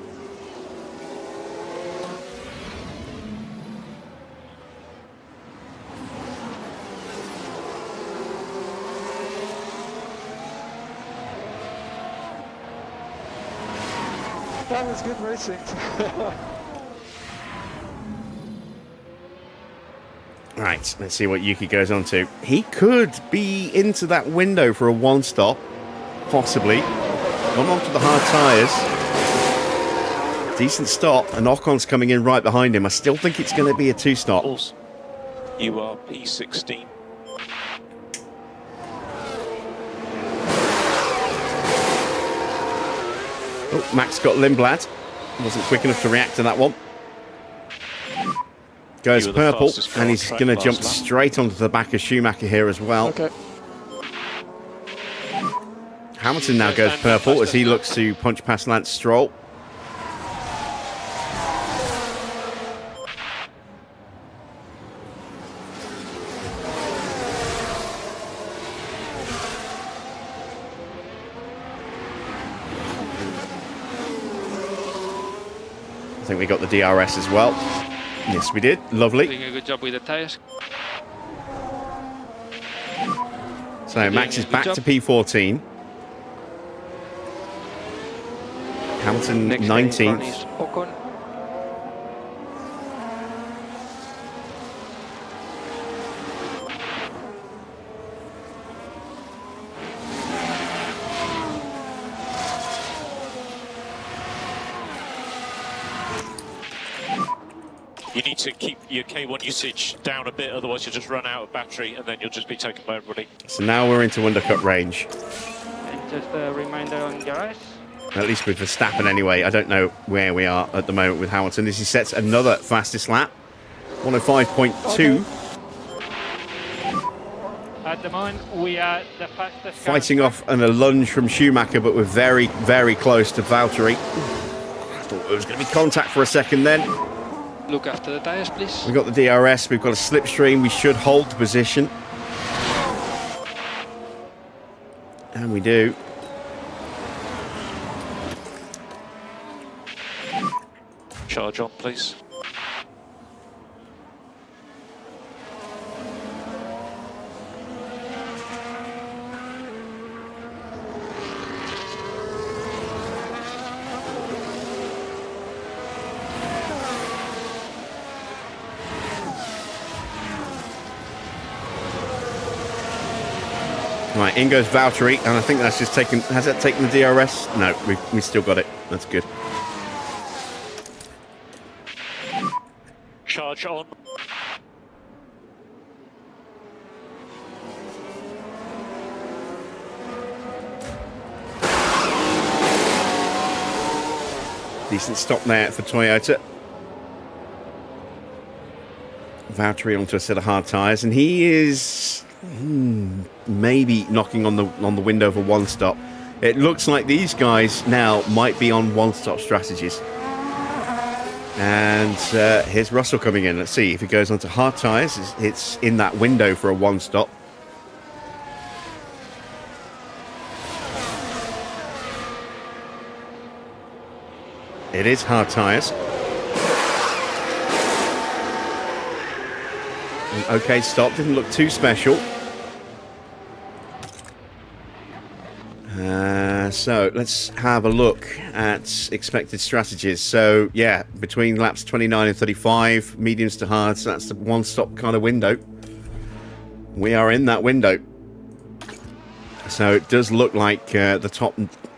S5: That was good racing.
S1: Right, let's see what Yuki goes on to. He could be into that window for a one stop, possibly. Gone on to the hard tyres. Decent stop, and Ocon's coming in right behind him. I still think it's going to be a two stop.
S4: Also, you are P16.
S1: Oh, Max got Lindblad. Wasn't quick enough to react to that one. Goes
S4: You were the
S1: purple,
S4: fastest car
S1: and
S4: on
S1: he's
S4: track
S1: going to
S4: last
S1: jump
S4: lap.
S1: straight onto the back of Schumacher here as well.
S5: Okay.
S1: Hamilton now goes purple as he looks to punch past Lance Stroll. I think we got the DRS as well. Yes, we did. Lovely.
S6: Doing a good job with the tires.
S1: So Max is
S6: a good
S1: back
S6: job.
S1: to P14. Hamilton
S6: Next guy in front
S1: 19th.
S6: is Ocon.
S4: You need to keep your K1 usage down a bit, otherwise you'll just run out of battery and then you'll just be taken by everybody.
S1: So now we're into undercut range.
S6: And just a reminder on garage.
S1: At least with Verstappen anyway. I don't know where we are at the moment with Hamilton. This he sets another fastest lap. 105.2.
S6: At the moment, we are the fastest.
S1: Fighting off and a lunge from Schumacher, but we're very, very close to Valtteri. Thought it was going to be contact for a second then.
S6: Look after the tires, please.
S1: We've got the DRS, we've got a slipstream, we should hold the position. And we do.
S4: Charge on, please.
S1: Right, in goes Valtteri, and I think that's just taken. Has that taken the DRS? No, we still got it. That's good.
S4: Charge on.
S1: Decent stop there for Toyota. Valtteri onto a set of hard tyres, and he is maybe knocking on the window for one stop. It looks like these guys now might be on one-stop strategies. And here's Russell coming in. Let's see if he goes onto hard tyres. It's in that window for a one-stop. It is hard tyres. Okay, stop. Didn't look too special. So let's have a look at expected strategies. So yeah, between laps 29 and 35, mediums to hards, that's the one-stop kind of window. We are in that window. So it does look like the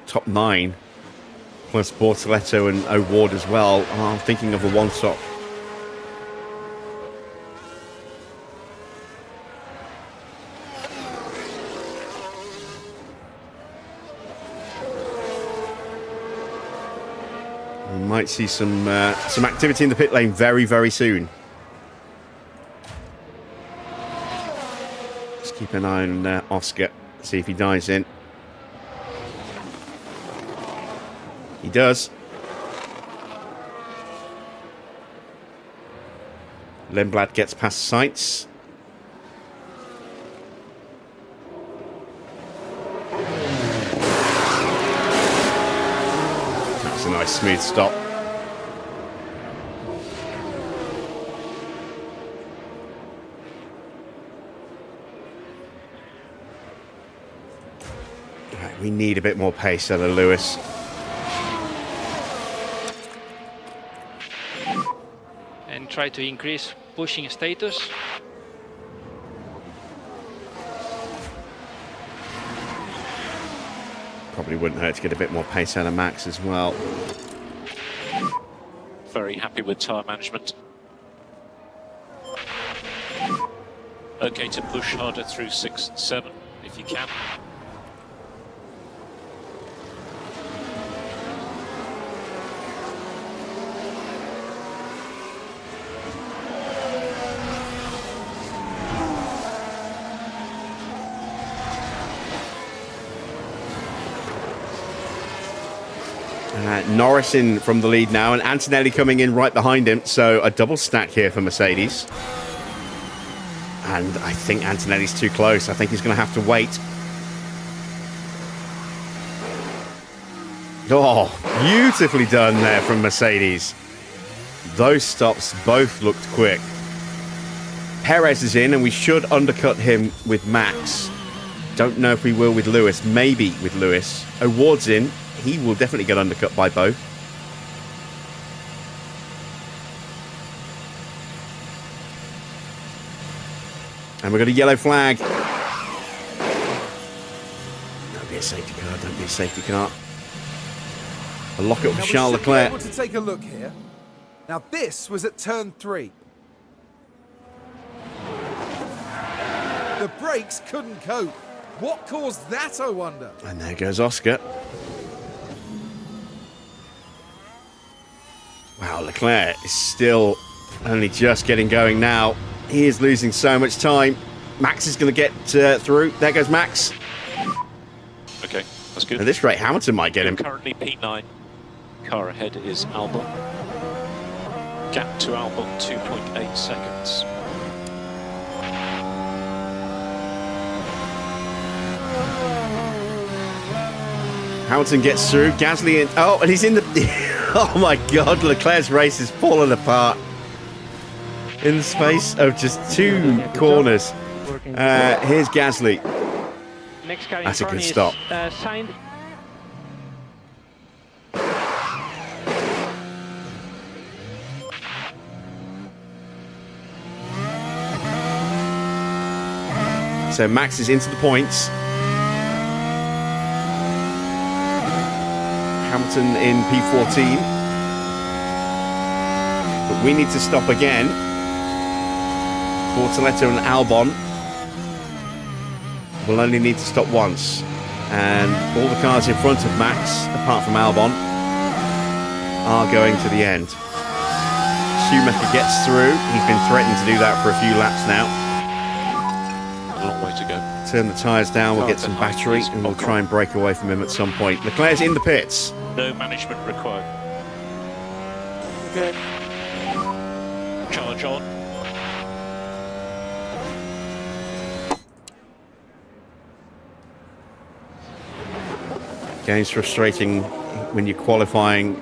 S1: top 9, plus Bortoletto and O'Ward as well, are thinking of a one-stop. We might see some activity in the pit lane very, very soon. Just keep an eye on Oscar, see if he dives in. He does. Lindblad gets past sights. That's a nice smooth stop. Right, we need a bit more pace out of Lewis.
S6: And try to increase pushing status.
S1: Probably wouldn't hurt to get a bit more pace out of Max as well.
S4: Very happy with tyre management. Okay to push harder through 6 and 7 if you can.
S1: Norris in from the lead now, and Antonelli coming in right behind him, so a double stack here for Mercedes. And I think Antonelli's too close. I think he's going to have to wait. Oh, beautifully done there from Mercedes. Those stops both looked quick. Perez is in, and we should undercut him with Max. Don't know if we will with Lewis. Maybe with Lewis. O'Ward's in. He will definitely get undercut by both. And we've got a yellow flag. Don't be a safety car, don't be a safety car. A lock-up for Charles Leclerc.
S2: Able to take a look here. Now this was at turn 3. The brakes couldn't cope. What caused that, I wonder?
S1: And there goes Oscar. Wow, Leclerc is still only just getting going now. He is losing so much time. Max is going to get through. There goes Max.
S4: Okay, that's good.
S1: At this rate, Hamilton might get him.
S4: Currently P9. Car ahead is Albon. Gap to Albon 2.8 seconds.
S1: Hamilton gets through. Gasly in. Oh, and he's in the... Oh my God, Leclerc's race is falling apart in the space of just 2 corners. Here's Gasly.
S6: Next car in
S1: That's a
S6: front
S1: good
S6: is,
S1: stop.
S6: Signed.
S1: So Max is into the points. Hamilton in P14. But we need to stop again. Bortoletto and Albon will only need to stop once. And all the cars in front of Max, apart from Albon, are going to the end. Schumacher gets through. He's been threatening to do that for a few laps now.
S4: A long way to go.
S1: Turn the tyres down, we'll get some battery, and we'll try and break away from him at some point. Leclerc's in the pits.
S4: No management required.
S5: Okay.
S4: Charge on.
S1: Game's frustrating when you're qualifying.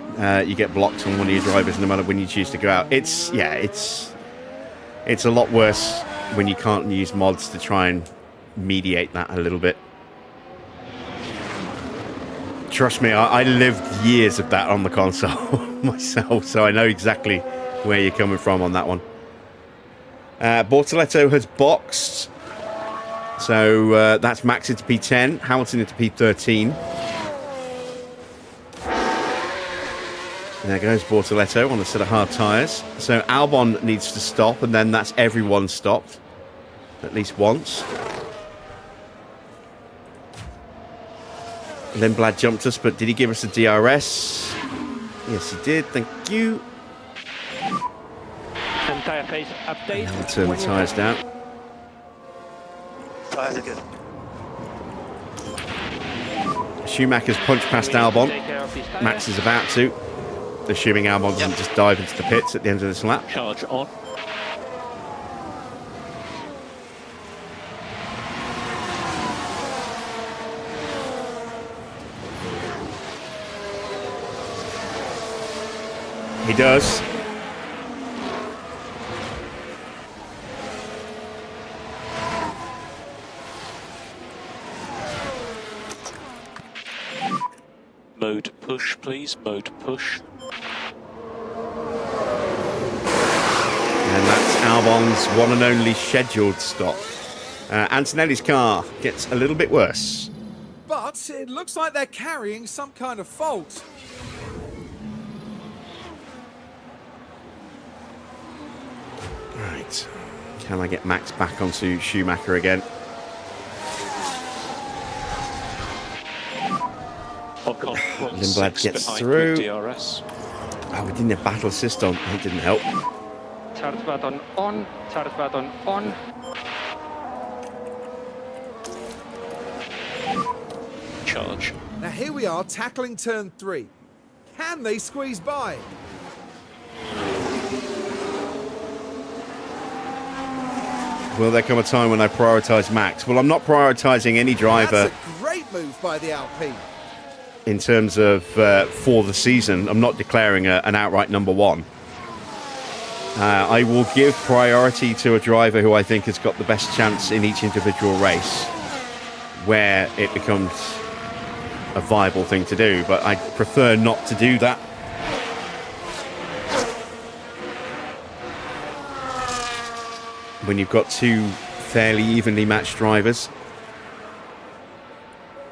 S1: You get blocked on one of your drivers, no matter when you choose to go out. It's a lot worse when you can't use mods to try and mediate that a little bit. Trust me, I lived years of that on the console myself, so I know exactly where you're coming from on that one. Bortoletto has boxed. So that's Max into P10, Hamilton into P13. There goes Bortoletto on a set of hard tyres. So Albon needs to stop, and then that's everyone stopped. At least once. Lindblad jumped us, but did he give us a DRS? Yes, he did. Thank you.
S6: And tyre phase update.
S1: I'll turn the tyres down.
S7: Tyres are good.
S1: Schumacher's punched past Albon.
S6: Take care of these tyres.
S1: Max is about to. Assuming Albon doesn't just dive into the pits at the end of this lap.
S4: Charge on.
S1: He does.
S4: Mode push, please. Mode push.
S1: And that's Albon's one and only scheduled stop. Antonelli's car gets a little bit worse.
S2: But it looks like they're carrying some kind of fault.
S1: Right. Can I get Max back onto Schumacher again?
S4: Ocon
S1: Lindblad
S4: 1.6
S1: gets
S4: behind
S1: through.
S4: with DRS.
S1: Oh, we didn't have battle assist on. That didn't help.
S6: Charge button on, charge button on.
S4: Charge.
S2: Now here we are tackling turn 3. Can they squeeze by?
S1: Will there come a time when I prioritise Max? Well, I'm not prioritising any driver
S2: That's a great move by the Alpine.
S1: in terms of for the season. I'm not declaring an outright number one. I will give priority to a driver who I think has got the best chance in each individual race where it becomes a viable thing to do, but I prefer not to do that. When you've got two fairly evenly matched drivers,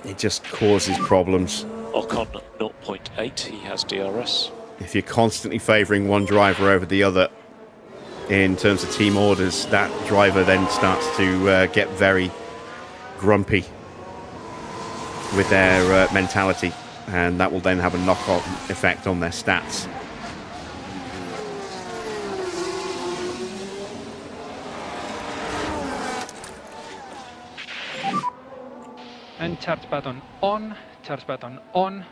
S1: it just causes problems.
S4: Ocon 0.8, he has DRS.
S1: If you're constantly favouring one driver over the other in terms of team orders, that driver then starts to get very grumpy with their mentality, and that will then have a knock-on effect on their stats.
S6: And charge button on, charge button on.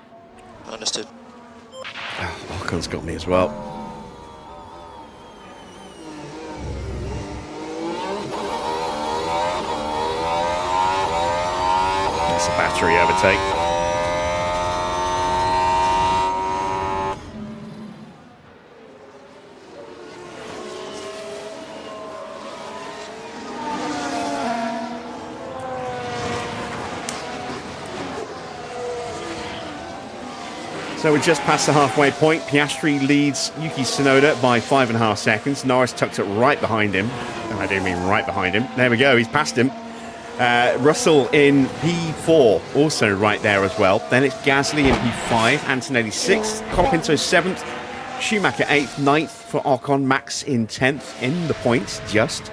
S7: Understood.
S1: Ocon's got me as well. It's a battery overtake. So we're just past the halfway point. Piastri leads Yuki Tsunoda by 5.5 seconds. Norris tucks it right behind him. And I do mean right behind him. There we go, he's passed him. Russell in P4, also right there as well. Then it's Gasly in P5, Antonelli 6th, Colapinto 7th, Schumacher 8th, 9th for Ocon, Max in 10th in the points, just.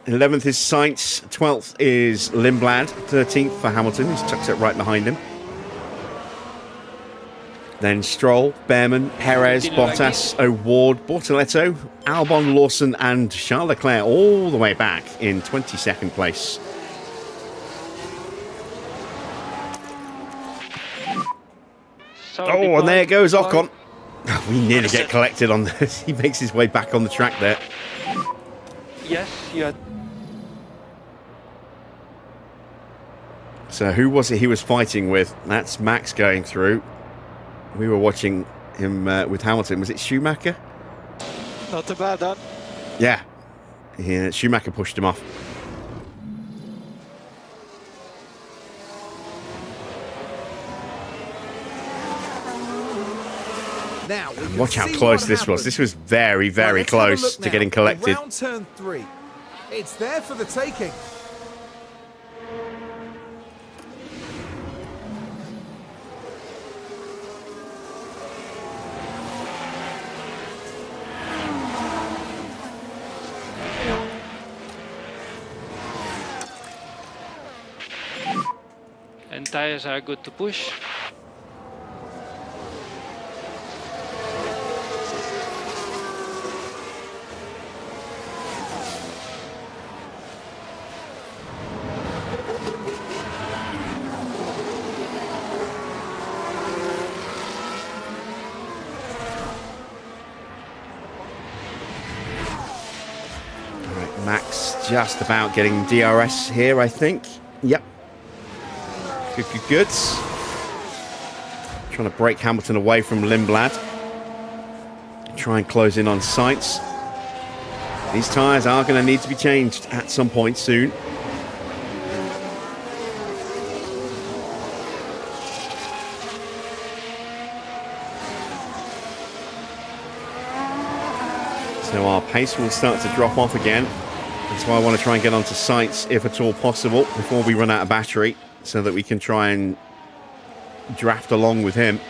S1: 11th is Sainz, 12th is Lindblad, 13th for Hamilton, who tucks it right behind him. Then Stroll, Bearman, Perez, Bottas, O'Ward, Bortoletto, Albon, Lawson and Charles Leclerc all the way back in 22nd place.
S6: So
S1: Oh, and there goes Ocon. We nearly get collected on this. He makes his way back on the track there.
S6: Yes, you had.
S1: So who was it he was fighting with? That's Max going through. We were watching him with Hamilton. Was it Schumacher?
S5: Not too bad, huh?
S1: Yeah. Schumacher pushed him off.
S2: Now, we can
S1: Watch how
S2: see
S1: close
S2: what
S1: this was.
S2: happened.
S1: This was very, very
S2: Let's have a
S1: close
S2: look
S1: to
S2: now.
S1: getting collected.
S2: Around turn 3. It's there for the taking.
S6: And tires are good to push.
S1: Right, Max just about getting DRS here, I think. Yep. Good, good, good. Trying to break Hamilton away from Lindblad. Try and close in on Sainz. These tyres are going to need to be changed at some point soon. So our pace will start to drop off again. That's why I want to try and get onto Sainz, if at all possible, before we run out of battery, so that we can try and draft along with him.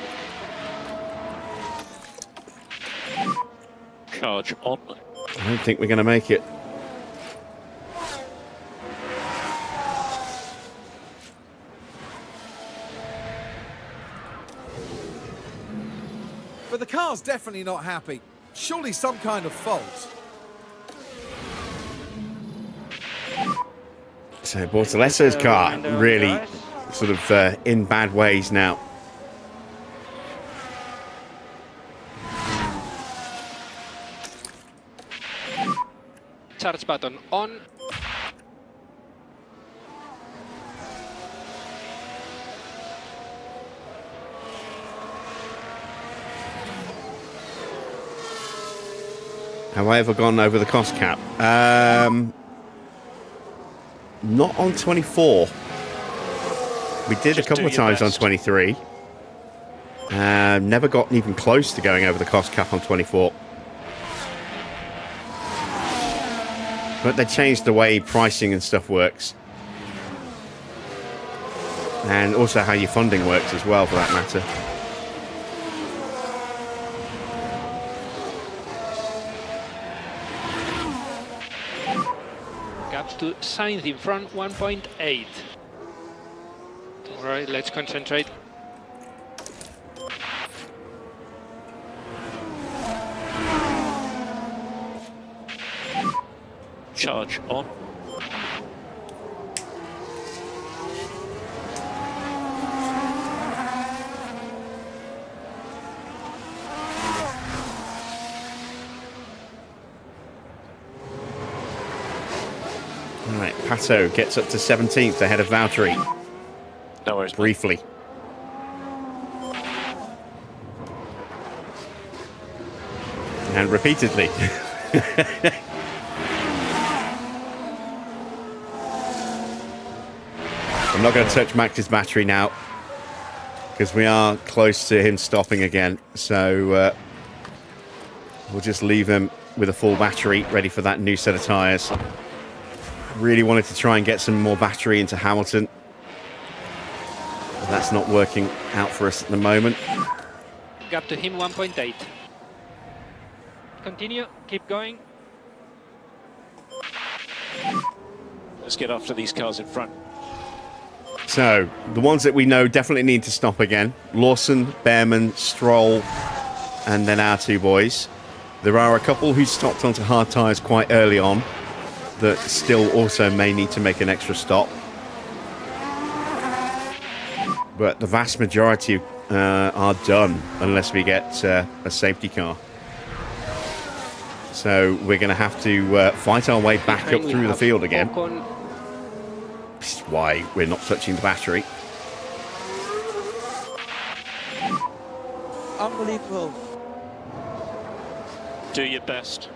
S4: Charge on.
S1: I don't think we're going to make it.
S2: But the car's definitely not happy. Surely some kind of fault.
S1: So Bortoleso's car really sort of in bad ways now.
S6: Charge button on.
S1: Have I ever gone over the cost cap? Not on 24. We did
S4: Just
S1: a couple
S4: do
S1: of
S4: your
S1: times on
S4: best.
S1: 23. Never got even close to going over the cost cap on 24. But they changed the way pricing and stuff works. And also how your funding works as well, for that matter.
S6: Gap to Sainz in front, 1.8. Alright, let's concentrate.
S4: Charge on.
S1: Alright, Pato gets up to 17th ahead of Valtteri.
S4: No worries.
S1: Briefly. And repeatedly. I'm not going to touch Max's battery now, because we are close to him stopping again. So we'll just leave him with a full battery ready for that new set of tyres. Really wanted to try and get some more battery into Hamilton. But that's not working out for us at the moment.
S6: Gap to him, 1.8. Continue, keep going.
S4: Let's get after these cars in front.
S1: So, the ones that we know definitely need to stop again. Lawson, Bearman, Stroll, and then our two boys. There are a couple who stopped onto hard tyres quite early on that still also may need to make an extra stop. But the vast majority are done unless we get a safety car. So we're going to have to fight our way back up through the field again. This is why we're not touching the battery.
S5: Unbelievable.
S4: Do your best.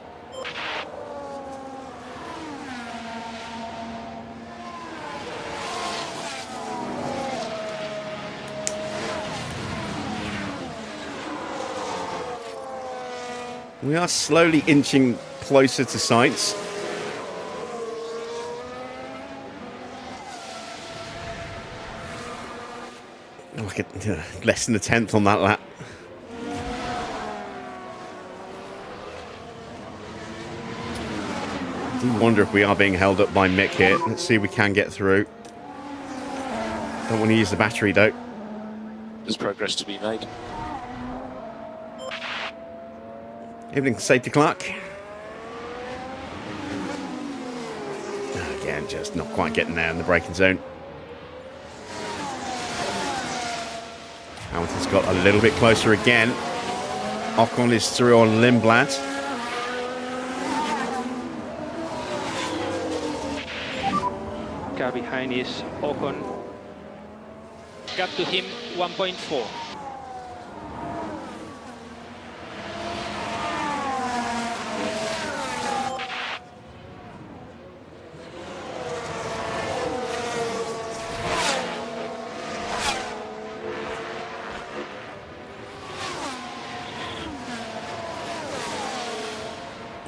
S1: We are slowly inching closer to Sainz. Look at less than a tenth on that lap. I do wonder if we are being held up by Mick here. Let's see if we can get through. Don't want to use the battery though.
S4: There's progress to be made.
S1: Evening, safety clerk. Again, just not quite getting there in the braking zone. Hamilton's got a little bit closer again. Ocon is through on Lindblad.
S6: Car behind is Ocon. Gap to him 1.4.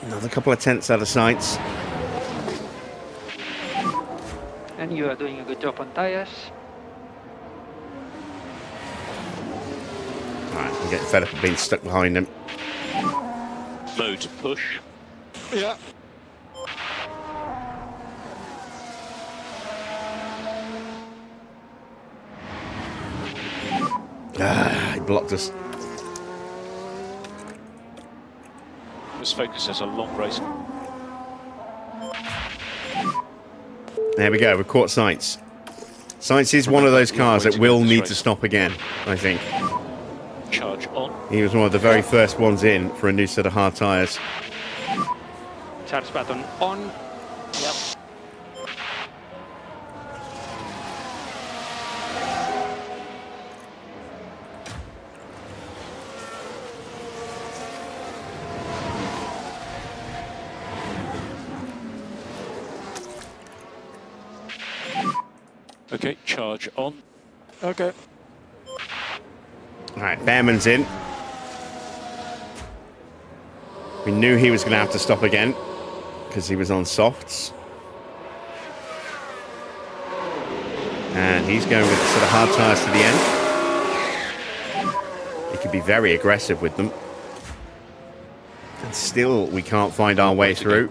S1: Another couple of tenths out of Sainz.
S6: And you are doing a good job on tyres.
S1: Alright, I'm getting fed up of being stuck behind him.
S4: Mode to push.
S5: Yeah.
S1: He blocked us.
S4: This Focus has a long race.
S1: There we go, we've caught Sainz. Sainz is one of those cars that will need to stop again, I think.
S4: Charge on.
S1: He was one of the very first ones in for a new set of hard tyres.
S6: Charge button on.
S7: Yep.
S4: Okay, charge on.
S5: Okay.
S1: Alright, Bearman's in. We knew he was going to have to stop again because he was on softs. And he's going with sort of hard tyres to the end. He could be very aggressive with them. And still, we can't find our way through.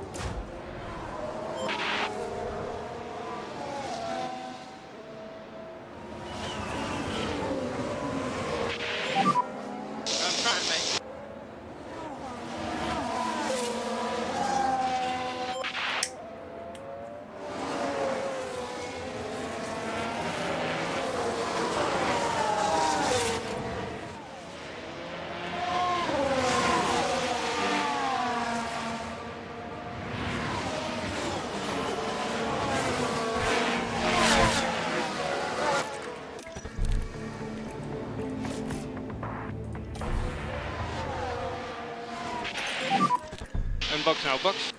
S6: Box now, box.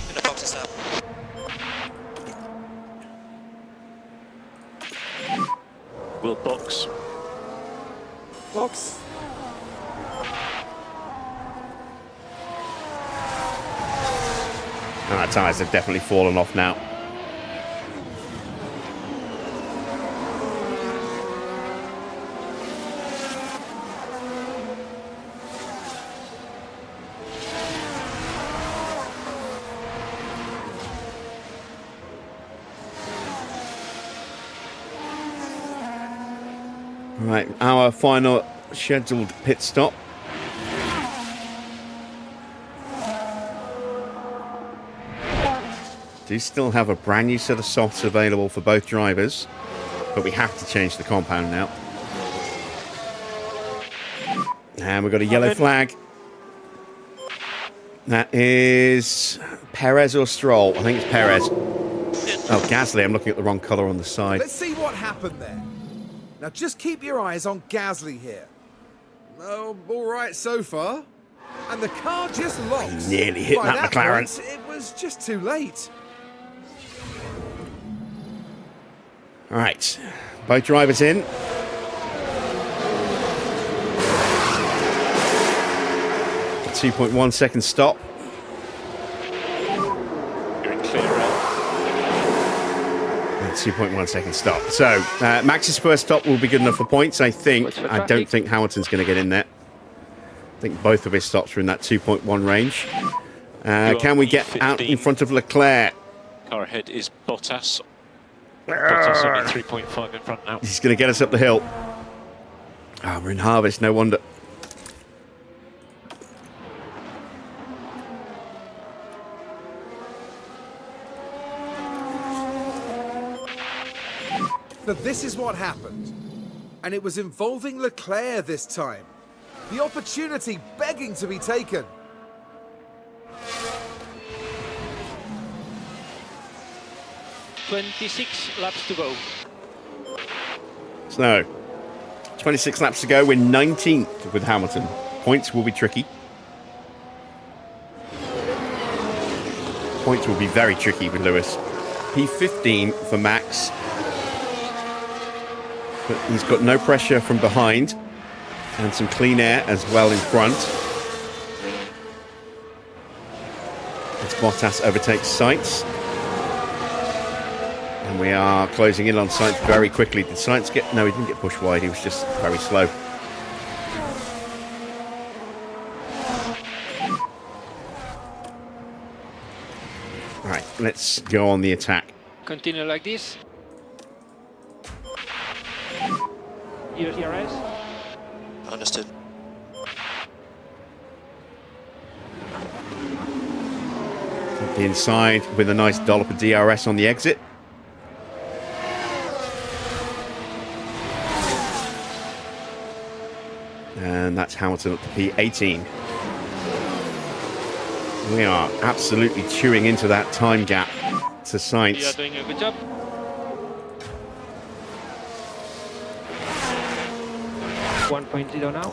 S7: Gonna box this up.
S4: We'll box.
S5: Box.
S1: Our tyres have definitely fallen off now. Right, our final scheduled pit stop. Do still have a brand new set of softs available for both drivers, but we have to change the compound now. And we've got a yellow flag. That is Perez or Stroll. I think it's Perez. Oh, Gasly. I'm looking at the wrong colour on the side.
S2: Let's see what happened there. Now just keep your eyes on Gasly here. Oh, all right so far. And the car just lost.
S1: He nearly hit
S2: By
S1: that McLaren.
S2: point, it was just too late.
S1: All right, both drivers in. 2.1 second stop.
S4: You're in clear air.
S1: 2.1 second stop. So Max's first stop will be good enough for points, I think.
S6: What's for
S1: I don't
S6: traffic?
S1: think Hamilton's going to get in there. I think both of his stops are in that 2.1 range. Can we get out in front of Leclerc?
S4: Car ahead is Bottas. Bottas only 3.5 in front now.
S1: He's going to get us up the hill. Ah, we're in harvest, no wonder.
S2: But this is what happened. And it was involving Leclerc this time. The opportunity begging to be taken.
S6: .26 laps to go.
S1: So, 26 laps to go. We're 19th with Hamilton. Points will be tricky. Points will be very tricky with Lewis. P15 for Max. But he's got no pressure from behind. And some clean air as well in front. As Bottas overtakes Sainz. And we are closing in on Sainz very quickly. Did Sainz get... No, he didn't get pushed wide. He was just very slow. Right, let's go on the attack.
S6: Continue like this. Use DRS.
S7: Understood.
S1: The inside with a nice dollop of DRS on the exit. And that's Hamilton up to P18. We are absolutely chewing into that time gap to
S6: You are
S1: Sainz.
S6: doing a good job. .0 now.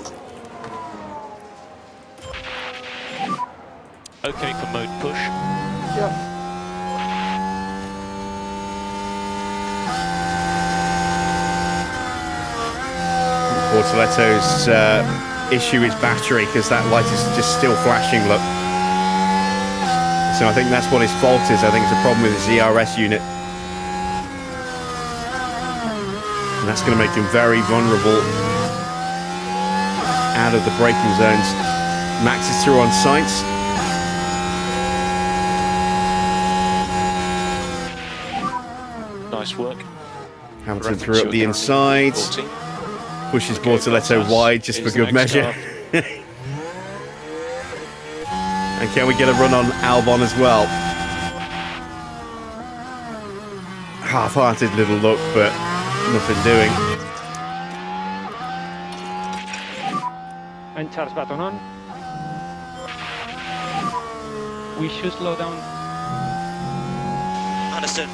S4: Okay for mode push.
S5: Yeah.
S1: Bortoletto's issue is battery because that light is just still flashing, look. So I think that's what his fault is. I think it's a problem with his ERS unit. And that's going to make him very vulnerable out of the braking zones. Max is through on Sainz.
S4: Nice work.
S1: Hamilton
S4: Reference
S1: threw up
S4: your
S1: the
S4: current
S1: inside.
S4: 14.
S1: Pushes
S4: Okay,
S1: Bortoletto
S4: Bottas
S1: wide just for
S4: is
S1: good
S4: next
S1: measure.
S4: car.
S1: And can we get a run on Albon as well? Half-hearted little look, but nothing doing.
S6: And Charles Baton on. We should slow down.
S7: Understood.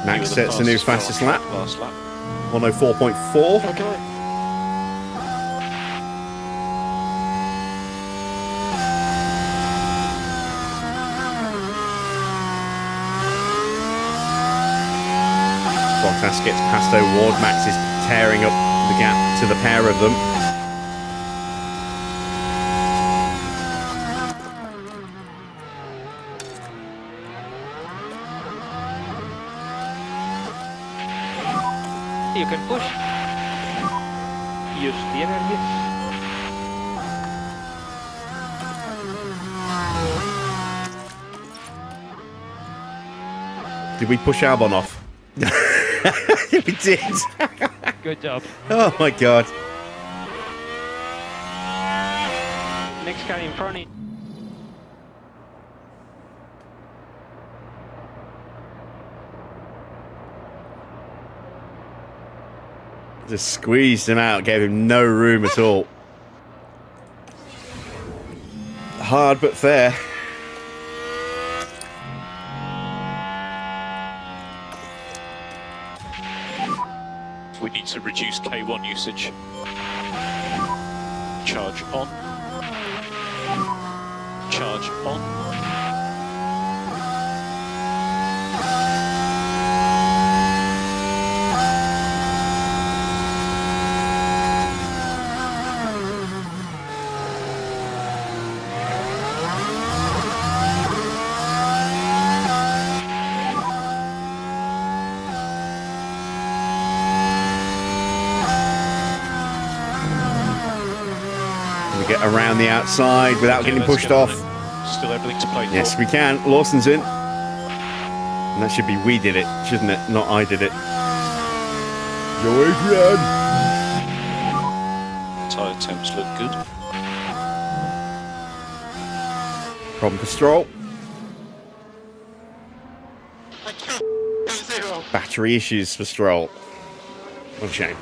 S4: You
S1: Max
S4: were the
S1: sets a new
S4: fastest
S1: fastest
S4: car
S1: lap,
S4: last lap.
S1: 104.4.
S5: Okay.
S1: Bottas gets past O'Ward. Max is tearing up the gap to the pair of them.
S6: You can push. Use the energy.
S1: Did we push Albon off? We did.
S6: Good job.
S1: Oh my god.
S6: Next car in front.
S1: Just squeezed him out, gave him no room at all. Hard but fair.
S4: We need to reduce K1 usage. Charge on. Charge on.
S1: we get around the outside without
S4: Okay,
S1: getting
S4: let's
S1: pushed
S4: get on
S1: off?
S4: it. Still everything to play for.
S1: Yes, we can. Lawson's in. And that should be we did it, shouldn't it? Not I did it. Go Adrian!
S4: Tyre temps look good.
S1: Problem for Stroll. Battery issues for Stroll. What a shame.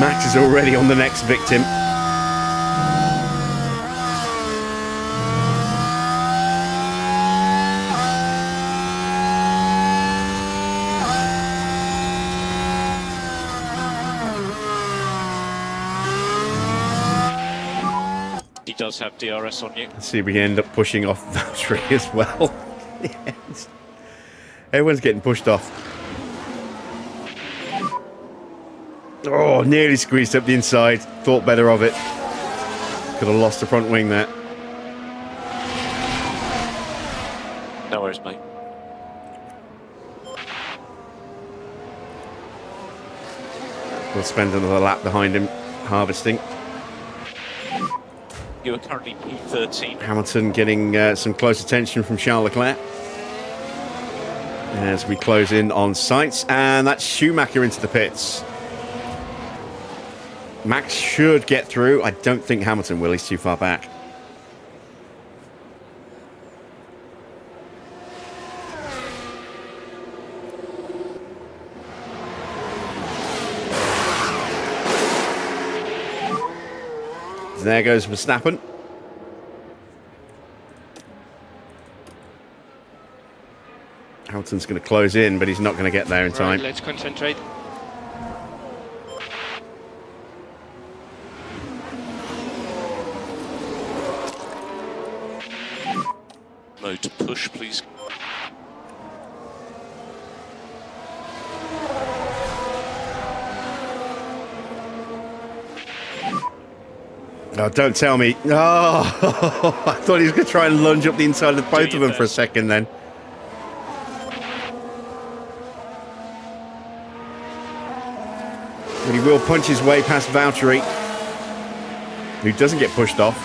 S1: Max is already on the next victim.
S4: He does have DRS on you.
S1: Let's see if we end up pushing off Valtteri as well. Yes. Everyone's getting pushed off. Oh, nearly squeezed up the inside. Thought better of it. Could have lost the front wing there.
S4: No worries, mate.
S1: We'll spend another lap behind him, harvesting.
S4: You are currently P13.
S1: Hamilton getting some close attention from Charles Leclerc as we close in on sights, and that's Schumacher into the pits. Max should get through. I don't think Hamilton will. He's too far back. There goes Verstappen. Hamilton's going to close in, but he's not going to get there in time.
S6: Right, let's concentrate.
S4: Mode to push, please.
S1: Oh, don't tell me. Oh, I thought he was going to try and lunge up the inside of both of them for a second then. But he will punch his way past Valtteri, who doesn't get pushed off.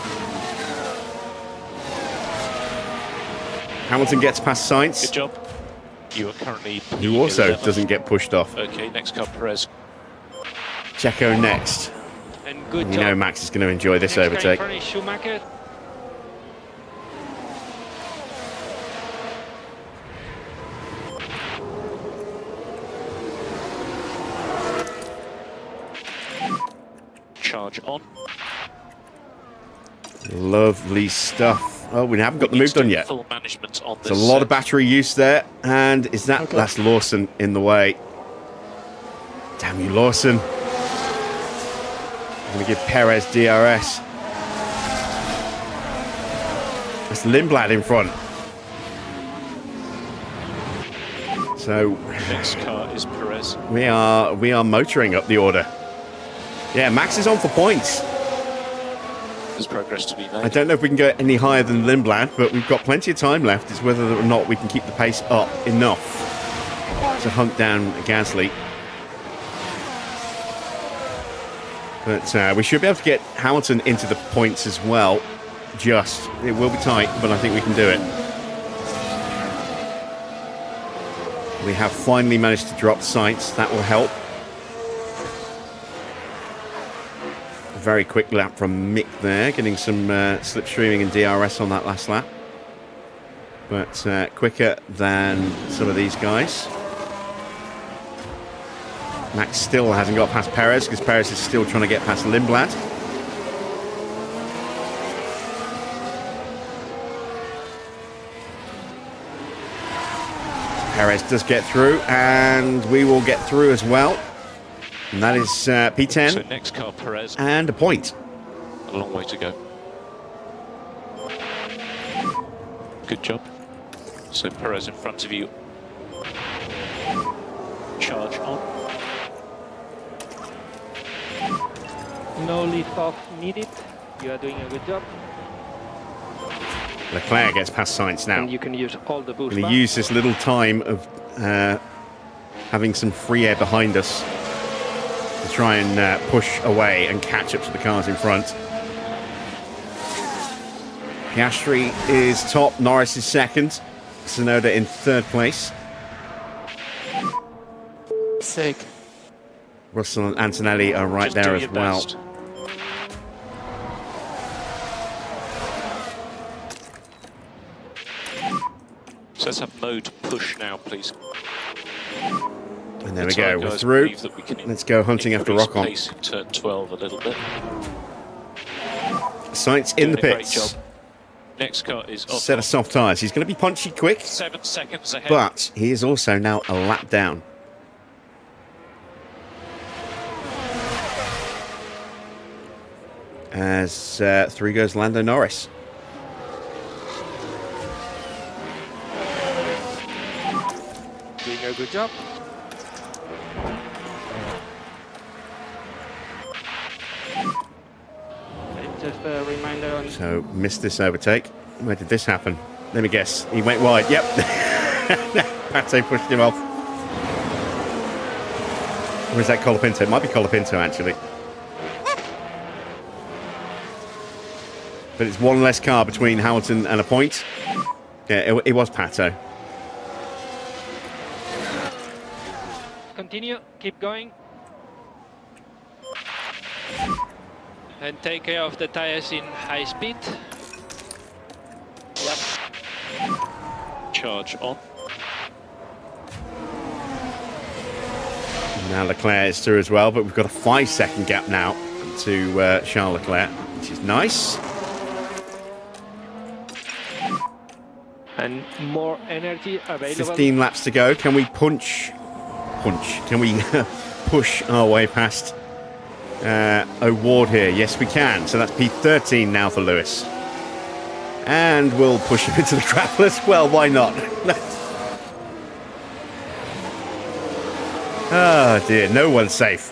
S1: Hamilton gets past Sainz,
S4: Good job. You are currently
S1: who also
S4: P11.
S1: doesn't get pushed off.
S4: Okay, next car, Perez.
S1: Checo next.
S6: And good
S1: You
S6: job.
S1: know Max is going to enjoy this
S6: Next guy in
S1: overtake.
S6: front is Schumacher.
S4: Charge on.
S1: Lovely stuff. Oh, we haven't got the move done yet.
S4: Full management on this.
S1: There's a lot of battery use there, and is that that's Lawson in the way? Damn you, Lawson! I'm going to give Perez DRS. That's Lindblad in front. So
S4: Next car is Perez.
S1: we are motoring up the order. Yeah, Max is on for points.
S4: There's progress to be made.
S1: I don't know if we can go any higher than Lindblad, but we've got plenty of time left. It's whether or not we can keep the pace up enough to hunt down Gasly. But we should be able to get Hamilton into the points as well. Just. It will be tight, but I think we can do it. We have finally managed to drop Sainz. That will help. A very quick lap from Mick there, getting some slipstreaming and DRS on that last lap. But quicker than some of these guys. Max still hasn't got past Perez because Perez is still trying to get past Lindblad. Perez does get through, and we will get through as well. And that is P10
S4: So next car, Perez.
S1: and a point.
S4: A long way to go. Good job. So Perez in front of you. Charge on.
S6: No lift off needed. You are doing a good job.
S1: Leclerc gets past Sainz now.
S6: And you can use all the boost
S1: Going to
S6: bar.
S1: use this little time of having some free air behind us to to try and push away and catch up to the cars in front. Piastri is top, Norris is second, Tsunoda in third place.
S5: Sick.
S1: Russell and Antonelli are right
S4: Just
S1: there
S4: do
S1: as
S4: your
S1: well.
S4: best. So let's have mode push now, please.
S1: And there we
S4: The
S1: go,
S4: tyre
S1: we're
S4: guys
S1: through.
S4: believe that we can
S1: Let's go hunting after
S4: increase
S1: Ocon.
S4: pace in turn 12 a little bit.
S1: Sainz in the
S4: Doing a great
S1: pits.
S4: job. Next car is Ocon.
S1: Set of soft tyres. He's going to be punchy quick,
S4: 7 seconds ahead.
S1: but he is also now a lap down. As through goes Lando Norris.
S6: Doing a good job.
S5: Just a reminder on
S1: So missed this overtake. Where did this happen? Let me guess. He went wide. Yep. Pate pushed him off. Or is that Colapinto? It might be Colapinto, actually. But it's one less car between Hamilton and a point. Yeah, it was Pato.
S6: Continue, keep going. And take care of the tires in high speed. Yep.
S4: Charge on.
S1: Now Leclerc is through as well, but we've got a 5-second gap now to Charles Leclerc, which is nice.
S6: And more energy available.
S1: 15 laps to go. Can we punch? Can we push our way past O'Ward here? Yes, we can. So that's P13 now for Lewis. And we'll push him into the gravel as well. Why not? Oh dear, no one's safe.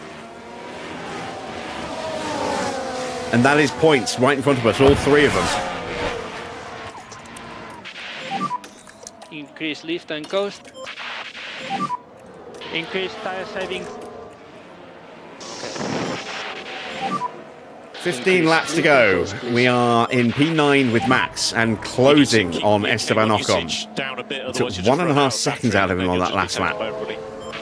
S1: And that is points right in front of us, all three of them.
S6: Increase lift and coast. Increase tire savings.
S1: 15 laps to go. We are in P9 with Max and closing on Esteban Ocon. Took 1.5 seconds out of him on that last lap.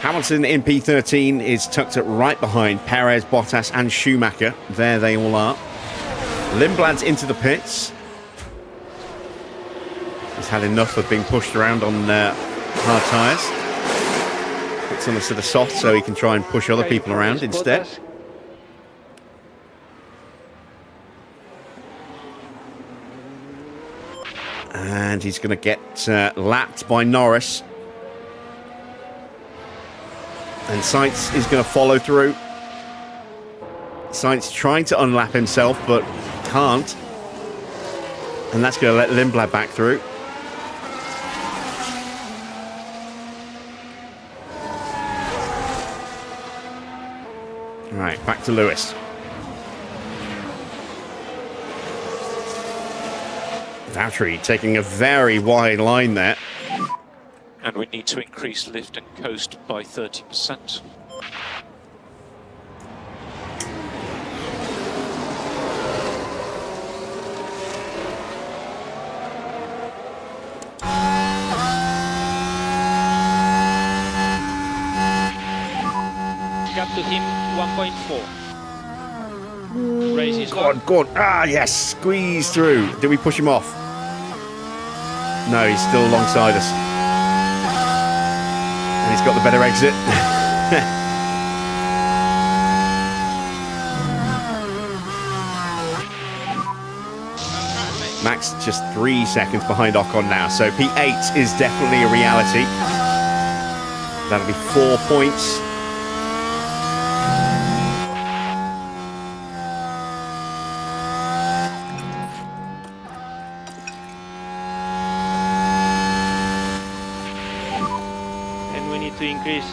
S1: Hamilton in P13 is tucked up right behind Perez, Bottas and Schumacher. There they all are. Lindblad's into the pits. He's had enough of being pushed around on hard tyres. Puts on a sort of soft so he can try and push other people around instead. And he's going to get lapped by Norris. And Sainz is going to follow through. Sainz trying to unlap himself, but can't. And that's going to let Lindblad back through. Right, back to Lewis. Valtteri taking a very wide line there.
S4: And we need to increase lift and coast by 30%.
S6: Gap to him 1.4. Race is
S1: Go on, go on. Ah, yes, squeeze through. Did we push him off? No, he's still alongside us. And he's got the better exit. Max just 3 seconds behind Ocon now, so P8 is definitely a reality. That'll be 4 points.
S6: and we need to increase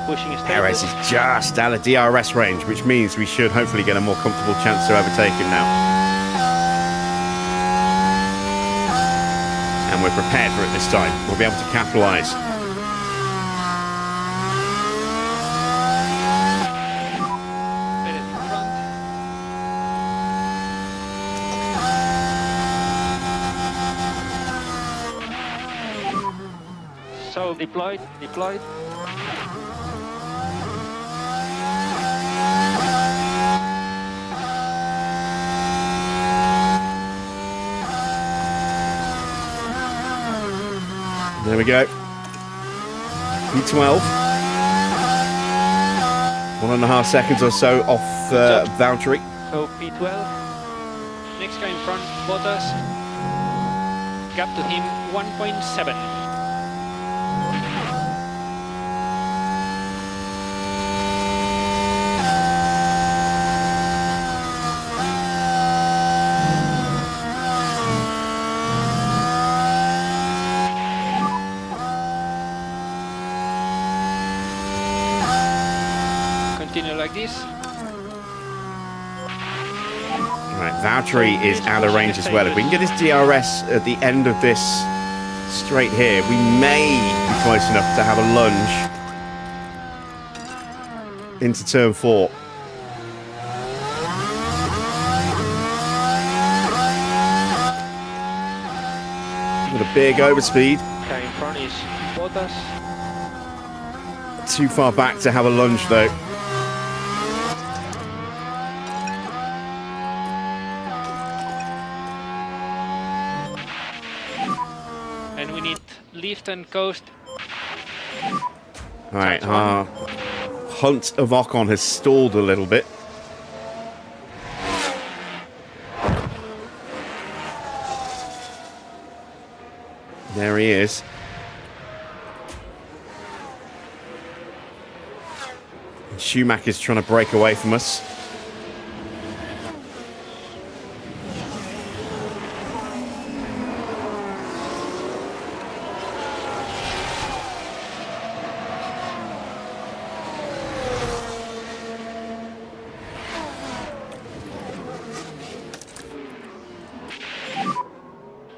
S6: pushing
S1: Perez
S6: status.
S1: is just out of DRS range, which means we should hopefully get a more comfortable chance to overtake him now. And we're prepared for it this time. We'll be able to capitalise.
S6: So deployed.
S1: There we go. P12. 1.5 seconds or so off Valtteri.
S6: So P12. Next guy in front, Bottas. Gap to him 1.7. Continue like this.
S1: Right, Valtteri is out of range as well. If we can get his DRS at the end of this straight here, we may be close enough to have a lunge into turn 4. With a big overspeed.
S6: Guy in front is Bottas.
S1: Too far back to have a lunge though.
S6: And we need lift and coast.
S1: Alright, our hunt of Ocon has stalled a little bit. There he is. Schumacher's trying to break away from us.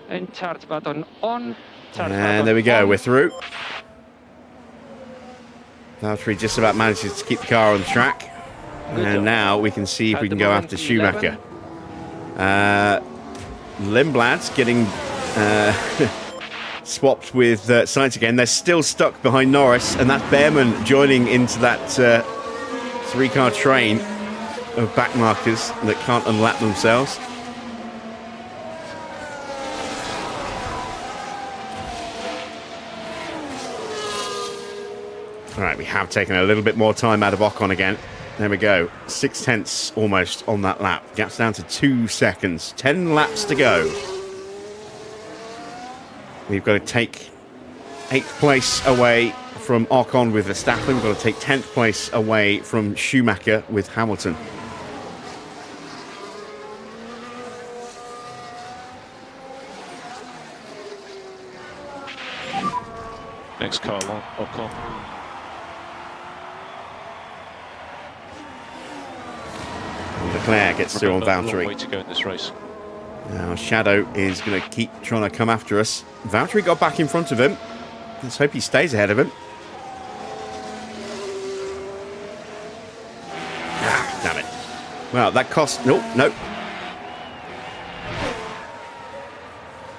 S6: And charge button on.
S1: And there we go, we're through. Valtteri just about manages to keep the car on the track. And now we can see if we can go after Schumacher. Lindblad's getting swapped with Sainz again. They're still stuck behind Norris, and that's Bearman joining into that 3-car train of backmarkers that can't unlap themselves. All right, we have taken a little bit more time out of Ocon again. There we go. 6/10 almost on that lap. Gap's down to 2 seconds. 10 laps to go. We've got to take 8th place away from Ocon with Verstappen. We've got to take 10th place away from Schumacher with Hamilton.
S4: Next car on, Ocon.
S1: Leclerc gets through on
S4: Long way
S1: Valtteri.
S4: to go in this race.
S1: Now Shadow is going to keep trying to come after us. Valtteri got back in front of him. Let's hope he stays ahead of him. Ah, damn it. Well, that cost... No.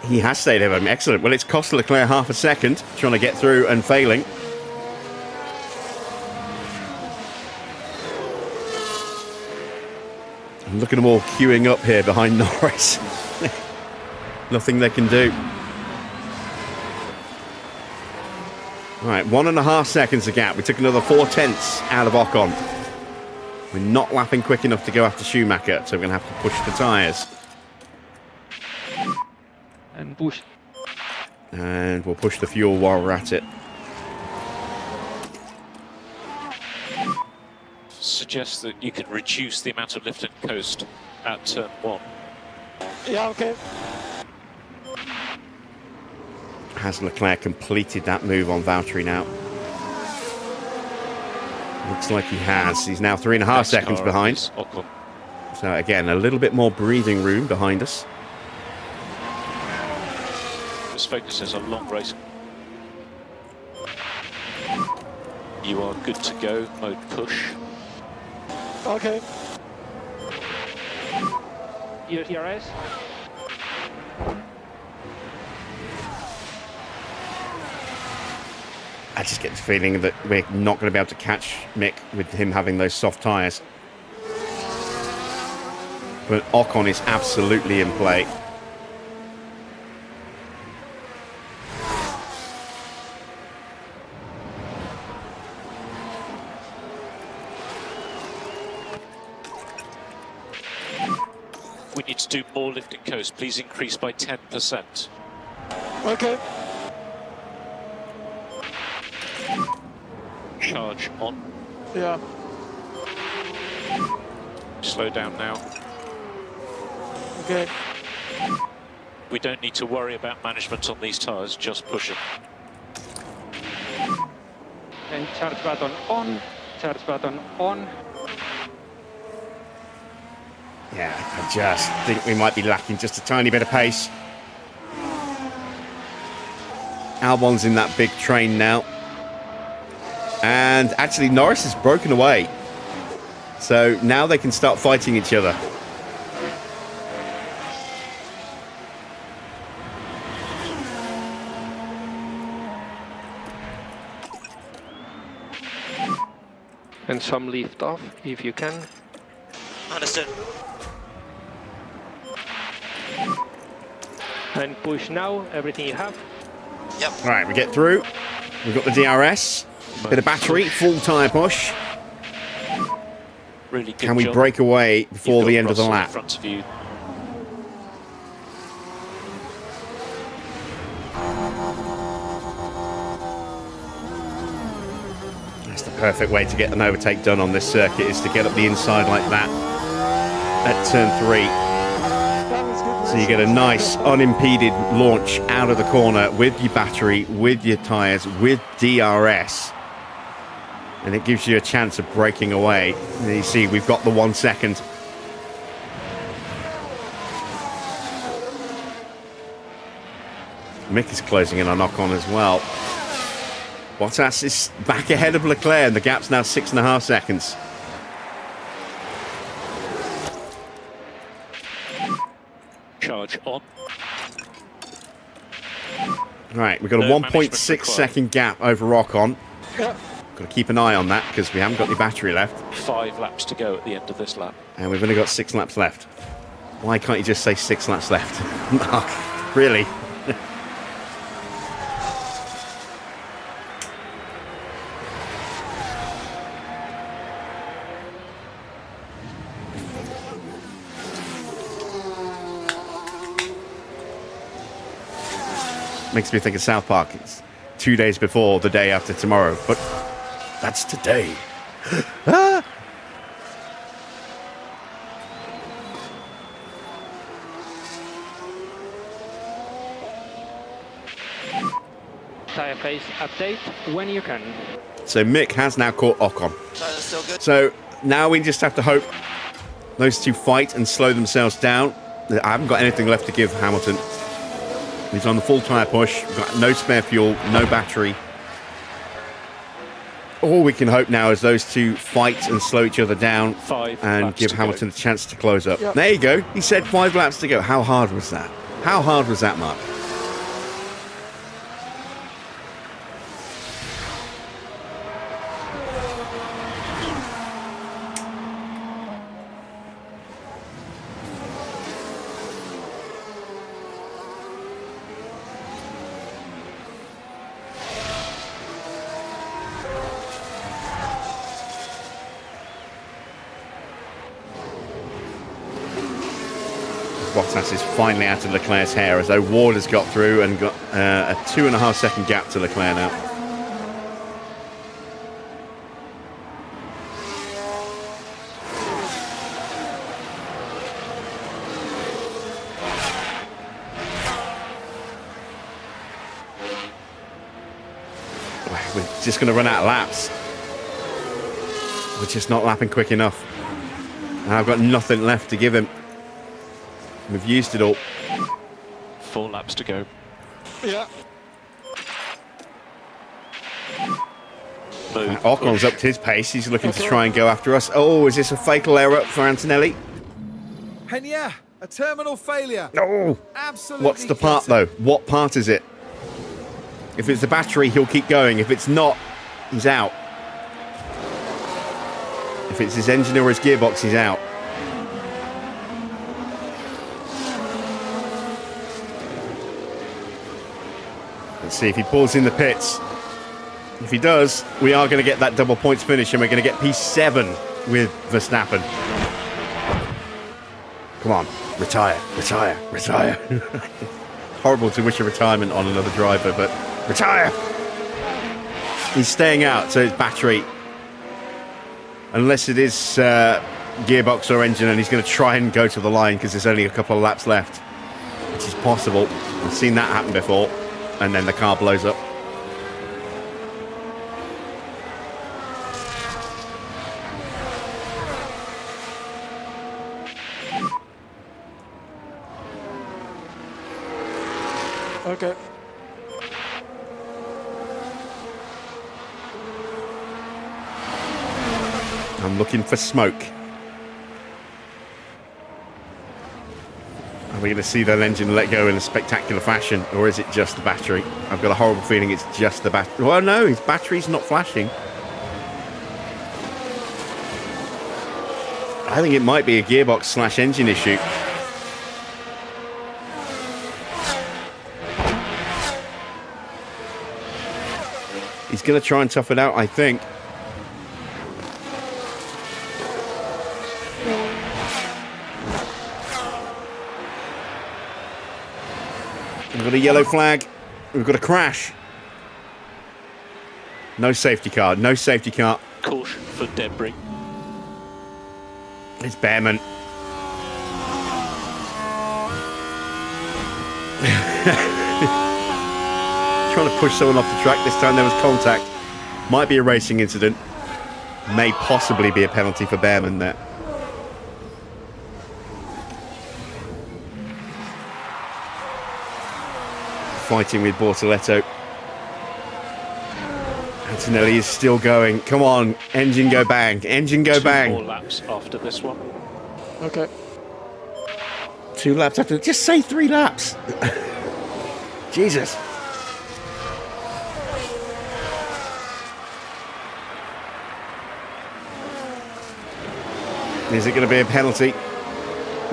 S1: He has stayed ahead of him. Excellent. Well, it's cost Leclerc half a second trying to get through and failing. Look at them all queuing up here behind Norris. Nothing they can do. Right, 1.5 seconds a gap. We took another 4/10 out of Ocon. We're not lapping quick enough to go after Schumacher, so we're going to have to push the tyres.
S6: And push.
S1: And we'll push the fuel while we're at it.
S4: Suggest that you can reduce the amount of lift and coast at turn 1.
S5: Yeah, okay.
S1: Has Leclerc completed that move on Valtteri now? Looks like he has. He's now 3.5 seconds behind.
S4: Ocon.
S1: So again, a little bit more breathing room behind us.
S4: This focuses on long race. You are good to go. Mode push.
S5: Okay.
S6: ERS.
S1: I just get the feeling that we're not going to be able to catch Mick with him having those soft tyres. But Ocon is absolutely in play.
S4: We need to do more lift and coast. Please increase by 10%.
S5: Okay.
S4: Charge on.
S5: Yeah.
S4: Slow down now.
S5: Okay.
S4: We don't need to worry about management on these tyres, just push them.
S6: And charge button on. Charge button on.
S1: Yeah, I just think we might be lacking just a tiny bit of pace. Albon's in that big train now. And actually, Norris has broken away. So now they can start fighting each other.
S6: And some lift off, if you can.
S7: Understood.
S6: And push now, everything you have.
S7: Yep.
S1: All right, we get through. We've got the DRS, bit of battery, full tyre push.
S4: Really good
S1: Can we
S4: job.
S1: break away before
S4: You've
S1: the
S4: got
S1: end of the
S4: Russell
S1: lap?
S4: in front of you.
S1: That's the perfect way to get an overtake done on this circuit, is to get up the inside like that at turn 3. So you get a nice unimpeded launch out of the corner with your battery, with your tyres, with DRS. And it gives you a chance of breaking away. And you see we've got the 1 second. Mick is closing in on Ocon as well. Bottas is back ahead of Leclerc, and the gap's now 6.5 seconds.
S4: Charge on.
S1: Right, we've got a
S4: No
S1: 1.6
S4: management
S1: second gap over Ocon.
S5: Yeah.
S1: Got to keep an eye on that because we haven't got any battery left.
S4: 5 laps to go at the end of this lap.
S1: And we've only got 6 laps left. Why can't you just say 6 laps left? Mark, really? Makes me think of South Park. It's 2 days before the day after tomorrow, but that's today. Ah!
S6: Tyre phase update when you can.
S1: So Mick has now caught Ocon.
S7: Tyres are still good.
S1: So now we just have to hope those two fight and slow themselves down. I haven't got anything left to give Hamilton. He's on the full tyre push. We've got no spare fuel, no battery. All we can hope now is those two fight and slow each other down
S4: 5
S1: and
S4: laps
S1: give
S4: to
S1: Hamilton
S4: go.
S1: a chance to close up.
S5: Yep.
S1: There you go. He said 5 laps to go. How hard was that? How hard was that, Mark? Bottas is finally out of Leclerc's hair as though Ward has got through and got a 2.5 second gap to Leclerc now. We're just going to run out of laps. We're just not lapping quick enough. And I've got nothing left to give him. We've used it all.
S4: 4 laps to go.
S5: Yeah.
S4: Move.
S1: Ocon's
S4: push.
S1: upped his pace. He's looking to try and go after us. Oh, is this a fatal error for Antonelli?
S2: And yeah, a terminal failure.
S1: No.
S2: Absolutely.
S1: What's the part,
S2: gutted.
S1: though? What part is it? If it's the battery, he'll keep going. If it's not, he's out. If it's his engine or his gearbox, he's out. Let's see if he pulls in the pits. If he does, we are going to get that double points finish and we're going to get P7 with Verstappen. Come on, retire, retire, retire. Horrible to wish a retirement on another driver, but retire. He's staying out, so it's battery. Unless it is gearbox or engine, and he's going to try and go to the line because there's only a couple of laps left, which is possible. I've seen that happen before, and then the car blows up.
S5: Okay.
S1: I'm looking for smoke. Are we going to see that engine let go in a spectacular fashion, or is it just the battery? I've got a horrible feeling it's just the battery. Well, no, his battery's not flashing. I think it might be a gearbox / engine issue. He's going to try and tough it out, I think. We've got a yellow flag. We've got a crash. No safety car. No safety car.
S4: Caution for debris.
S1: It's Bearman. Trying to push someone off the track. This time there was contact. Might be a racing incident. May possibly be a penalty for Bearman there. Fighting with Bortoletto. Antonelli is still going. Come on, engine go bang. Engine go bang.
S4: 2 more laps after this one.
S5: Okay.
S1: 2 laps after. Just say 3 laps. Jesus. Is it going to be a penalty?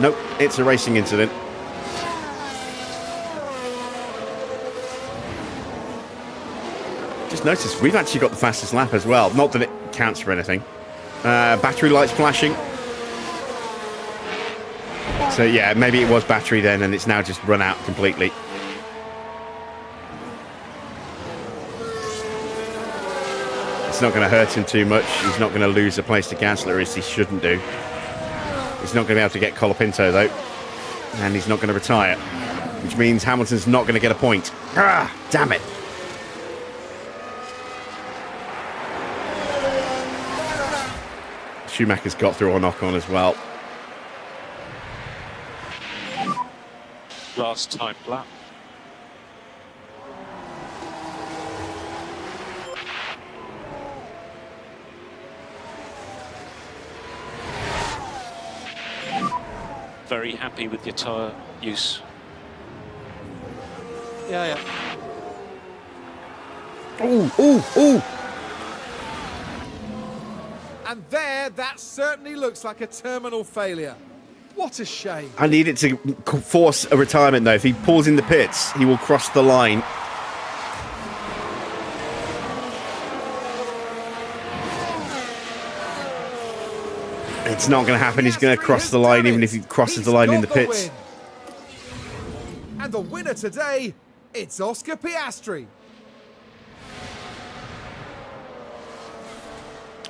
S1: Nope, it's a racing incident. Just noticed we've actually got the fastest lap as well. Not that it counts for anything. Battery lights flashing. So yeah, maybe it was battery then and it's now just run out completely. It's not going to hurt him too much. He's not going to lose a place to Gasler as he shouldn't do. He's not going to be able to get Colapinto though. And he's not going to retire. Which means Hamilton's not going to get a point. Ah, damn it. Schumacher's got through a knock-on as well.
S4: Last time lap. Very happy with your tyre use.
S5: Yeah.
S1: Ooh, ooh, ooh.
S2: And there, that certainly looks like a terminal failure. What a shame.
S1: I need it to force a retirement though. If he pulls in the pits, he will cross the line. It's not going to happen. He's going to cross the line even if he crosses the line in the pits.
S2: And the winner today, it's Oscar Piastri.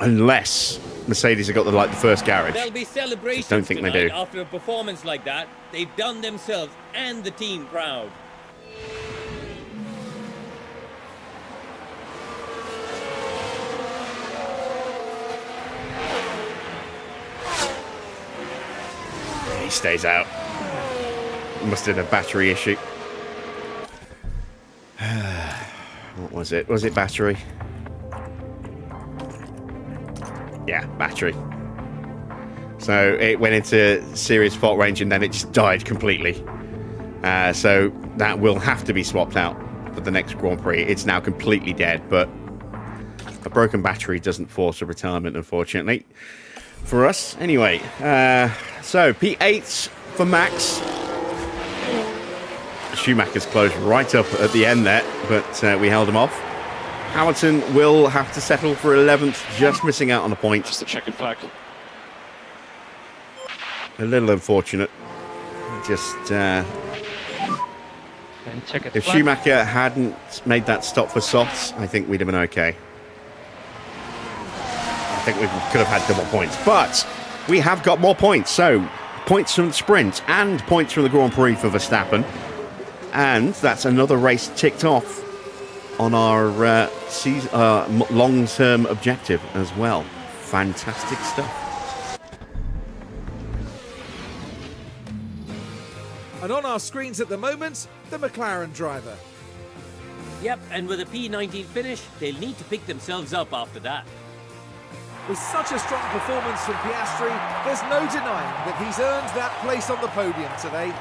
S1: Unless Mercedes have got the first garage.
S3: There'll be celebrations
S1: Don't think they do.
S3: after a performance like that. They've done themselves and the team proud.
S1: He stays out. Must have been a battery issue. What was it? Was it battery? Yeah, battery. So it went into serious fault range and then it just died completely. So that will have to be swapped out. for the next Grand Prix. It's now completely dead, but a broken battery doesn't force a retirement, unfortunately. For us, anyway. So, P8 for Max. Schumacher's closed right up at the end there, but we held him off. Hamilton will have to settle for 11th, just missing out on a point.
S4: Just the checkered flag.
S1: A little unfortunate. Just, if Schumacher hadn't made that stop for softs, I think we'd have been okay. I think we could have had double points, but we have got more points. So, points from the sprint and points from the Grand Prix for Verstappen. And that's another race ticked off on our long-term objective as well. Fantastic stuff.
S2: And on our screens at the moment, the McLaren driver.
S3: Yep, and with a P19 finish, they'll need to pick themselves up after that.
S2: With such a strong performance from Piastri, there's no denying that he's earned that place on the podium today.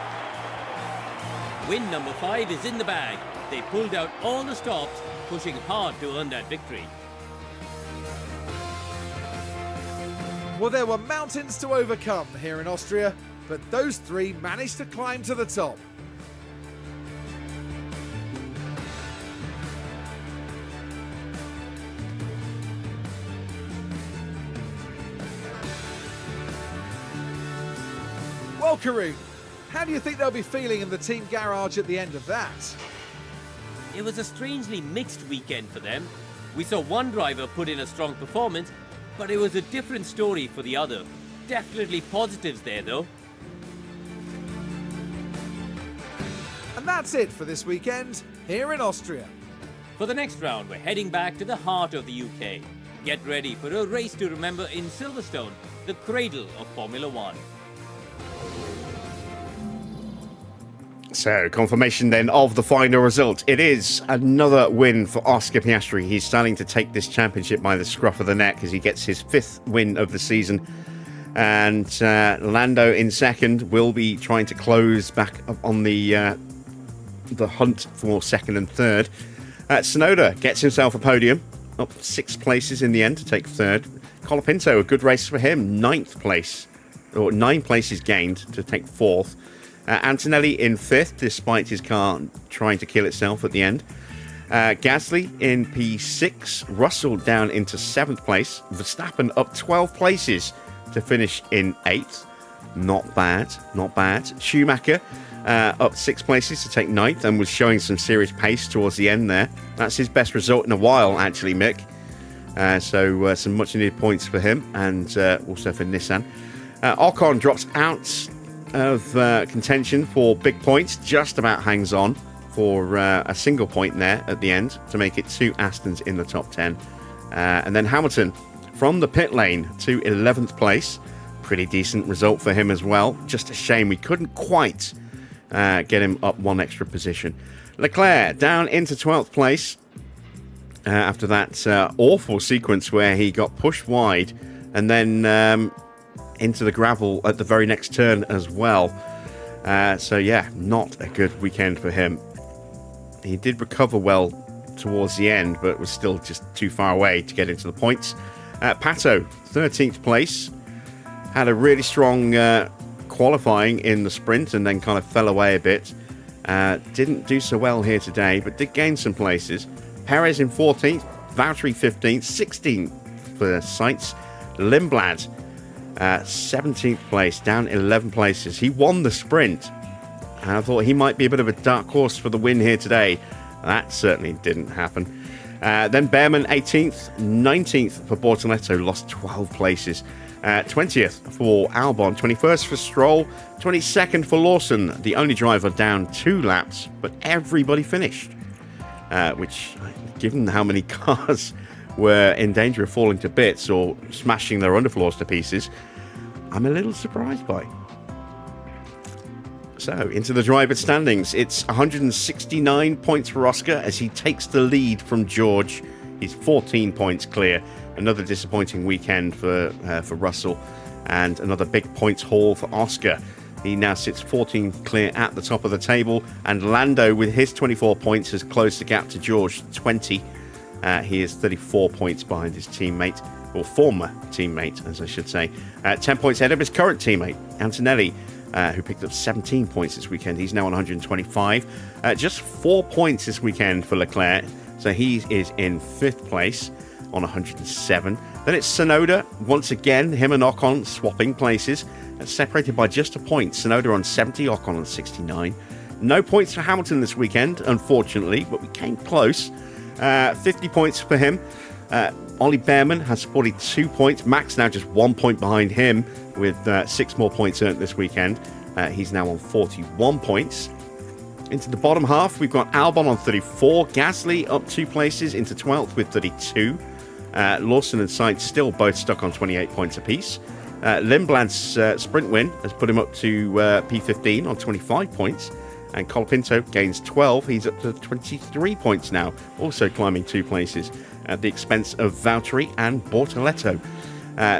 S3: Win number 5 is in the bag. They pulled out all the stops, pushing hard to earn that victory.
S2: Well, there were mountains to overcome here in Austria, but those three managed to climb to the top. Well, Karun, how do you think they'll be feeling in the team garage at the end of that?
S3: It was a strangely mixed weekend for them. We saw one driver put in a strong performance, but it was a different story for the other. Definitely positives there, though.
S2: And that's it for this weekend here in Austria.
S3: For the next round, we're heading back to the heart of the UK. Get ready for a race to remember in Silverstone, the cradle of Formula One.
S1: So, confirmation then of the final result. It is another win for Oscar Piastri. He's starting to take this championship by the scruff of the neck as he gets his 5th win of the season. And Lando in second will be trying to close back up on the hunt for second and third. Tsunoda gets himself a podium, up 6 places in the end to take third. Colapinto, a good race for him, 9th place, or 9 places gained to take 4th. Antonelli in 5th, despite his car trying to kill itself at the end. Gasly in P6. Russell down into 7th place. Verstappen up 12 places to finish in 8th. Not bad, not bad. Schumacher up 6 places to take 9th and was showing some serious pace towards the end there. That's his best result in a while, actually, Mick. So some much needed points for him and also for Nissan. Ocon drops out of contention for big points, just about hangs on for a single point there at the end to make it 2 Astons in the top 10. And then Hamilton from the pit lane to 11th place. Pretty decent result for him as well. Just a shame we couldn't quite get him up 1 extra position. Leclerc down into 12th place after that awful sequence where he got pushed wide and then into the gravel at the very next turn as well. So yeah, not a good weekend for him. He did recover well towards the end, but was still just too far away to get into the points. Pato, 13th place. Had a really strong qualifying in the sprint and then kind of fell away a bit. Didn't do so well here today, but did gain some places. Perez in 14th, Valtteri 15th, 16th for Sainz. Lindblad 17th place, down 11 places. He won the sprint. And I thought he might be a bit of a dark horse for the win here today. That certainly didn't happen. Then Bearman 18th, 19th for Bortoletto, lost 12 places. 20th for Albon, 21st for Stroll, 22nd for Lawson, the only driver down 2 laps, but everybody finished. Which, given how many cars were in danger of falling to bits or smashing their underfloors to pieces, I'm a little surprised by. So, into the driver standings. It's 169 points for Oscar as he takes the lead from George. He's 14 points clear. Another disappointing weekend for Russell and another big points haul for Oscar. He now sits 14 clear at the top of the table, and Lando, with his 24 points, has closed the gap to George 20. He is 34 points behind his teammate, or former teammate, as I should say. 10 points ahead of his current teammate, Antonelli, who picked up 17 points this weekend. He's now on 125. Just 4 points this weekend for Leclerc, so he is in 5th place on 107. Then it's Tsunoda. Once again, him and Ocon swapping places, separated by just a point. Tsunoda on 70, Ocon on 69. No points for Hamilton this weekend, unfortunately, but we came close. 50 points for him. Ollie Bearman has 42 points. Max now just 1 point behind him with 6 more points earned this weekend. He's now on 41 points. Into the bottom half, we've got Albon on 34. Gasly up 2 places into 12th with 32. Lawson and Sainz still both stuck on 28 points apiece. Lindblad's sprint win has put him up to P15 on 25 points. And Colapinto gains 12. He's up to 23 points now, also climbing 2 places at the expense of Valtteri and Bortoletto.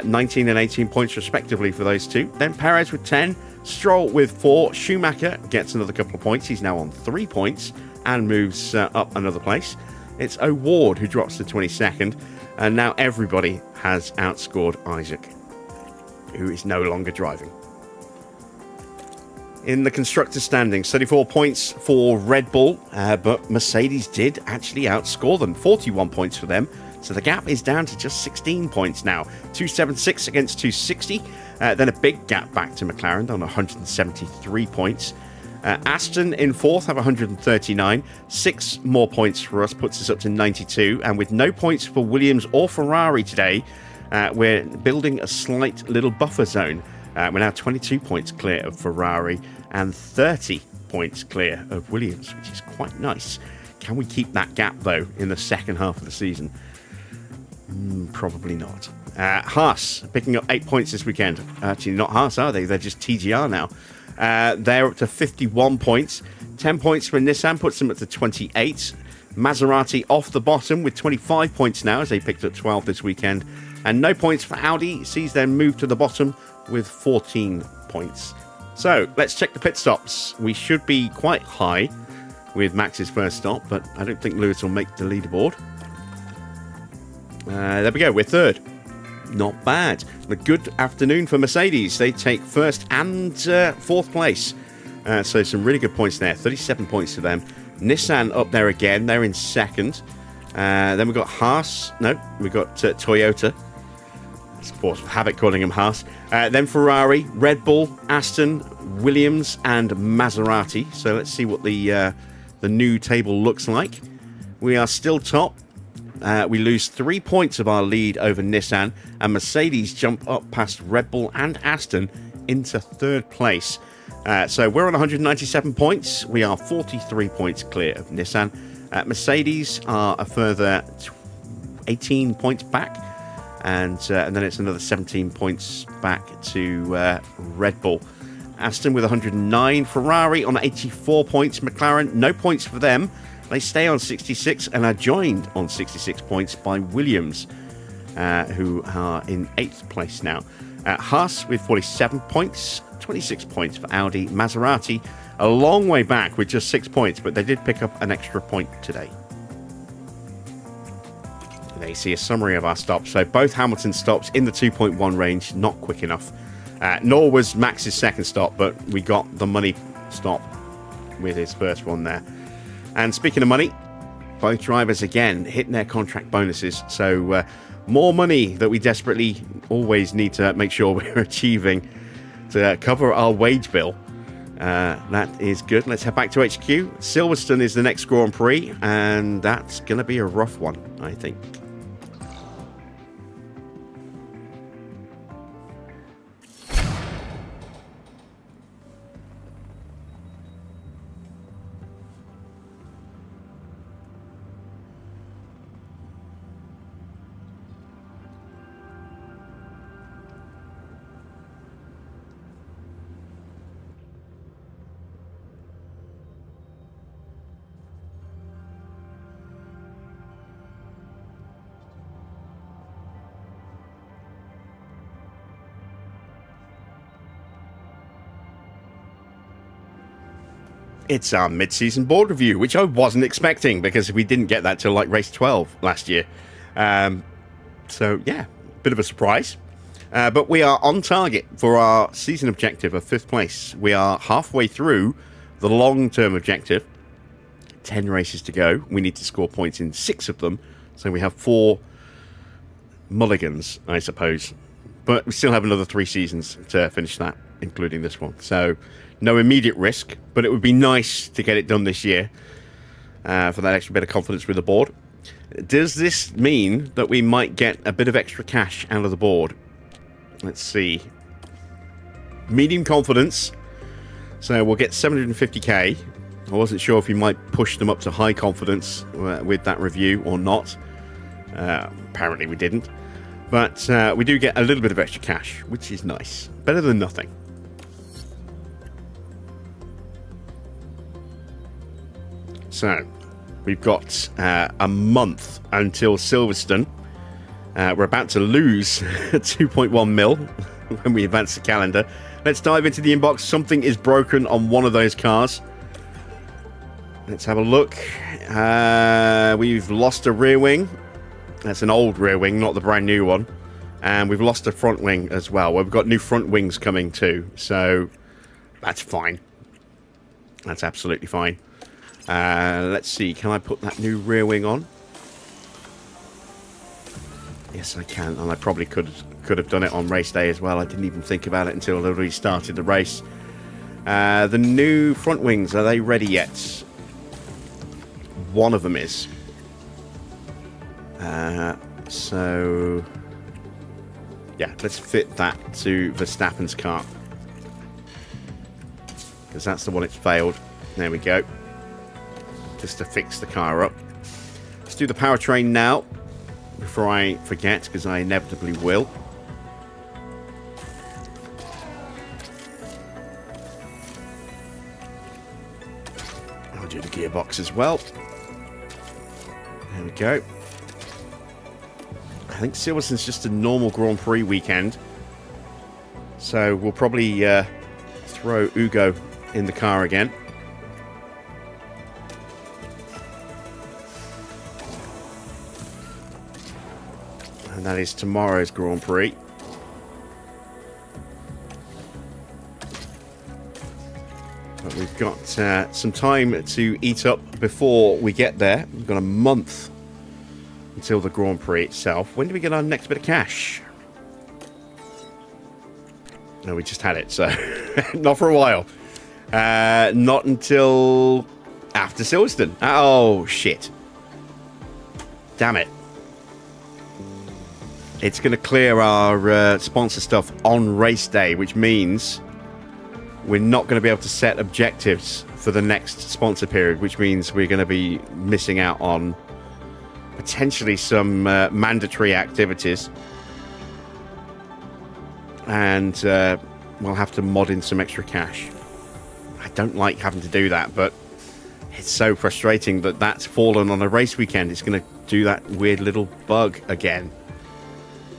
S1: 19 and 18 points respectively for those two. Then Perez with 10, Stroll with 4. Schumacher gets another couple of points. He's now on 3 points and moves up another place. It's O'Ward who drops to 22nd. And now everybody has outscored Isaac, who is no longer driving. In the constructor standings, 34 points for Red Bull, but Mercedes did actually outscore them. 41 points for them, so the gap is down to just 16 points now. 276 against 260. Then a big gap back to McLaren on 173 points. Aston in 4th have 139. 6 more points for us puts us up to 92. And with no points for Williams or Ferrari today, we're building a slight little buffer zone. We're now 22 points clear of Ferrari and 30 points clear of Williams, which is quite nice. Can we keep that gap, though, in the second half of the season? Probably not. Haas picking up 8 points this weekend. Actually, not Haas, are they? They're just TGR now. They're up to 51 points. 10 points for Nissan puts them up to 28. Maserati off the bottom with 25 points now, as they picked up 12 this weekend. And no points for Audi sees them move to the bottom with 14 points. So let's check the pit stops. We should be quite high with Max's first stop, but I don't think Lewis will make the leaderboard. There we go, we're 3rd. Not bad. A good afternoon for Mercedes. They take 1st and 4th place. So some really good points there. 37 points to them. Nissan up there again. They're in 2nd. Then we've got Haas. No, we've got Toyota. Sports habit calling him Haas. Then Ferrari, Red Bull, Aston, Williams, and Maserati. So let's see what the new table looks like. We are still top. We lose 3 points of our lead over Nissan, and Mercedes jump up past Red Bull and Aston into 3rd place. So we're on 197 points. We are 43 points clear of Nissan. Mercedes are a further 18 points back. And then it's another 17 points back to Red Bull. Aston with 109. Ferrari on 84 points. McLaren, no points for them. They stay on 66 and are joined on 66 points by Williams, who are in 8th place now. Haas with 47 points. 26 points for Audi. Maserati a long way back with just 6 points, but they did pick up an extra point today. There you see a summary of our stops. So both Hamilton stops in the 2.1 range, not quick enough. Nor was Max's second stop, but we got the money stop with his first one there. And speaking of money, both drivers again hitting their contract bonuses. So more money that we desperately always need to make sure we're achieving to cover our wage bill. That is good. Let's head back to HQ. Silverstone is the next Grand Prix, and that's going to be a rough one, I think. It's our mid-season board review, which I wasn't expecting because we didn't get that till like race 12 last year. So yeah, bit of a surprise. But we are on target for our season objective of 5th place. We are halfway through the long-term objective. 10 races to go. We need to score points in 6 of them. So we have 4 mulligans, I suppose. But we still have another 3 seasons to finish that, including this one. So no immediate risk, but it would be nice to get it done this year for that extra bit of confidence with the board. Does this mean that we might get a bit of extra cash out of the board? Let's see. Medium confidence. So we'll get 750k. I wasn't sure if we might push them up to high confidence with that review or not. Apparently we didn't. But we do get a little bit of extra cash, which is nice. Better than nothing. So, we've got a month until Silverstone. We're about to lose 2.1 mil when we advance the calendar. Let's dive into the inbox. Something is broken on one of those cars. Let's have a look. We've lost a rear wing. That's an old rear wing, not the brand new one. And we've lost a front wing as well. We've got new front wings coming too. So, that's fine. That's absolutely fine. Let's see. Can I put that new rear wing on? Yes, I can. And I probably could have done it on race day as well. I didn't even think about it until I already started the race. The new front wings, are they ready yet? One of them is. So, yeah, let's fit that to Verstappen's car. Because that's the one it's failed. There we go. Just to fix the car up. Let's do the powertrain now. Before I forget, because I inevitably will. I'll do the gearbox as well. There we go. I think Silverstone's just a normal Grand Prix weekend. So we'll probably throw Ugo in the car again. And that is tomorrow's Grand Prix. But we've got some time to eat up before we get there. We've got a month until the Grand Prix itself. When do we get our next bit of cash? No, we just had it, so not for a while. Not until after Silverstone. Oh, shit. Damn it. It's going to clear our sponsor stuff on race day, which means we're not going to be able to set objectives for the next sponsor period, which means we're going to be missing out on potentially some mandatory activities. And we'll have to mod in some extra cash. I don't like having to do that, but it's so frustrating that that's fallen on a race weekend. It's going to do that weird little bug again.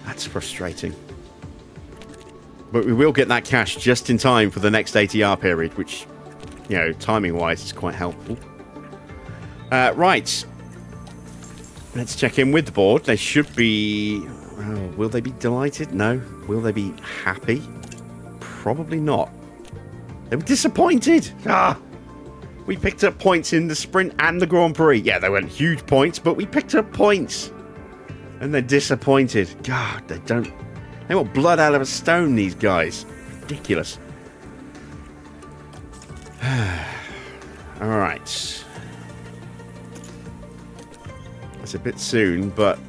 S1: That's frustrating. But we will get that cash just in time for the next ATR period, which, you know, timing-wise is quite helpful. Right. Let's check in with the board. They should be... Oh, will they be delighted? No. Will they be happy? Probably not. They were disappointed. We picked up points in the sprint and the Grand Prix. Yeah, they weren't huge points, but we picked up points. And they're disappointed. God, they want blood out of a stone, these guys. Ridiculous. Alright. It's a bit soon, but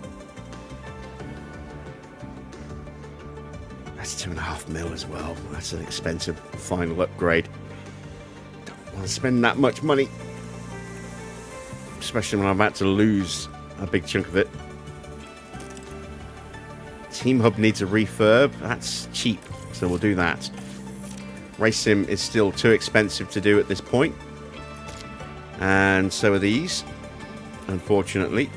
S1: that's 2.5 mil as well. That's an expensive final upgrade. Don't want to spend that much money. Especially when I'm about to lose a big chunk of it. Team Hub needs a refurb. That's cheap, so we'll do that. Race Sim is still too expensive to do at this point. And so are these, unfortunately.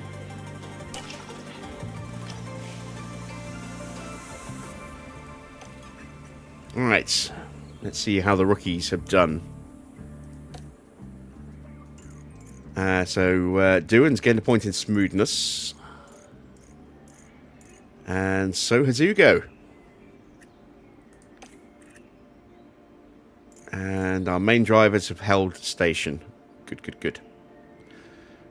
S1: Alright, let's see how the rookies have done. So Doohan's getting a point in smoothness. And so has Ugo. And our main drivers have held station. Good, good, good.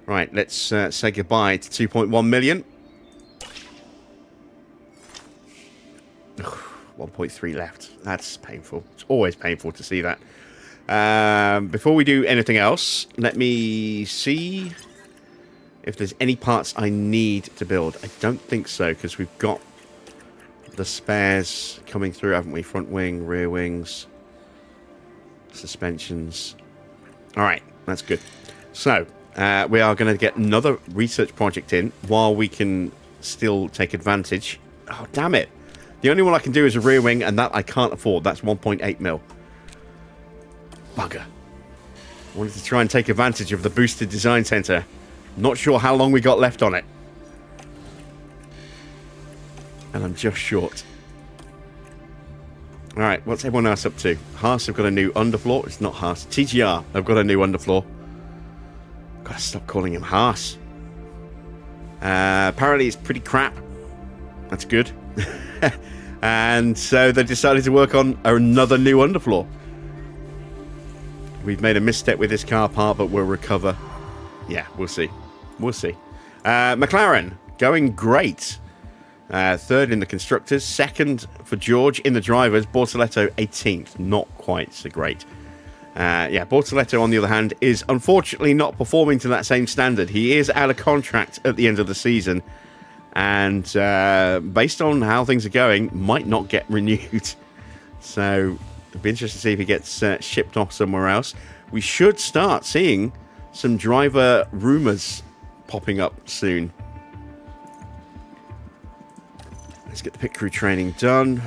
S1: Right, let's say goodbye to 2.1 million. 1.3 left. That's painful. It's always painful to see that. Before we do anything else, let me see if there's any parts I need to build. I don't think so, because we've got the spares coming through, haven't we? Front wing, rear wings, suspensions. All right, that's good. So we are going to get another research project in while we can still take advantage. Oh, damn it. The only one I can do is a rear wing, and that I can't afford. That's 1.8 mil. Bugger. I wanted to try and take advantage of the boosted design center. Not sure how long we got left on it. And I'm just short. Alright, what's everyone else up to? Haas have got a new underfloor. It's not Haas. TGR have got a new underfloor. Gotta stop calling him Haas. Apparently it's pretty crap. That's good. And so they decided to work on another new underfloor. We've made a misstep with this car part, but we'll recover. Yeah, we'll see. We'll see. McLaren, going great. Third in the constructors. Second for George in the drivers. Bortoletto 18th. Not quite so great. Yeah, Bortoletto, on the other hand, is unfortunately not performing to that same standard. He is out of contract at the end of the season. And based on how things are going, might not get renewed. So it'll be interesting to see if he gets shipped off somewhere else. We should start seeing some driver rumours popping up soon. Let's get the pit crew training done.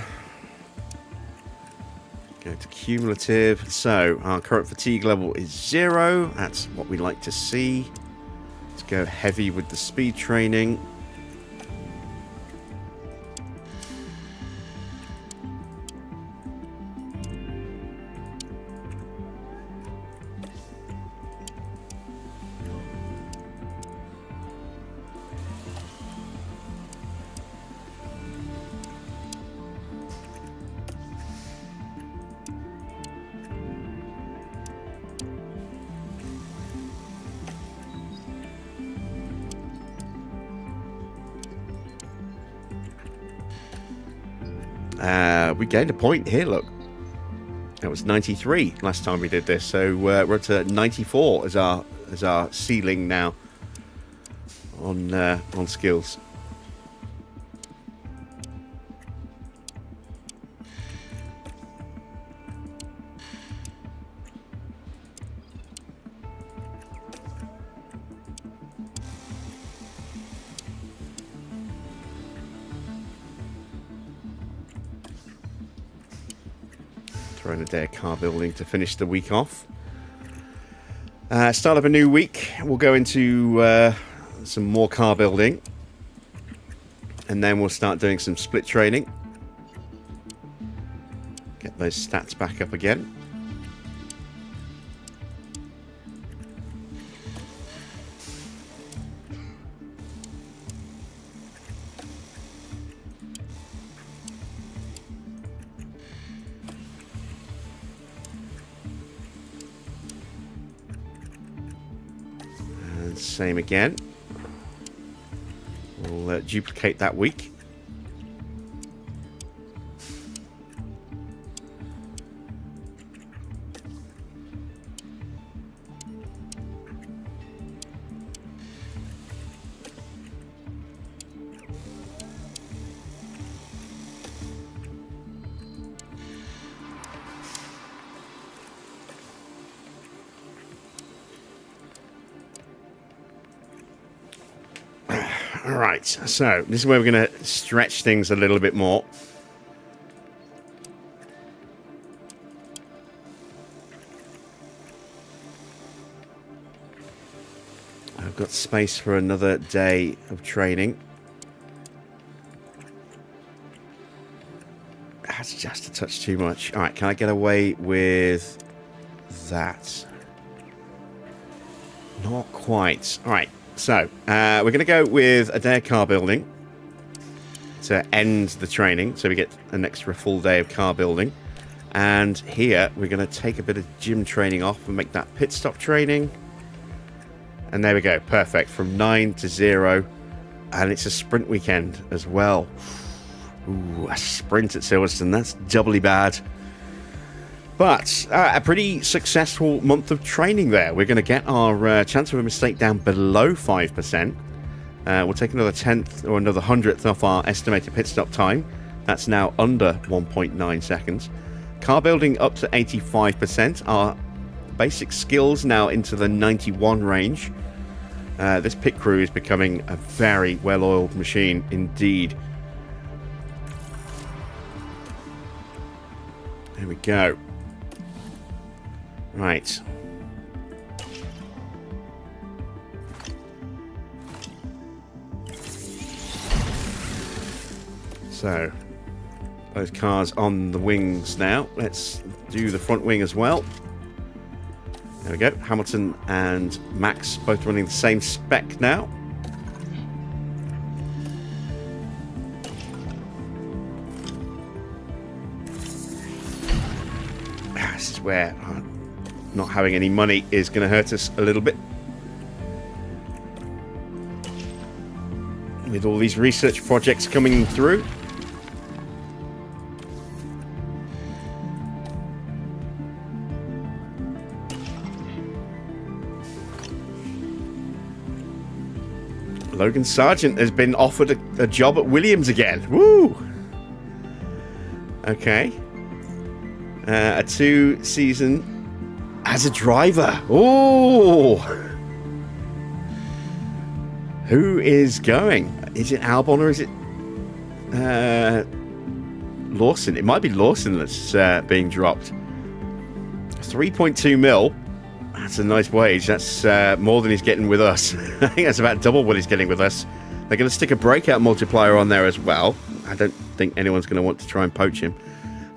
S1: Go to cumulative. So our current fatigue level is 0. That's what we like to see. Let's go heavy with the speed training. We gained a point here, look. That was 93 last time we did this, so we're up to 94 as our ceiling now on skills. Throwing a day of car building to finish the week off. Start of a new week. We'll go into some more car building. And then we'll start doing some split training. Get those stats back up again. Same again. We'll duplicate that week. Alright, so this is where we're going to stretch things a little bit more. I've got space for another day of training. That's just a touch too much. Alright, can I get away with that? Not quite. quite. All right, so we're going to go with a day of car building to end the training, so we get an extra full day of car building. And here we're going to take a bit of gym training off and make that pit stop training. And there we go, perfect, from 9 to 0. And it's a sprint weekend as well. Ooh, a sprint at Silverstone, that's doubly bad. But a pretty successful month of training there. We're going to get our chance of a mistake down below 5%. We'll take another 10th or another 100th off our estimated pit stop time. That's now under 1.9 seconds. Car building up to 85%. Our basic skills now into the 91 range. This pit crew is becoming a very well-oiled machine indeed. There we go. Right. So, those cars on the wings now. Let's do the front wing as well. There we go. Hamilton and Max both running the same spec now. This is where not having any money is going to hurt us a little bit. With all these research projects coming through. Logan Sargent has been offered a job at Williams again. Woo! Okay. A 2-season as a driver. Oh! Who is going? Is it Albon or is it Lawson? It might be Lawson that's being dropped. 3.2 mil. That's a nice wage. That's more than he's getting with us. I think that's about double what he's getting with us. They're going to stick a breakout multiplier on there as well. I don't think anyone's going to want to try and poach him.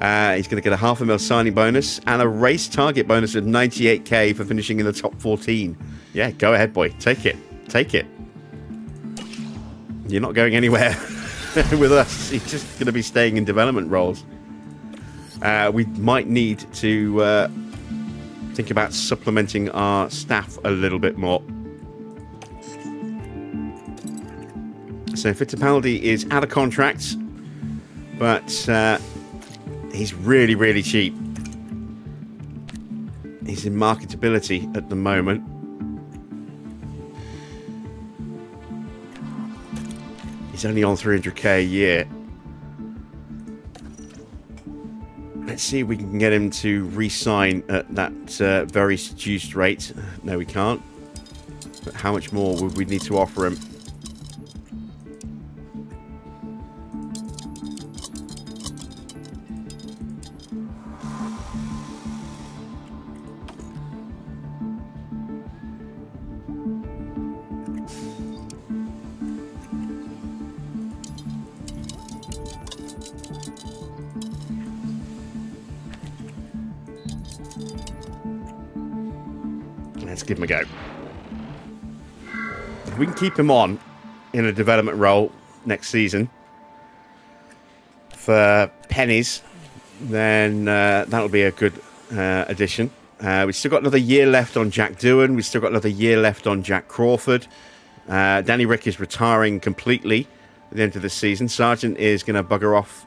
S1: He's going to get a $500,000 signing bonus and a race target bonus of 98k for finishing in the top 14. Yeah, go ahead, boy. Take it. Take it. You're not going anywhere with us. He's just going to be staying in development roles. We might need to think about supplementing our staff a little bit more. So Fittipaldi is out of contract, but he's really, really cheap. He's in marketability at the moment. He's only on 300k a year. Let's see if we can get him to re-sign at that very reduced rate. No, we can't. But how much more would we need to offer him? Let's give him a go. If we can keep him on in a development role next season for pennies, then that'll be a good addition. We've still got another year left on Jack Doohan. We've still got another year left on Jack Crawford. Danny Rick is retiring completely at the end of the season. Sargent is going to bugger off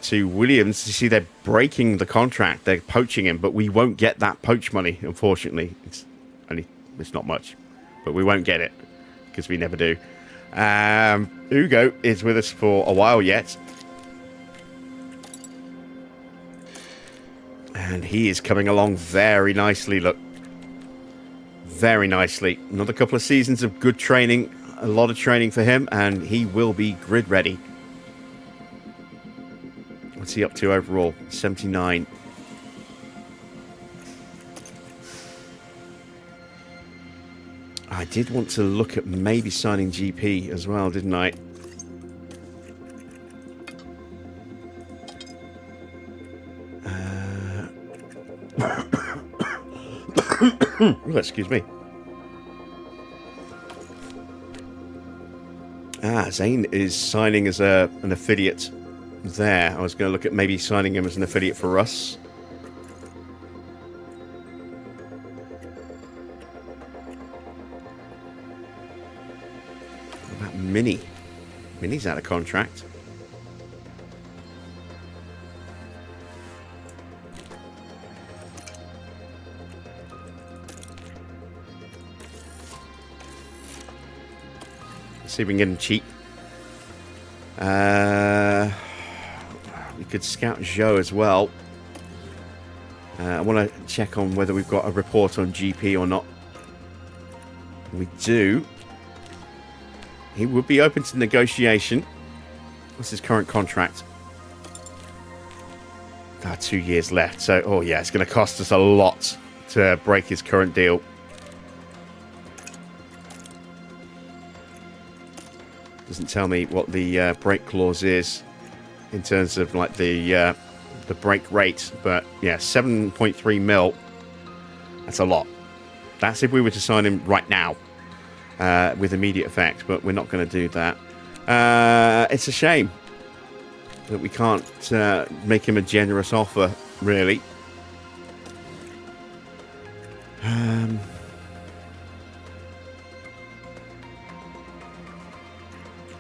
S1: to Williams. You see, they're breaking the contract. They're poaching him, but we won't get that poach money, unfortunately. It's not much, but we won't get it because we never do. Ugo is with us for a while yet. And he is coming along very nicely, look. Very nicely. Another couple of seasons of good training, a lot of training for him, and he will be grid ready. What's he up to overall? 79. I did want to look at maybe signing GP as well, didn't I? Excuse me. Zane is signing as an affiliate there. I was going to look at maybe signing him as an affiliate for us. What about Mini? Mini's out of contract. See if we can get him cheap. We could scout Joe as well. I want to check on whether we've got a report on GP or not. We do. He would be open to negotiation. What's his current contract? 2 years left. So, oh yeah, it's going to cost us a lot to break his current deal. Doesn't tell me what the break clause is in terms of like the break rate, but yeah, 7.3 mil. That's a lot. That's if we were to sign him right now with immediate effect, but we're not going to do that. It's a shame that we can't make him a generous offer, really.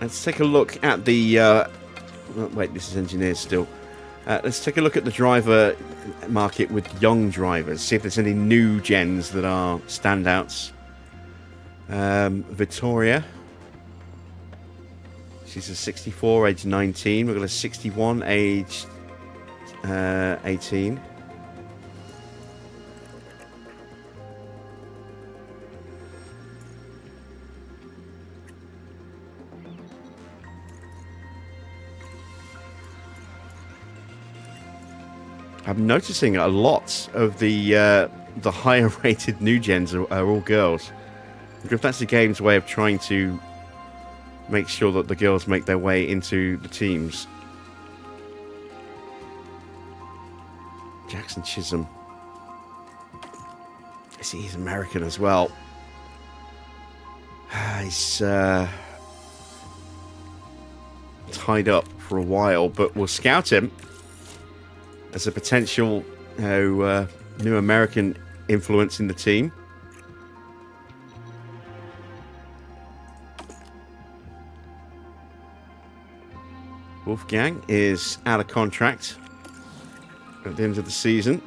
S1: Let's take a look at the... wait, this is engineers still. Let's take a look at the driver market with young drivers. See if there's any new gens that are standouts. Vittoria. She's a 64, age 19. We've got a 61, age 18. I'm noticing a lot of the higher rated new gens are all girls. If that's the game's way of trying to make sure that the girls make their way into the teams. Jackson Chisholm. I see he's American as well. He's tied up for a while, but we'll scout him as a potential new American influence in the team. Wolfgang is out of contract at the end of the season.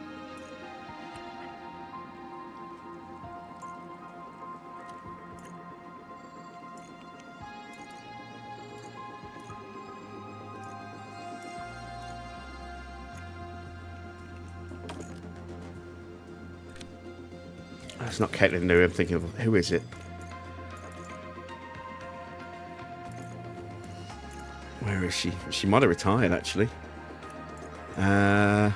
S1: It's not Caitlin New. I'm thinking of who is it? Where is she? She might have retired actually. Where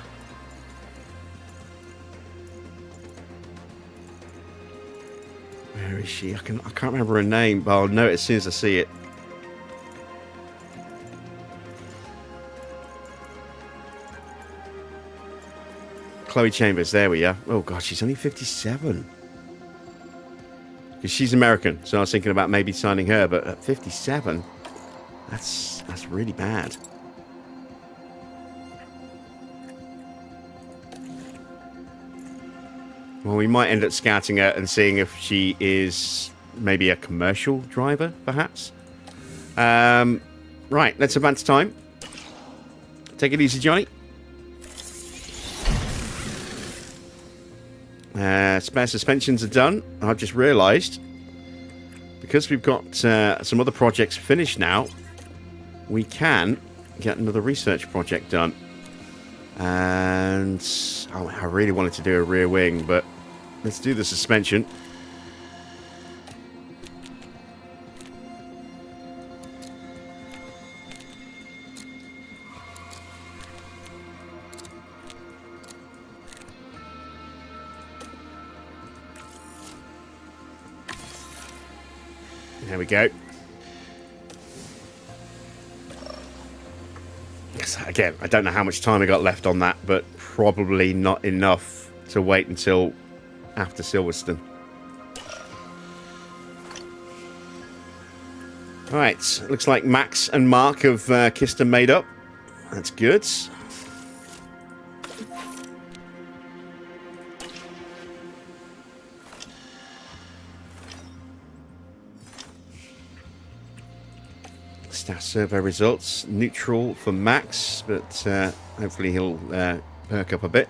S1: is she? I can't remember her name, but I'll know it as soon as I see it. Chloe Chambers, there we are. Oh god, she's only 57. Because she's American, so I was thinking about maybe signing her, but at 57, that's really bad. Well, we might end up scouting her and seeing if she is maybe a commercial driver, perhaps. Right, let's advance time. Take it easy, Johnny. Spare suspensions are done. I've just realised, because we've got some other projects finished now, we can get another research project done. And I really wanted to do a rear wing, but let's do the suspension. There we go. Again, I don't know how much time I got left on that, but probably not enough to wait until after Silverstone. All right, looks like Max and Mark have kissed and made up. That's good. Staff survey results, neutral for Max, but hopefully he'll perk up a bit.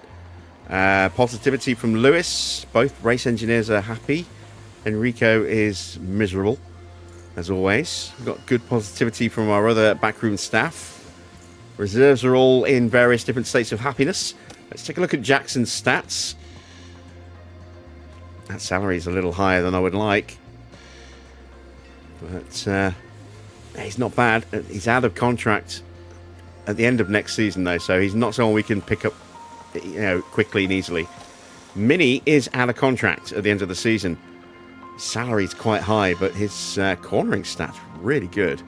S1: Positivity from Lewis. Both race engineers are happy. Enrico is miserable, as always. We've got good positivity from our other backroom staff. Reserves are all in various different states of happiness. Let's take a look at Jackson's stats. That salary is a little higher than I would like, but he's not bad. He's out of contract at the end of next season, though, so he's not someone we can pick up, quickly and easily. Mini is out of contract at the end of the season. His salary's quite high, but his cornering stats really good.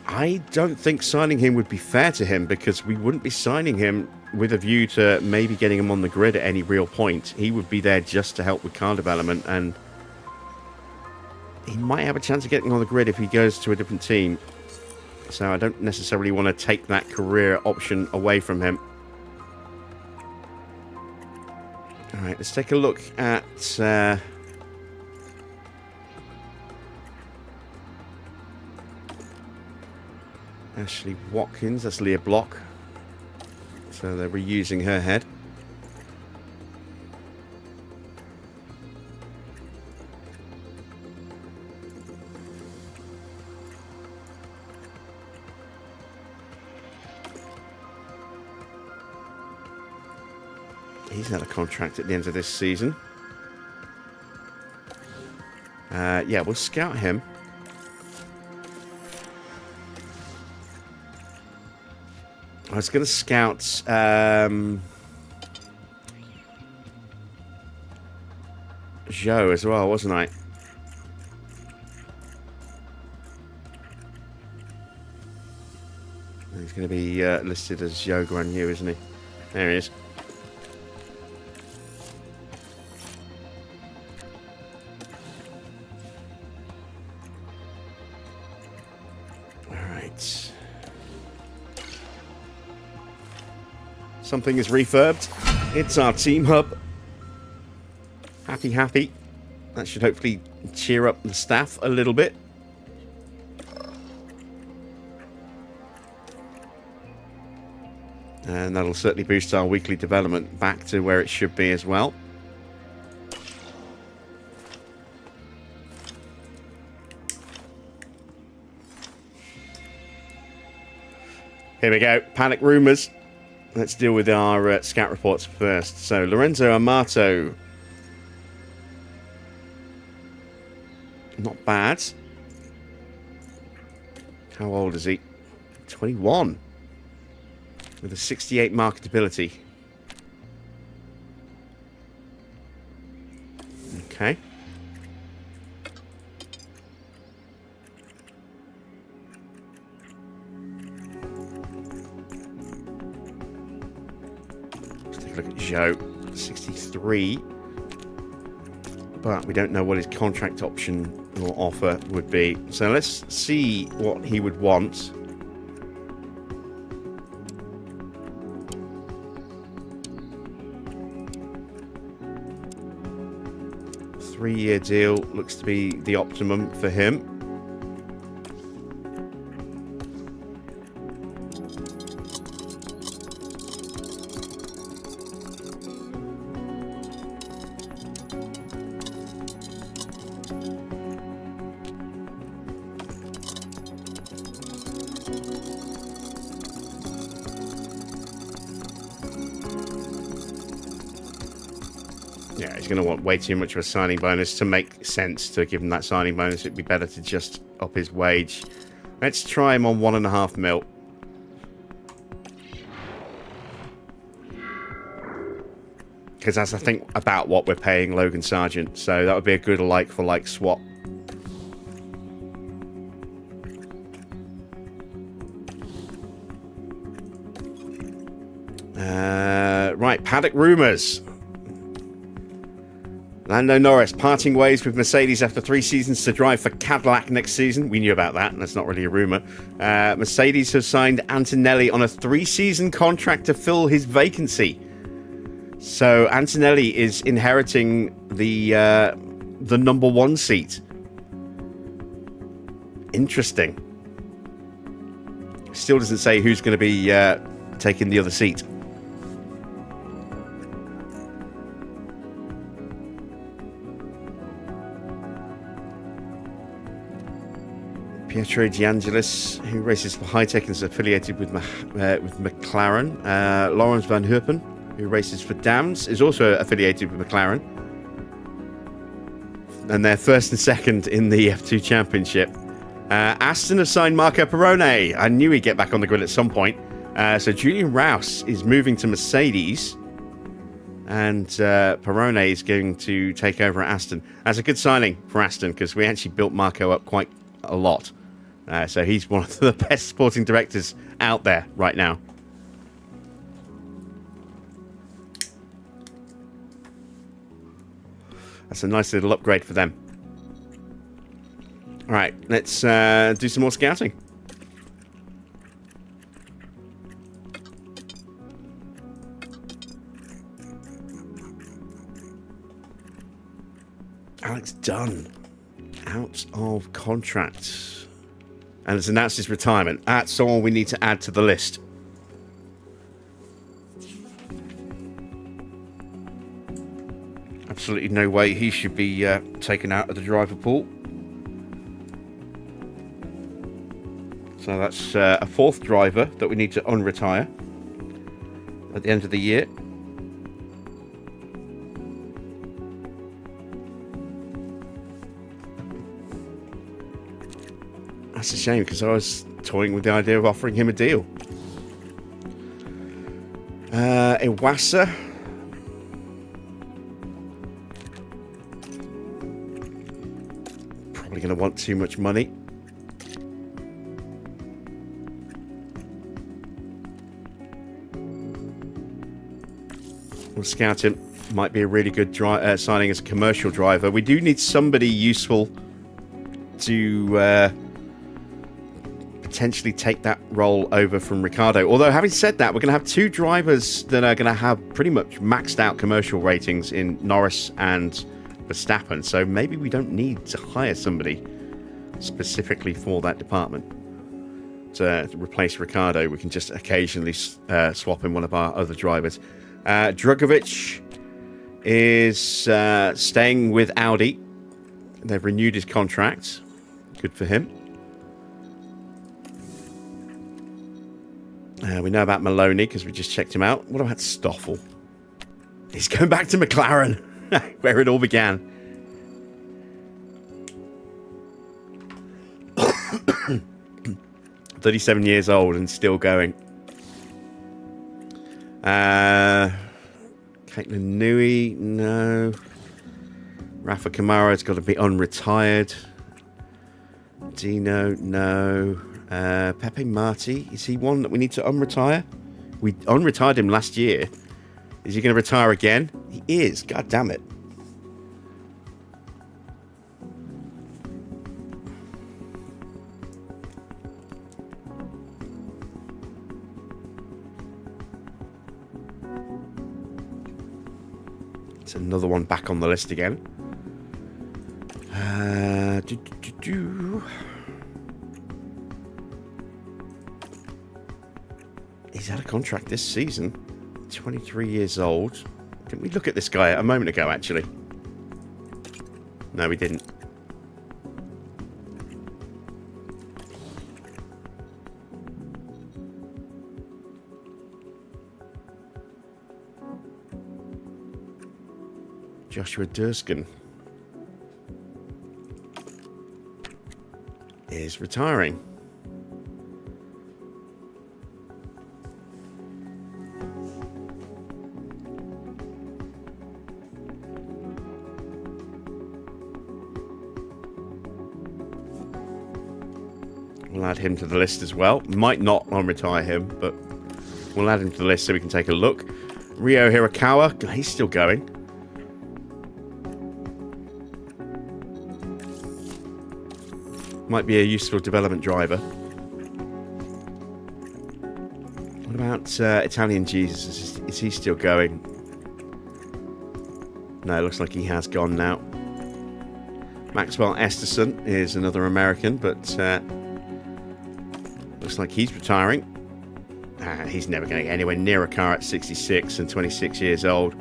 S1: I don't think signing him would be fair to him, because we wouldn't be signing him with a view to maybe getting him on the grid at any real point. He would be there just to help with car development, and he might have a chance of getting on the grid if he goes to a different team. So I don't necessarily want to take that career option away from him. All right, let's take a look at Ashley Watkins. That's Leah Block. So they're reusing her head. He's out of contract at the end of this season. Yeah, we'll scout him. I was going to scout Joe as well, wasn't I? He's going to be listed as Joe Guanyu, isn't he? There he is. Something is refurbed. It's our team hub. Happy. That should hopefully cheer up the staff a little bit. And that'll certainly boost our weekly development back to where it should be as well. Here we go. Panic rumours. Let's deal with our scout reports first. So, Lorenzo Amato. Not bad. How old is he? 21. With a 68 marketability. Okay. Look at Joe, 63, but we don't know what his contract option or offer would be. So let's see what he would want. Three-year deal looks to be the optimum for him. Yeah, he's going to want way too much of a signing bonus to make sense to give him that signing bonus. It'd be better to just up his wage. Let's try him on 1.5 mil. Because that's, I think, about what we're paying Logan Sargent. So that would be a good like-for-like swap. Right, paddock rumours. Lando Norris parting ways with Mercedes after 3 seasons to drive for Cadillac next season. We knew about that, and that's not really a rumour. Mercedes has signed Antonelli on a 3-season contract to fill his vacancy. So Antonelli is inheriting the number 1 seat. Interesting. Still doesn't say who's going to be taking the other seat. Pietro De Angelis, who races for High-Tech and is affiliated with McLaren. Lawrence Van Herpen, who races for Dams, is also affiliated with McLaren. And they're first and second in the F2 Championship. Aston have signed Marco Perrone. I knew he'd get back on the grid at some point. So Julian Rouse is moving to Mercedes. And Perrone is going to take over at Aston. That's a good signing for Aston because we actually built Marco up quite a lot. So he's one of the best sporting directors out there right now. That's a nice little upgrade for them. All right, let's do some more scouting. Alex Dunn, out of contract. And has announced his retirement. That's someone we need to add to the list. Absolutely no way he should be taken out of the driver pool. So that's a 4th driver that we need to unretire at the end of the year. That's a shame because I was toying with the idea of offering him a deal. Iwasa. Probably going to want too much money. We'll scout him. Might be a really good signing as a commercial driver. We do need somebody useful to potentially take that role over from Ricciardo. Although, having said that, we're going to have 2 drivers that are going to have pretty much maxed out commercial ratings in Norris and Verstappen. So maybe we don't need to hire somebody specifically for that department to replace Ricciardo. We can just occasionally swap in one of our other drivers. Drugovic is staying with Audi. They've renewed his contract. Good for him. We know about Maloney because we just checked him out. What about Stoffel? He's going back to McLaren, where it all began. "37 years old and still going." Caitlin Nui, no. Rafa Kamara's got to be unretired. Dino, no. Pepe Marti, is he one that we need to unretire? We unretired him last year. Is he going to retire again? He is. God damn it. It's another one back on the list again. He's had a contract this season. 23 years old. Didn't we look at this guy a moment ago, actually? No, we didn't. Joshua Durskin is retiring. We'll add him to the list as well. Might not unretire him, but we'll add him to the list so we can take a look. Ryo Hirakawa, he's still going. Might be a useful development driver. What about Italian Jesus? Is he still going? No, it looks like he has gone now. Maxwell Esterson is another American, but looks like he's retiring. He's never going to get anywhere near a car at 66 and 26 years old.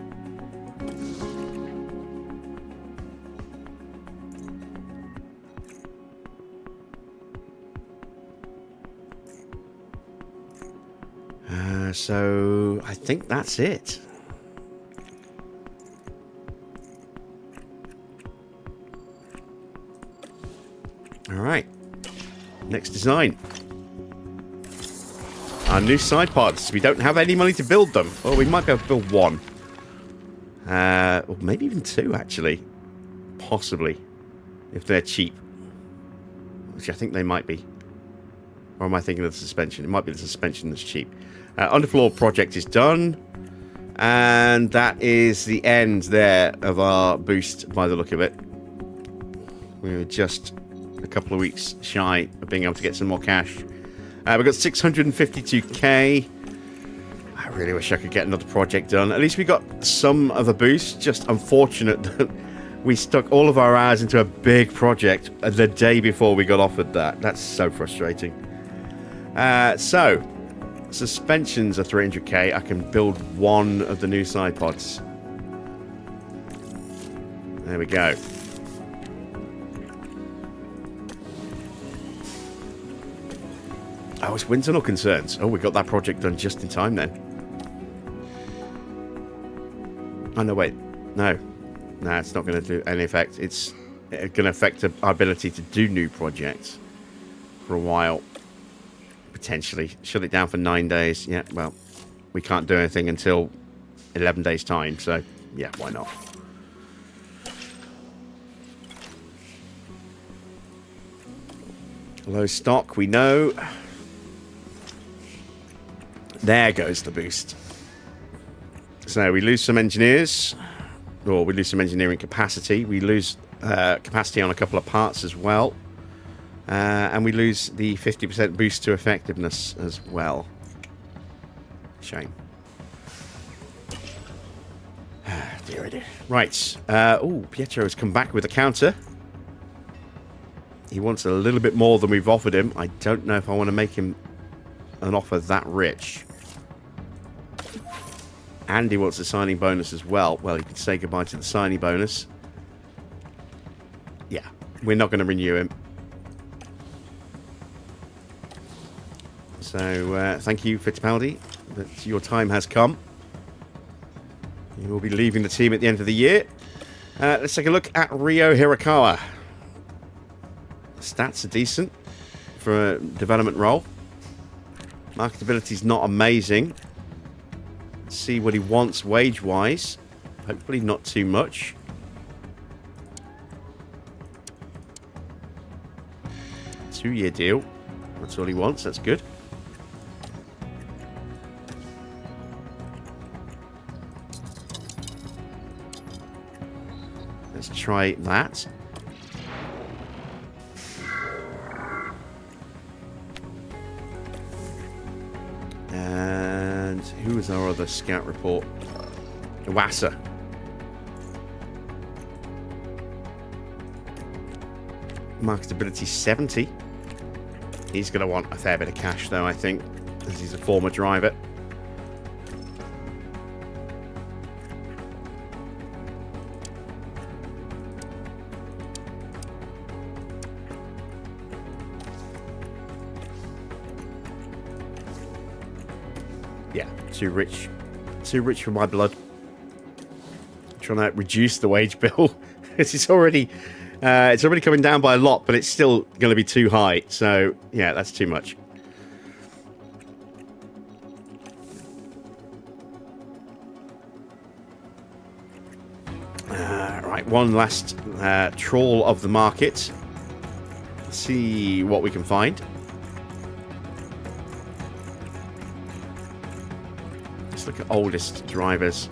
S1: So I think that's it. All right. Next design. Our new side pods. We don't have any money to build them. Oh, we might be able to build one. Or maybe even two, actually. Possibly. If they're cheap. Which I think they might be. Or am I thinking of the suspension? It might be the suspension that's cheap. Underfloor project is done. And that is the end there of our boost by the look of it. We were just a couple of weeks shy of being able to get some more cash. We've got 652k. I really wish I could get another project done. At least we got some of the boost. Just unfortunate that we stuck all of our hours into a big project the day before we got offered that. That's so frustrating. So, suspensions are 300k. I can build one of the new side pods. There we go. Oh, it's wind tunnel concerns. Oh, we got that project done just in time then. Oh, no, wait. No. No, it's not going to do any effect. It's going to affect our ability to do new projects for a while. Potentially. Shut it down for 9 days. Yeah, well, we can't do anything until 11 days' time. So, yeah, why not? Low stock, we know. There goes the boost. So we lose some engineers, or we lose some engineering capacity. We lose capacity on a couple of parts as well. And we lose the 50% boost to effectiveness as well. Shame. Dear, oh dear. Right. Oh, Pietro has come back with a counter. He wants a little bit more than we've offered him. I don't know if I want to make him an offer that rich. And he wants a signing bonus as well. Well, he can say goodbye to the signing bonus. Yeah, we're not going to renew him. So, thank you, Fittipaldi. That your time has come. You will be leaving the team at the end of the year. Let's take a look at Ryo Hirakawa. Stats are decent for a development role. Marketability is not amazing. Let's see what he wants wage-wise. Hopefully not too much. Two-year deal. That's all he wants. That's good. Let's try that. And who was our other scout report? Iwasa. Marketability 70. He's going to want a fair bit of cash, though, I think, as he's a former driver. Yeah, too rich. Too rich for my blood. I'm trying to reduce the wage bill. It's already coming down by a lot, but it's still going to be too high. So, yeah, that's too much. Right, one last trawl of the market. Let's see what we can find. Let's look at oldest drivers.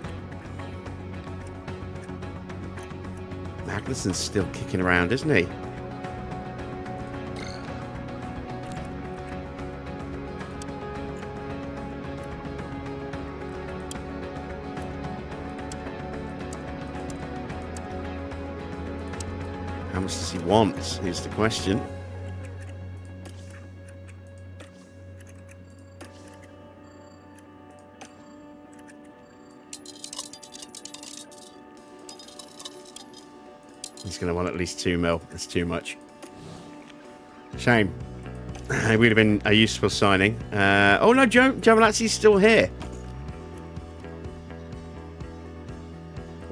S1: Magnussen's still kicking around, isn't he? How much does he want? Here's the question. He's going to want at least 2 mil. That's too much. Shame. It would have been a useful signing. Oh no, Joe Giovinazzi's still here.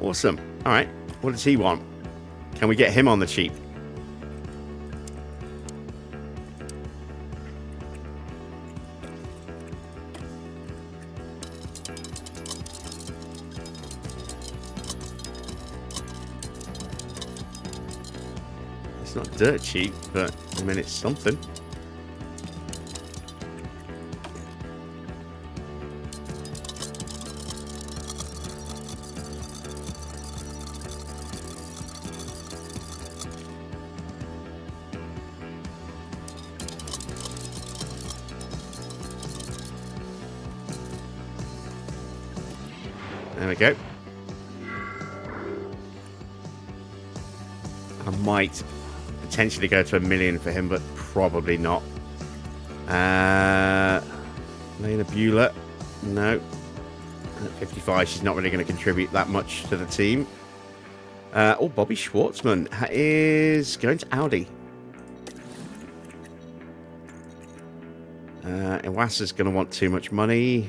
S1: Awesome. All right. What does he want? Can we get him on the cheap? It's not dirt cheap, but I mean, it's something. There we go. I might potentially go to $1 million for him, but probably not. Lena Bueller, no. At 55, she's not really going to contribute that much to the team. Oh, Bobby Schwartzman is going to Audi. Iwasa's going to want too much money.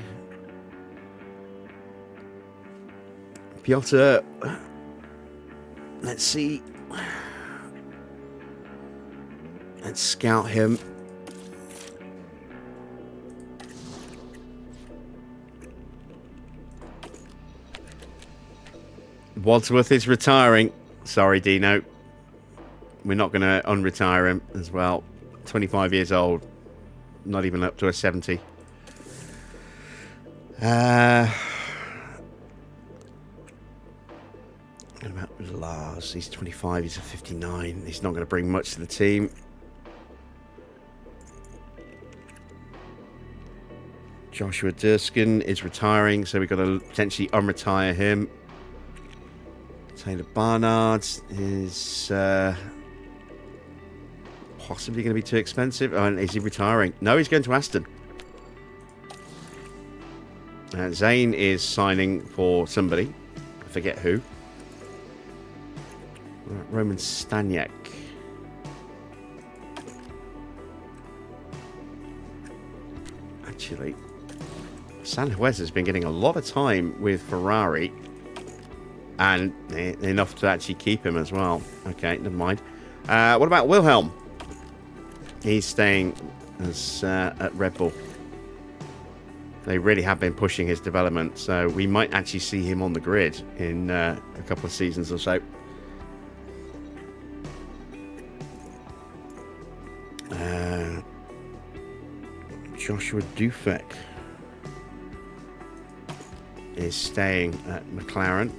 S1: Piotr, let's see. Let's scout him. Wadsworth is retiring. Sorry, Dino. We're not going to unretire him as well. 25 years old. Not even up to a 70. What about Lars? He's 25. He's a 59. He's not going to bring much to the team. Joshua Durskin is retiring, so we've got to potentially unretire him. Taylor Barnard is possibly going to be too expensive. Oh, is he retiring? No, he's going to Aston. Zane is signing for somebody. I forget who. Roman Staniak. Actually, Sanjuez has been getting a lot of time with Ferrari. And enough to actually keep him as well. Okay, never mind. What about Wilhelm? He's staying as at RedBull. They really have been pushing his development, so we might actually see him on the grid in a couple of seasons or so. Joshua Dufek is staying at McLaren.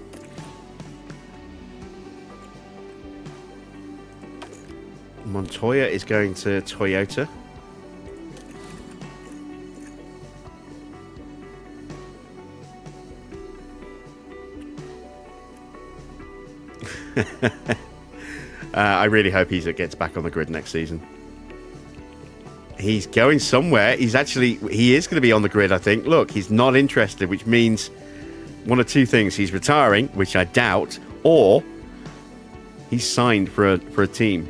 S1: Montoya is going to Toyota. I really hope he gets back on the grid next season. He's going somewhere. He is going to be on the grid, I think. Look, he's not interested, which means one of two things. He's retiring, which I doubt, or he's signed for a team.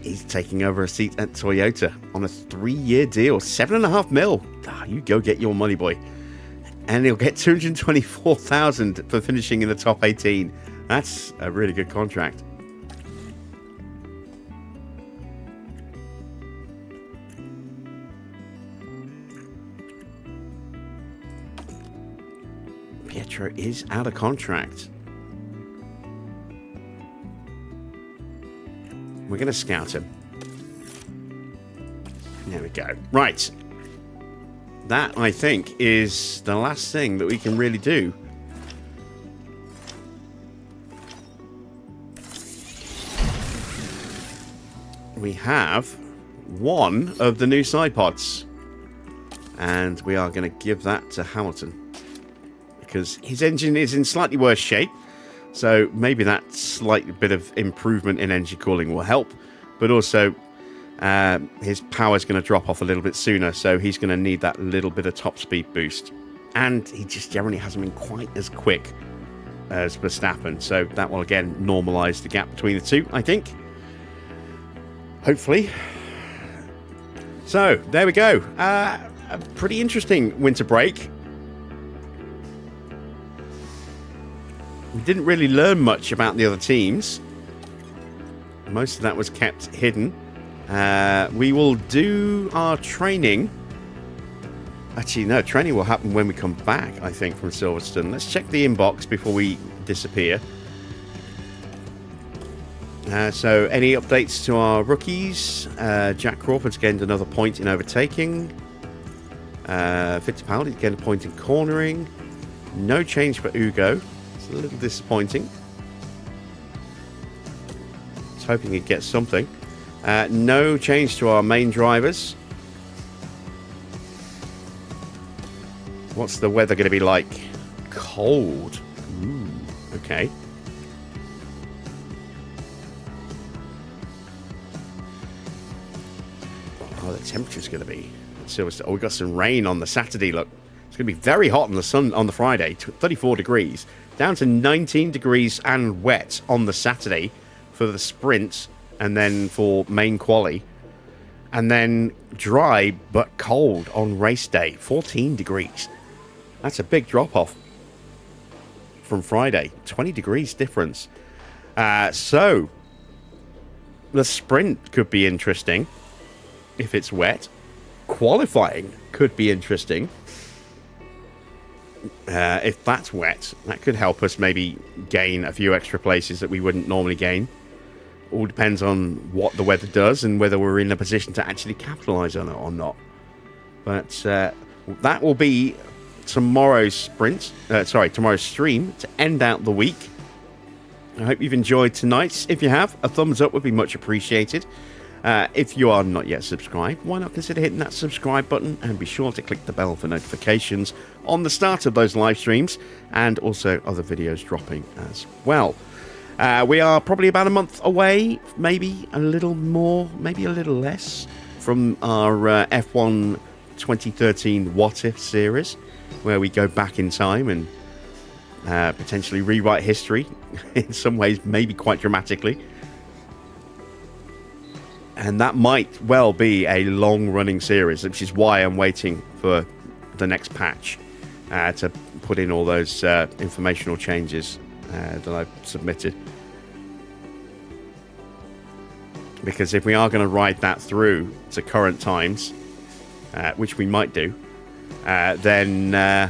S1: He's taking over a seat at Toyota on a 3-year deal, $7.5 mil. You go get your money, boy. And he'll get $224,000 for finishing in the top 18. That's a really good contract. Pietro is out of contract. We're going to scout him. There we go. Right. That, I think, is the last thing that we can really do. We have one of the new side pods. And we are going to give that to Hamilton. Because his engine is in slightly worse shape. So maybe that slight bit of improvement in engine cooling will help. But also, his power is going to drop off a little bit sooner. So he's going to need that little bit of top speed boost. And he just generally hasn't been quite as quick as Verstappen. So that will, again, normalise the gap between the two, I think. Hopefully. So, there we go. A pretty interesting winter break. We didn't really learn much about the other teams. Most of that was kept hidden. We will do our training. Actually, no, training will happen when we come back, I think, from Silverstone. Let's check the inbox before we disappear. So, any updates to our rookies? Jack Crawford's gained another point in overtaking. Fittipaldi's gained a point in cornering. No change for Ugo. It's a little disappointing. I was hoping he'd get something. No change to our main drivers. What's the weather going to be like? Cold. Ooh, okay. Oh, the temperature's going to be... Oh, we got some rain on the Saturday, look. It's going to be very hot on the sun on the Friday, 34 degrees. Down to 19 degrees and wet on the Saturday for the sprint, and then for main quali. And then dry but cold on race day, 14 degrees. That's a big drop-off from Friday. 20 degrees difference. So, the sprint could be interesting if it's wet. Qualifying could be interesting. If that's wet, that could help us maybe gain a few extra places that we wouldn't normally gain. All depends on what the weather does and whether we're in a position to actually capitalise on it or not. But that will be tomorrow's sprint. Tomorrow's stream to end out the week. I hope you've enjoyed tonight's. If you have, a thumbs up would be much appreciated. If you are not yet subscribed, why not consider hitting that subscribe button and be sure to click the bell for notifications on the start of those live streams and also other videos dropping as well. We are probably about a month away, maybe a little more, maybe a little less, from our F1 2013 What If series, where we go back in time and potentially rewrite history, in some ways, maybe quite dramatically. And that might well be a long-running series, which is why I'm waiting for the next patch to put in all those informational changes that I've submitted. Because if we are going to ride that through to current times, which we might do, then I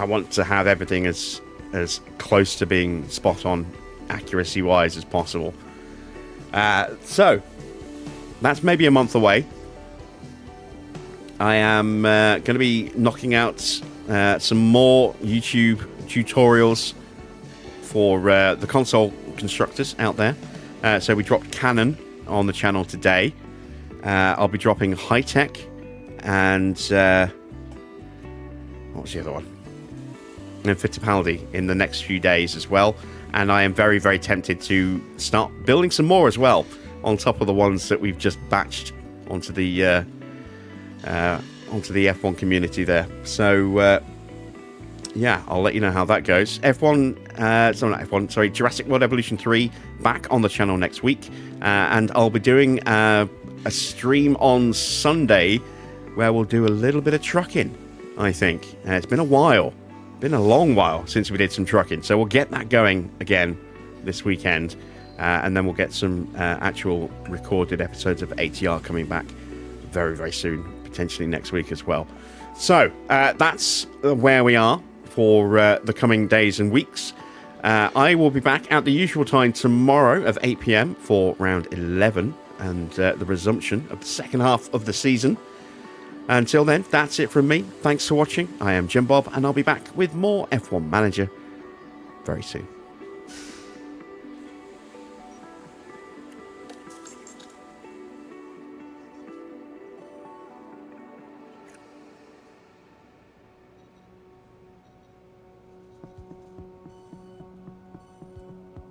S1: want to have everything as close to being spot on, accuracy-wise, as possible. So, that's maybe a month away. I am going to be knocking out some more YouTube tutorials for the console constructors out there. So we dropped Canon on the channel today. I'll be dropping High Tech and what was the other one? And Fittipaldi in the next few days as well. And I am very, very tempted to start building some more as well, on top of the ones that we've just batched onto the F1 community there. So yeah, I'll let you know how that goes. Jurassic World Evolution 3 back on the channel next week, and I'll be doing a stream on Sunday where we'll do a little bit of trucking. I think it's been a while. Been a long while since we did some trucking, so we'll get that going again this weekend, and then we'll get some actual recorded episodes of ATR coming back very, very soon, potentially next week as well. So that's where we are for the coming days and weeks. I will be back at the usual time tomorrow of 8 PM for round 11 and the resumption of the second half of the season. Until then, that's it from me. Thanks for watching. I am Jim Bob, and I'll be back with more F1 Manager very soon.